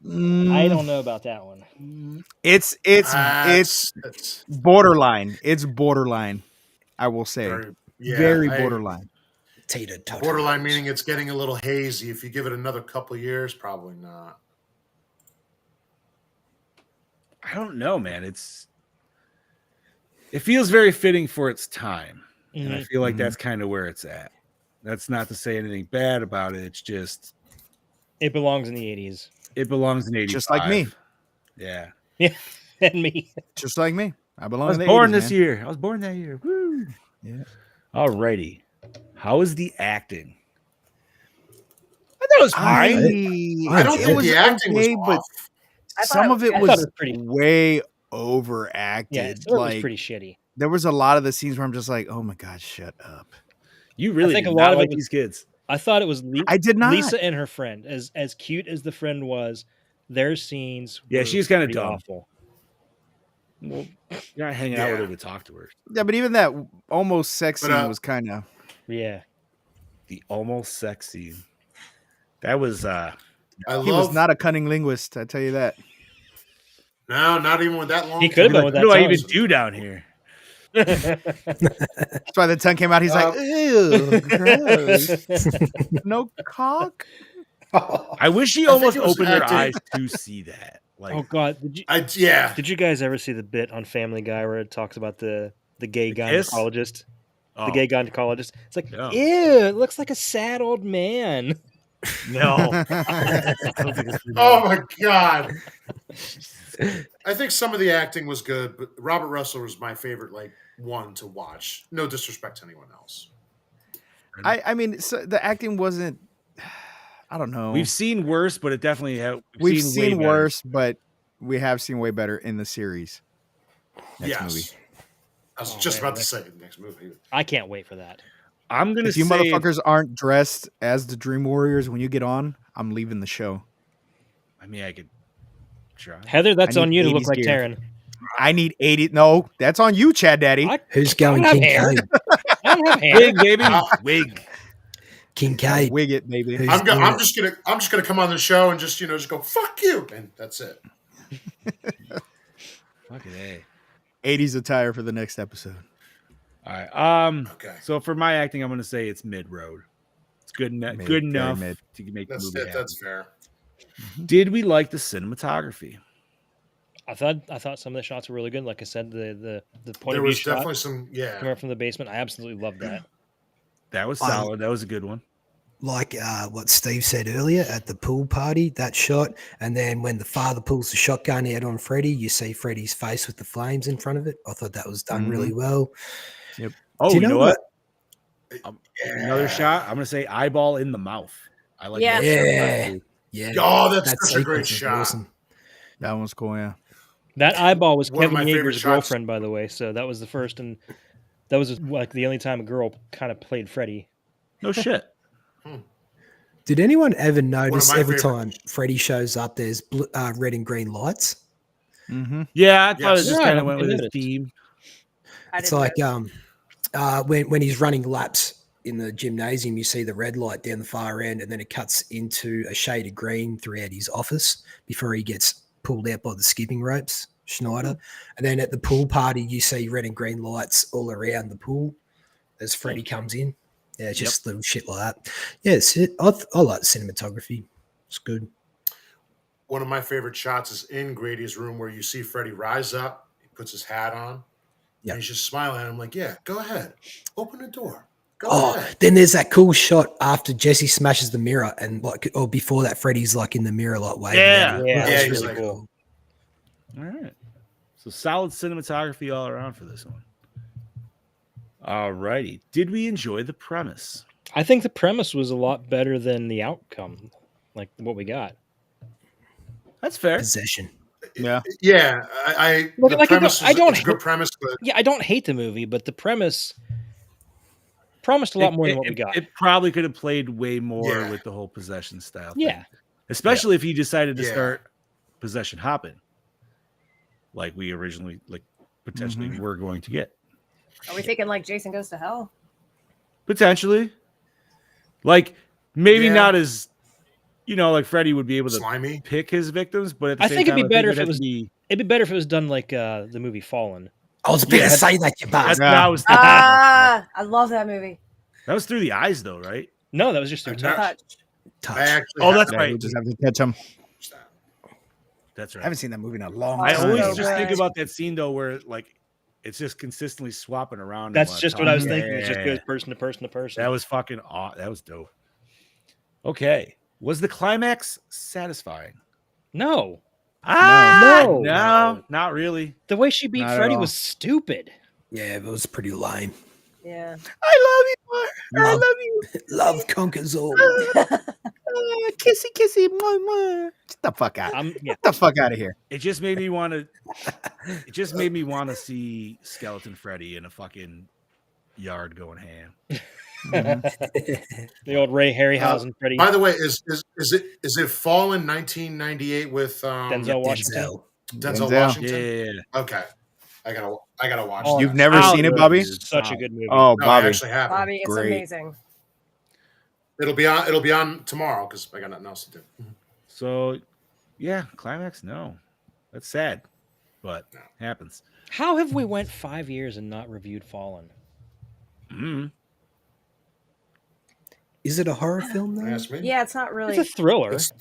I don't know about that one. It's That's borderline. It's borderline. I will say very, very borderline. Borderline meaning it's getting a little hazy. If you give it another couple years, probably not. I don't know, man. It feels very fitting for its time. And I feel like that's kind of where it's at. That's not to say anything bad about it. It's just It belongs in the 80s. it belongs in 85. Just like me. Yeah. Yeah, and me. Just like me. I I belong was in the born 80s, this man. year. I was born that year. Woo. Yeah. All righty. How is the acting? I thought it was fine. I don't it think was the acting okay, was but off. I thought some of it I thought was it was pretty. way overacted. Yeah, it was like pretty shitty. there was a lot of the scenes where I'm just like, oh my god, shut up. You really think did a lot not of it like was- these kids. I thought it was I did not. Lisa and her friend. As cute as the friend was, their scenes. Yeah, were she was kinda pretty dumb. awful. Well, you're not hanging out with Yeah. her to talk to her. Yeah, but even that almost sex But, scene was kind of. Yeah, The almost sex scene. That was He was not a cunning linguist. I tell you that. No, not even with that long. He could have been with what that do I tongue. even do down here? That's why the tongue came out. He's like, ew, gross. No cock. I wish he I think almost it was opened her acting. eyes to see that. Like, Oh God, Yeah. did you guys ever see the bit on Family Guy where it talks about the gay The kiss? gynecologist? oh, The gay gynecologist. It's like, No. ew, it looks like a sad old man. no. I don't think it's Oh my god. I think some of the acting was good, but Robert Russell was my favorite, like, one to watch. No disrespect to anyone else. I mean, so the acting wasn't. I don't know. We've seen worse, but it definitely We've way seen better. worse, but we have seen way better in the series. Next movie. I was Oh, just man, about to say next movie. I can't wait for that. I'm gonna If you say motherfuckers aren't dressed as the Dream Warriors when you get on, I'm leaving the show. I mean, I could try. Heather, that's I on need you to look 80s like gear. Taryn. I need 80. No, that's on you, Chad Daddy. I Who's going I don't have hair. Kincaid? I don't have hair. Wig, baby. Wig. Kincaid. Wig it, baby. Who's I'm doing it? just gonna come on the show and just go fuck you, and that's it. Fucking A. 80s attire for the next episode. All right. Okay, So for my acting, I'm gonna say it's mid road. It's good enough. Mid, Good very enough mid. to make the that's movie it. happen. That's fair. Did we like the cinematography? I thought some of the shots were really good. Like I said, the point There of view was shot definitely some. Yeah, coming up from the basement. I absolutely loved that. That was I- solid. That was a good one. Like what Steve said earlier at the pool party, that shot. And then when the father pulls the shotgun out on Freddy, you see Freddy's face with the flames in front of it. I thought that was done really well. Oh, Do you know what? Another Yeah. shot. I'm gonna say eyeball in the mouth. I like Yeah. that. Yeah. shot. Yeah. Oh, that's that such a great sequence was shot. awesome. That one's cool, yeah. That eyeball was One of Kevin my favorite Yeager's shots. girlfriend, by the way. So that was the first, and that was like the only time a girl kind of played Freddy. No shit. Did anyone ever notice my every favorite- time Freddy shows up, there's red and green lights? Mm-hmm. Yeah, I thought Yes. it just Yeah, I kind of don't went think with I his noticed. theme. I It's didn't like know. when he's running laps in the gymnasium, you see the red light down the far end, and then it cuts into a shade of green throughout his office before he gets pulled out by the skipping ropes, Schneider. And then at the pool party, you see red and green lights all around the pool as Freddy comes in. Yeah, it's just little shit like that. Yeah, I like cinematography. It's good. One of my favorite shots is in Grady's room where you see Freddy rise up, he puts his hat on, Yep. and he's just smiling at him like, yeah, go ahead. Open the door. Go Oh, ahead. then there's that cool shot after Jesse smashes the mirror, and like, or before that, Freddy's like in the mirror, like waving. Yeah. at him. Yeah, That yeah, was he's really like- cool. All right. So solid cinematography all around for this one. All righty. Did we enjoy the premise? I think the premise was a lot better than the outcome, like what we got. That's fair. Possession. Yeah. Yeah, I Look, the like, premise I don't it's a good hate- premise, but Yeah, I don't hate the movie, but the premise promised a lot more than what we got. It probably could have played way more Yeah. with the whole possession style. Yeah. thing. Especially if he decided to Yeah. start possession hopping, like we originally potentially Mhm. were going to get. Are we thinking like Jason Goes to Hell? Potentially, like maybe Yeah. not as like Freddy would be able to slimy. pick his victims, but at the I same think it'd time, be better if it'd it was- be. It'd be better if it was done like the movie Fallen. I was about Yeah. to say that, you That's bastard. what I was thinking. Ah, I love that movie. That was through the eyes, though, right? No, that was just through I've never- touch. Touch. Touch. I actually Oh, that's haven't right. We just have to catch him. watched that. That's I right. haven't seen that movie in a long I Oh, time. always so just think good. about that scene though, where it's just consistently swapping around. That's and just what I was talking. thinking. It just Yeah. goes person to person to person. That was fucking aw. That was dope. Okay, was the climax satisfying? No, No, not really. the way she beat Not at Freddy all. was stupid. Yeah, it was pretty lame. Yeah. I love you. I Love- love you. Love conquers all. Kissy, kissy. Mwah, mwah. Get the fuck out. Yeah. Get the fuck out of here. It just made me want to. It just made me want to see Skeleton Freddy in a fucking yard going ham. The old Ray Harryhausen Freddy. By the way, is it Fallen 1998 with Denzel Washington. Denzel. Denzel Denzel. Washington? Yeah. Okay, I gotta watch. Oh, that. You've never Oh, seen it, dude. Bobby? Such a good movie. Oh, No, I Bobby. actually haven't. Bobby, it's Great. amazing. It'll be on tomorrow because I got nothing else to do. So, yeah, climax. No, that's sad, but happens. How have we went 5 years and not reviewed Fallen? Mm. Is it a horror film though? Ask me. Yeah, it's not really. It's a thriller. It's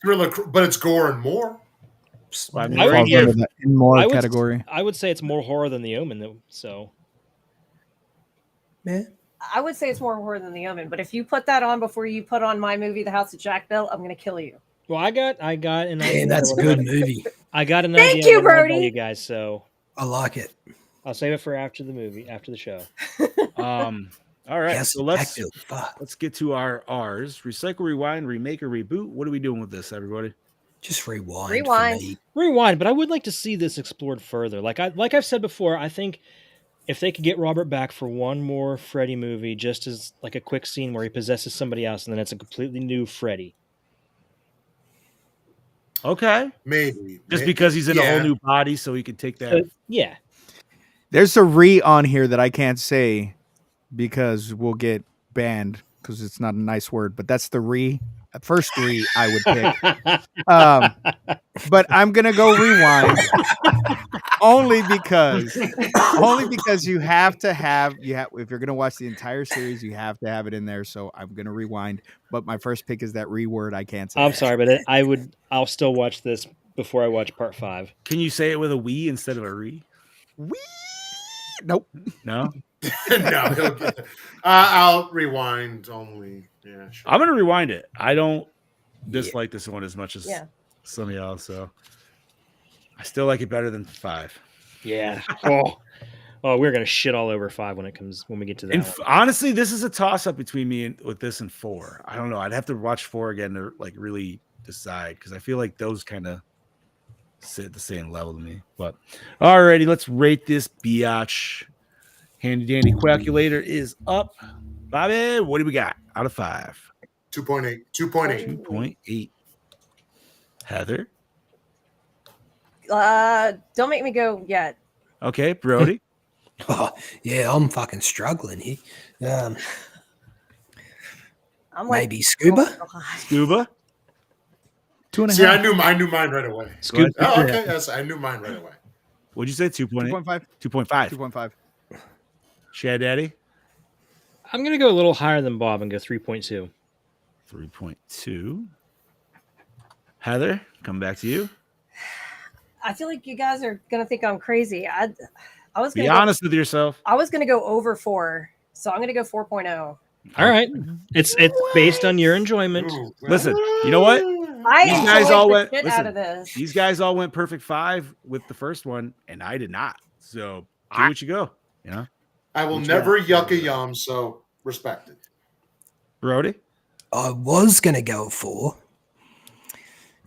thriller, but it's gore and more. Well, I mean, I would right Falls give- here, under the in more I would- category. I would say it's more horror than The Omen, though. So Yeah. I would say it's more horror than The Omen, but if you put that on before you put on my movie, The House of Jack Bell, I'm gonna kill you. well, I got an idea. Man, that's a good movie. I got an Thank idea. you, of what I wanna tell Brody. You guys, so I like it. I'll save it for after the movie, after the show. all right. House So of let's Jackville, fuck. get to our R's. Recycle, rewind, remake, or reboot. What are we doing with this, everybody? Just rewind. Rewind. For me. Rewind, but I would like to see this explored further. Like I've said before, I think if they could get Robert back for one more Freddy movie, just as like a quick scene where he possesses somebody else, and then it's a completely new Freddy. Okay. Maybe. Just because he's in a Yeah. whole new body, so he can take that. Yeah, There's a re on here that I can't say because we'll get banned because it's not a nice word, but that's the re. First re I would pick. But I'm gonna go rewind only because you have to have if you're gonna watch the entire series, you have to have it in there. So I'm gonna rewind. But my first pick is that re word I can't say. I'm sorry, but I'll still watch this before I watch part 5. Can you say it with a we instead of a re? We nope. No. No, I'll rewind only. Yeah, sure. I'm gonna rewind it. I don't dislike this one as much as Yeah. some of y'all, so I still like it better than 5. Yeah. Oh, we're gonna shit all over 5 when we get to that. And one. honestly, this is a toss up between me and with this and 4. I don't know. I'd have to watch 4 again to like really decide because I feel like those kind of sit at the same level to me. But alrighty, let's rate this biatch. Handy dandy calculator is up. Bobby, what do we got out of 5? 2.8. 2.8. 2.8. Heather. Don't make me go yet. Okay, Brody. Oh, yeah, I'm fucking struggling here. I'm like, Maybe Scuba? oh, God. Scuba. 2.5. See, I knew mine right away. Scoop. Oh, okay. Yes, I knew mine right away. What'd you say? 2.8? 2.5. 2.5. 2.5. Chad Daddy. I'm gonna go a little higher than Bob and go 3.2. 3.2. Heather, come back to you. I feel like you guys are gonna think I'm crazy. I was Be gonna honest with yourself. I was gonna go over 4, so I'm gonna go 4.0. All right, it's based on your enjoyment. Ooh, Listen, you know what? I These guys enjoyed all the went- shit listen, out of this. These guys all went perfect 5 with the first one, and I did not. So do what you go. You know, I will Which never one? yuck a yum, so respect it. Brody. I was going to go 4.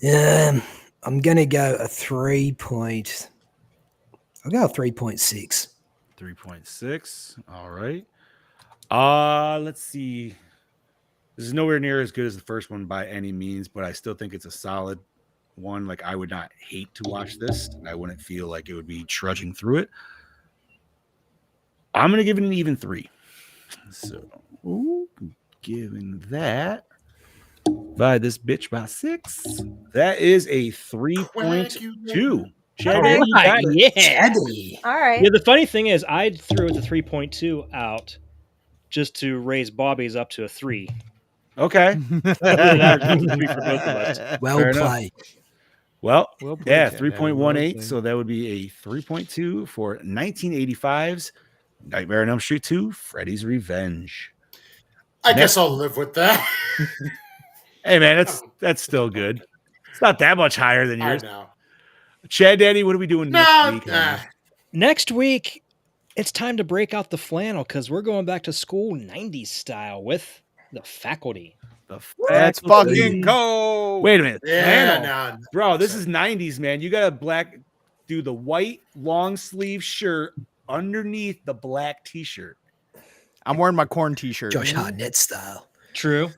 I'm going to go a 3 I'll go a 3.6. 3.6. All right. Let's see. This is nowhere near as good as the first one by any means, but I still think it's a solid one. Like, I would not hate to watch this. I wouldn't feel like it would be trudging through it. I'm going to give it an even 3. So, giving that by this bitch by 6. That is a 3.2. Chad, Okay. you got it. Yeah. Eddie. All right. Yeah. The funny thing is, I threw the 3.2 out just to raise Bobby's up to a 3. Okay. Well Fair enough. played. Well, Well played, yeah, Chad. 3.18. Well played. So that would be a 3.2 for 1985's Nightmare on Elm Street 2, Freddy's Revenge. I guess I'll live with that. Hey, man, that's still good. It's not that much higher than I yours. know. Chad Daddy, what are we doing No, next week? Next week, it's time to break out the flannel because we're going back to school 90s style with the faculty. The Let's faculty. fucking go. Wait a minute. Yeah, Flannel. no. Bro, this is 90s, man. You got to do the white long sleeve shirt underneath the black t-shirt. I'm wearing my corn t-shirt. Josh Hartnett style. True.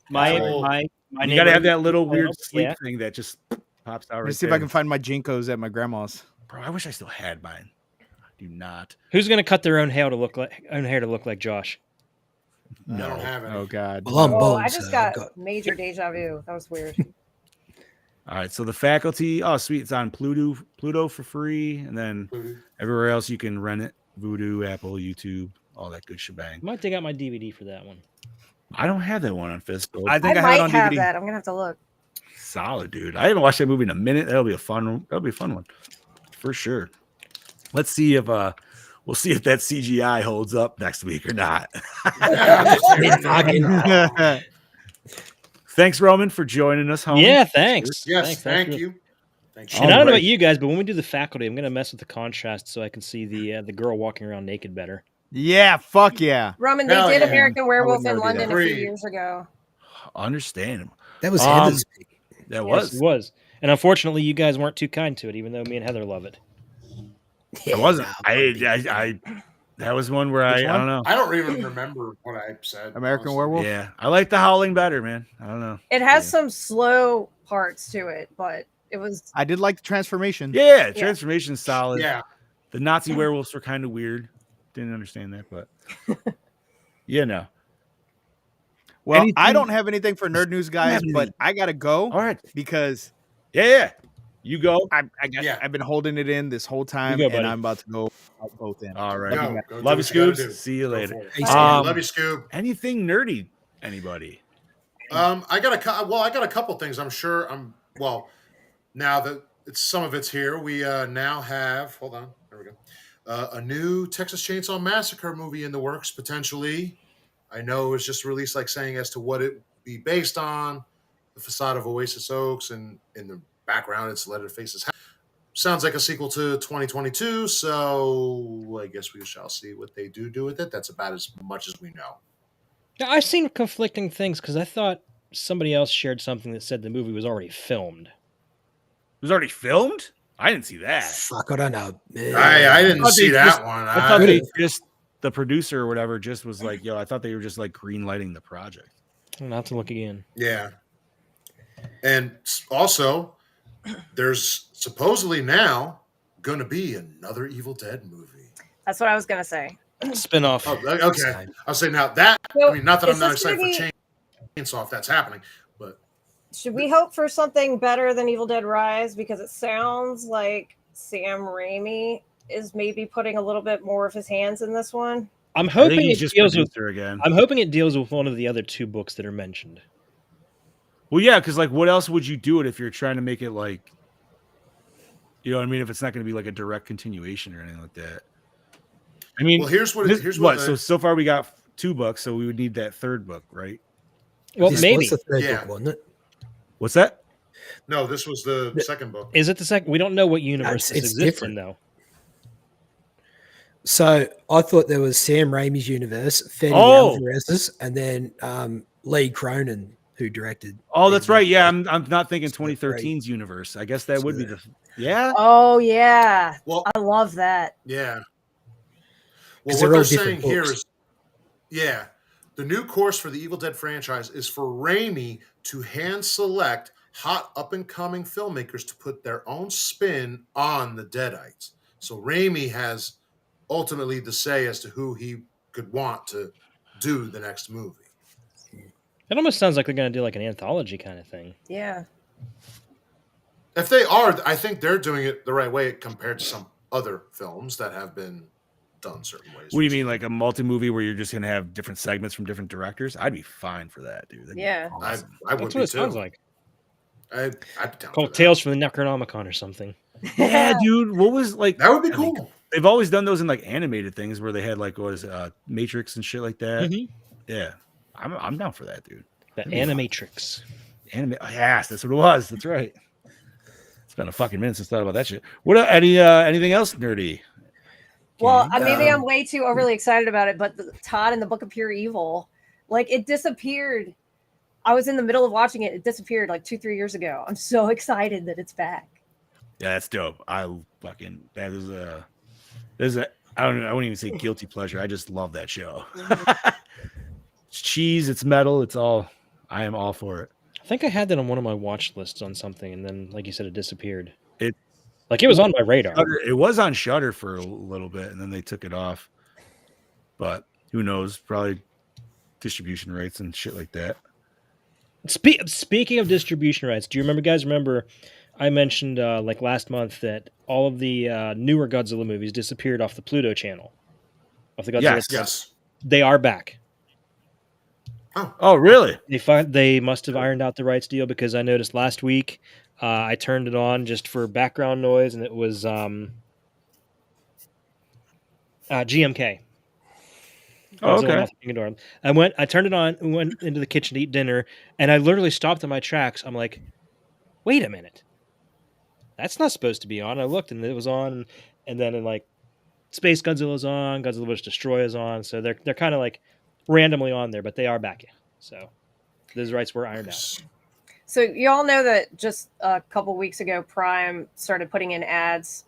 My You got to have that little flannel, weird sleeve yeah. thing that just pops out right Let's see if there. I can find my Jinkos at my grandma's. Bro, I wish I still had mine. I do not. Who's going to cut their own hair to look like Josh? I don't have any. Oh God. Well, I'm Oh, bald, I just so got, I've got major deja vu. That was weird. All right, so The Faculty. Oh, sweet. It's on Pluto for free, and then everywhere else you can rent it. Vudu, Apple, YouTube, all that good shebang. I might dig out my DVD for that one. I don't have that one on physical. I I think I, have might it on have DVD. that. I'm gonna have to look. Solid, dude. I haven't watched that movie in a minute. That'll be a fun one for sure. Let's see if we'll see if that CGI holds up next week or not. Thanks, Roman, for joining us home. Yeah, thanks. Yes, Thanks. thank you. Thank you. And I don't know Alright. about you guys, but when we do The Faculty, I'm gonna mess with the contrast so I can see the girl walking around naked better. Yeah, fuck yeah. Roman, they Hell did yeah. American Werewolf never in do London that. a few Free. years ago. Understandable. That was Um, Heather's pick. That Yes, it was. And unfortunately, you guys weren't too kind to it, even though me and Heather love it. It wasn't. no, I that was one where Which I one? don't know. I don't even remember what I said. American honestly. Werewolf? Yeah, I like The Howling better, man. I don't know. It has Yeah. some slow parts to it, but it was I did like the transformation. Yeah, transformation's solid. Yeah. The Nazi werewolves were kind of weird. Didn't understand that, but you know. Well, Anything- I don't have anything for nerd news, guys, Anything. but I gotta go All right. because Yeah. You go. Yeah. I've been holding it in this whole time, go, and buddy. I'm about to go out both in. All right. Go do Love you, what you gotta Scoobs. do. See you Go later. for it. Hey, Um, Love you, Scoob. Anything nerdy? Anybody? I got a couple things. Now that some of it's here, we now have. Hold on, there we go. A new Texas Chainsaw Massacre movie in the works potentially. I know it was just released, like saying as to what it be based on. The facade of Oasis Oaks, and in the background, it's Leatherface's house. Sounds like a sequel to 2022, so I guess we shall see what they do with it. That's about as much as we know. Now, I've seen conflicting things because I thought somebody else shared something that said the movie was already filmed. It was already filmed? I didn't see that. Fuck, I don't know. I didn't thought see they that just- one. I thought I- they just the producer or whatever just was like, yo, I thought they were just like green lighting the project. I'll have to look again. Yeah. And also, there's supposedly now going to be another Evil Dead movie. that's what I was gonna say. Spin-off. Oh, okay. I'll say now that, So, I mean, not that I'm is not this gonna excited for Chainsaw if that's happening, but Should we hope for something better than Evil Dead Rise? Because it sounds like Sam Raimi is maybe putting a little bit more of his hands in this one. I'm I think hoping he's it just deals with. producer again. I'm hoping it deals with one of the other two books that are mentioned. Well, yeah, because like, what else would you do it if you're trying to make it like, you know what I mean? If it's not going to be like a direct continuation or anything like that. I mean, well, here's what. this- Here's what? what. So far we got 2 books, so we would need that 3rd book, right? Well, This maybe was the third Yeah. book, wasn't it? What's that? No, this was the second book. is it the second? We don't know what universe it's this exists different. in, though. So I thought there was Sam Raimi's universe, Freddy Oh. Alvarez's, and then Lee Cronin, who directed. Oh, that's the- right. Yeah, I'm not thinking So, right. 2013's universe. I guess that So, would be the yeah. Oh yeah, Well, I love that. yeah. 'Cause Well, they're what all they're different saying here books. is, yeah, the new course for the Evil Dead franchise is for Raimi to hand select hot up and coming filmmakers to put their own spin on the Deadites. So Raimi has ultimately the say as to who he could want to do the next movie. It almost sounds like they're going to do like an anthology kind of thing. Yeah. If they are, I think they're doing it the right way compared to some other films that have been done certain ways. What do you mean, like a multi-movie where you're just gonna have different segments from different directors? I'd be fine for that, dude. That'd be Yeah. awesome. I would That's be what it too. sounds like. I'd be down for Called that. Tales from the Necronomicon or something. Yeah, dude. What was like? That would be cool. They've always done those in like animated things where they had like what is it, Matrix and shit like that. Mhm. Yeah, I'm down for that, dude. The That'd be fun. Animatrix. Yes, that's what it was. That's right. It's been a fucking minute since I thought about that shit. What anything else nerdy? Well, Okay. maybe I'm way too overly excited about it, but Todd in the Book of Pure Evil, like it disappeared. I was in the middle of watching it. It disappeared like 2-3 years ago. I'm so excited that it's back. Yeah, that's dope. I fucking that is a I wouldn't even say guilty pleasure. I just love that show. It's cheese, it's metal, it's all. I am all for it. I think I had that on one of my watch lists on something, and then, like you said, it disappeared. It was on my radar. It was on Shudder for a little bit, and then they took it off. But who knows? Probably distribution rates and shit like that. Speaking of distribution rights, do you remember I mentioned like last month that all of the newer Godzilla movies disappeared off the Pluto channel, off the Godzilla. Yes. Yes. They are back. Oh, really? They must have ironed out the rights deal, because I noticed last week I turned it on just for background noise, and it was GMK. Oh, Godzilla okay. Mothra King Ghidorah. I turned it on, and went into the kitchen to eat dinner, and I literally stopped in my tracks. I'm like, wait a minute, that's not supposed to be on. I looked, and it was on, and then like Space Godzilla's on, Godzilla vs. Destroy is on, so they're kind of like randomly on there, but they are back. So those rights were ironed out. So you all know that just a couple weeks ago, Prime started putting in ads.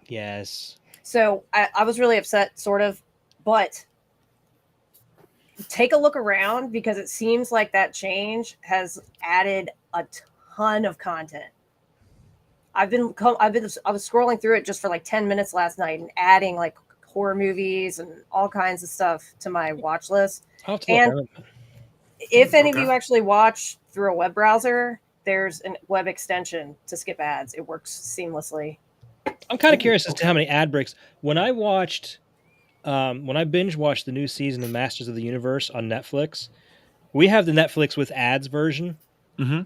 Yes. So I was really upset, sort of, but take a look around, because it seems like that change has added a ton of content. I was scrolling through it just for like 10 minutes last night and adding like horror movies and all kinds of stuff to my watch list. I'll have to look. And if any of you actually watch through a web browser, there's a web extension to skip ads. It works seamlessly. I'm kind of curious as to how many ad breaks. When I binge watched the new season of Masters of the Universe on Netflix, we have the Netflix with ads version. Mm-hmm.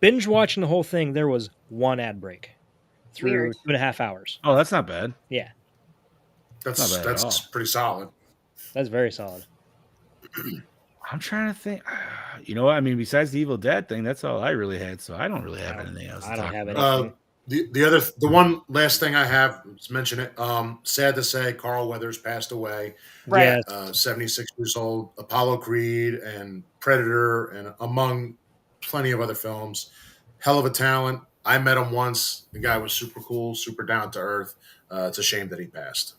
Binge watching the whole thing, there was one ad break through Weird. 2.5 hours. Oh, that's not bad. Yeah, Not bad at all. That's pretty solid. that's very solid. I'm trying to think. You know what? I mean, besides the Evil Dead thing, that's all I really had. So I don't really have anything else. I don't have about. anything. The one last thing I have to mention it. Sad to say, Carl Weathers passed away. Right. Yes. 76 years old. Apollo Creed and Predator, and among plenty of other films. Hell of a talent. I met him once. The guy was super cool, super down to earth. It's a shame that he passed.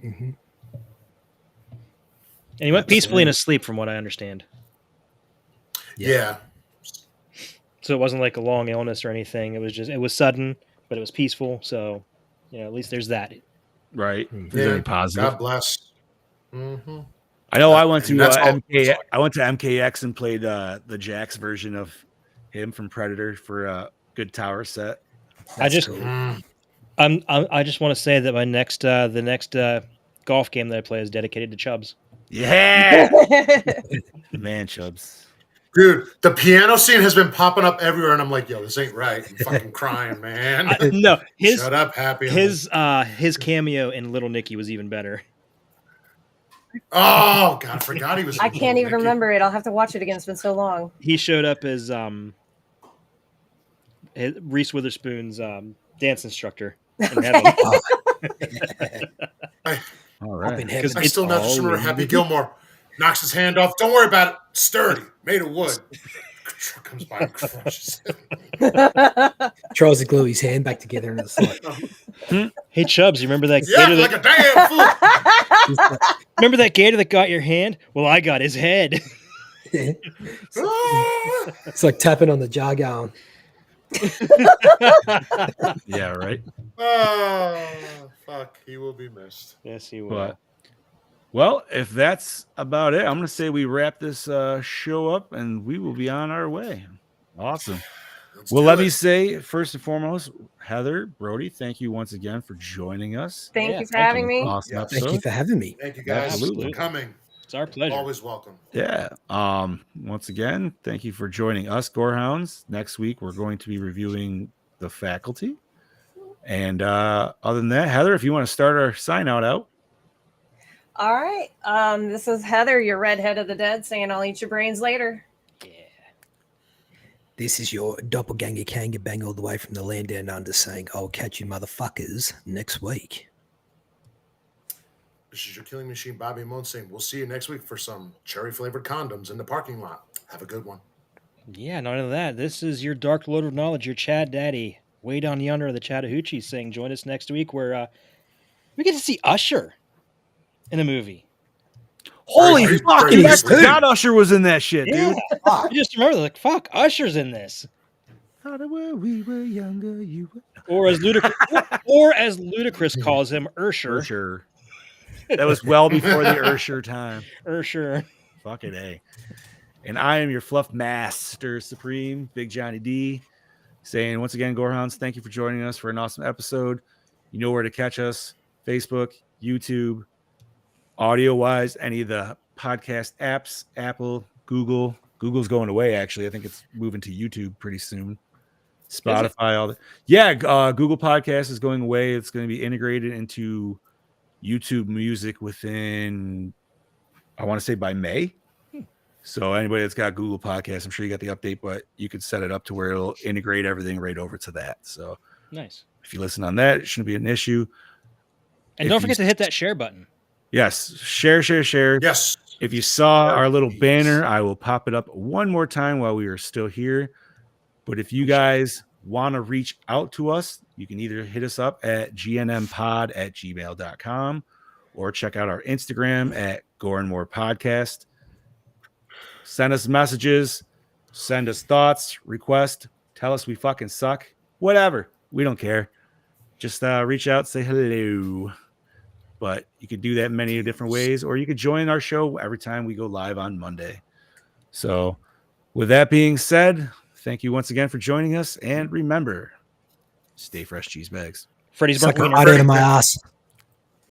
Mm-hmm. And he went peacefully in his sleep, from what I understand. Yeah. So it wasn't like a long illness or anything. It was sudden, but it was peaceful. So, at least there's that. Right. Mm-hmm. Very positive. God bless. Mm-hmm. I know. I went to MK. I went to MKX and played the Jax version of him from Predator for a good tower set. I just cool. I just want to say that my the next golf game that I play is dedicated to Chubbs. Yeah, man, Chubbs. Dude, the piano scene has been popping up everywhere, and I'm like, yo, this ain't right. I'm fucking crying, man. No, Shut up, Happy. His cameo in Little Nicky was even better. Oh God, I forgot he was. I can't even remember it. I'll have to watch it again. It's been so long. He showed up as Reese Witherspoon's dance instructor in heaven. All right. I still not just remember Happy Gilmore knocks his hand off. Don't worry about it. Sturdy, made of wood. Truck comes by and crushes it. Tries to glue his hand back together, and it's like, Hey Chubbs, you remember that Yeah, gator like a damn fool. he's like, remember that gator that got your hand? Well, I got his head. it's like tapping on the jar going. Yeah, right. Oh, fuck. He will be missed. Yes, he will. But well, if that's about it, I'm going to say we wrap this show up, and we will be on our way. Awesome. Well, let me say first and foremost, Heather, Brody, thank you once again for joining us. Thank you for having me. Awesome Yeah. episode. Thank you for having me. Thank you guys Absolutely. for coming. It's our pleasure. Always welcome. Yeah. Once again, thank you for joining us, Gorehounds. Next week, we're going to be reviewing The Faculty. And other than that, Heather, if you want to start our sign out. All right. This is Heather, your redhead of the dead, saying I'll eat your brains later. Yeah. This is your doppelganger kanga bang all the way from the land down under, saying, I'll catch you motherfuckers next week. This is your killing machine, Bobby Moon, saying we'll see you next week for some cherry-flavored condoms in the parking lot. Have a good one. Yeah, not only that, this is your Dark Lord of Knowledge, your Chad Daddy, way down yonder of the Chattahoochee, saying join us next week where we get to see Usher in a movie. Holy Very, fucking very I sweet. forgot Usher was in that shit, Yeah, dude. I just remember, like, fuck, Usher's in this. We were younger, you were... Or as Ludacris calls him, Ursher. Ursher. That was well before the Ursher time. Ursher. Fucking A. And I am your Fluff Master Supreme, Big Johnny D, saying once again, Gorehounds, thank you for joining us for an awesome episode. You know where to catch us: Facebook, YouTube, audio-wise, any of the podcast apps, Apple, Google. Google's going away, actually. I think it's moving to YouTube pretty soon. Spotify, all that. Yeah, Google Podcast is going away. It's going to be integrated into YouTube Music within, I want to say, by May. So anybody that's got Google Podcasts, I'm sure you got the update, but you could set it up to where it'll integrate everything right over to that. So Nice. if you listen on that, it shouldn't be an issue. And don't forget to hit that share button. Yes, share. Yes. If you saw our little Please. banner, I will pop it up one more time while we are still here. But if you guys want to reach out to us, you can either hit us up at gnmpod@gmail.com or check out our Instagram at Gore and More Podcast. Send us messages, send us thoughts, request, tell us we fucking suck, whatever. We don't care. Just reach out, say hello. But you could do that in many different ways, or you could join our show every time we go live on Monday. So with that being said, thank you once again for joining us. And remember, stay fresh, cheese bags. Freddy's Suck burnt it wiener. right out of my ass.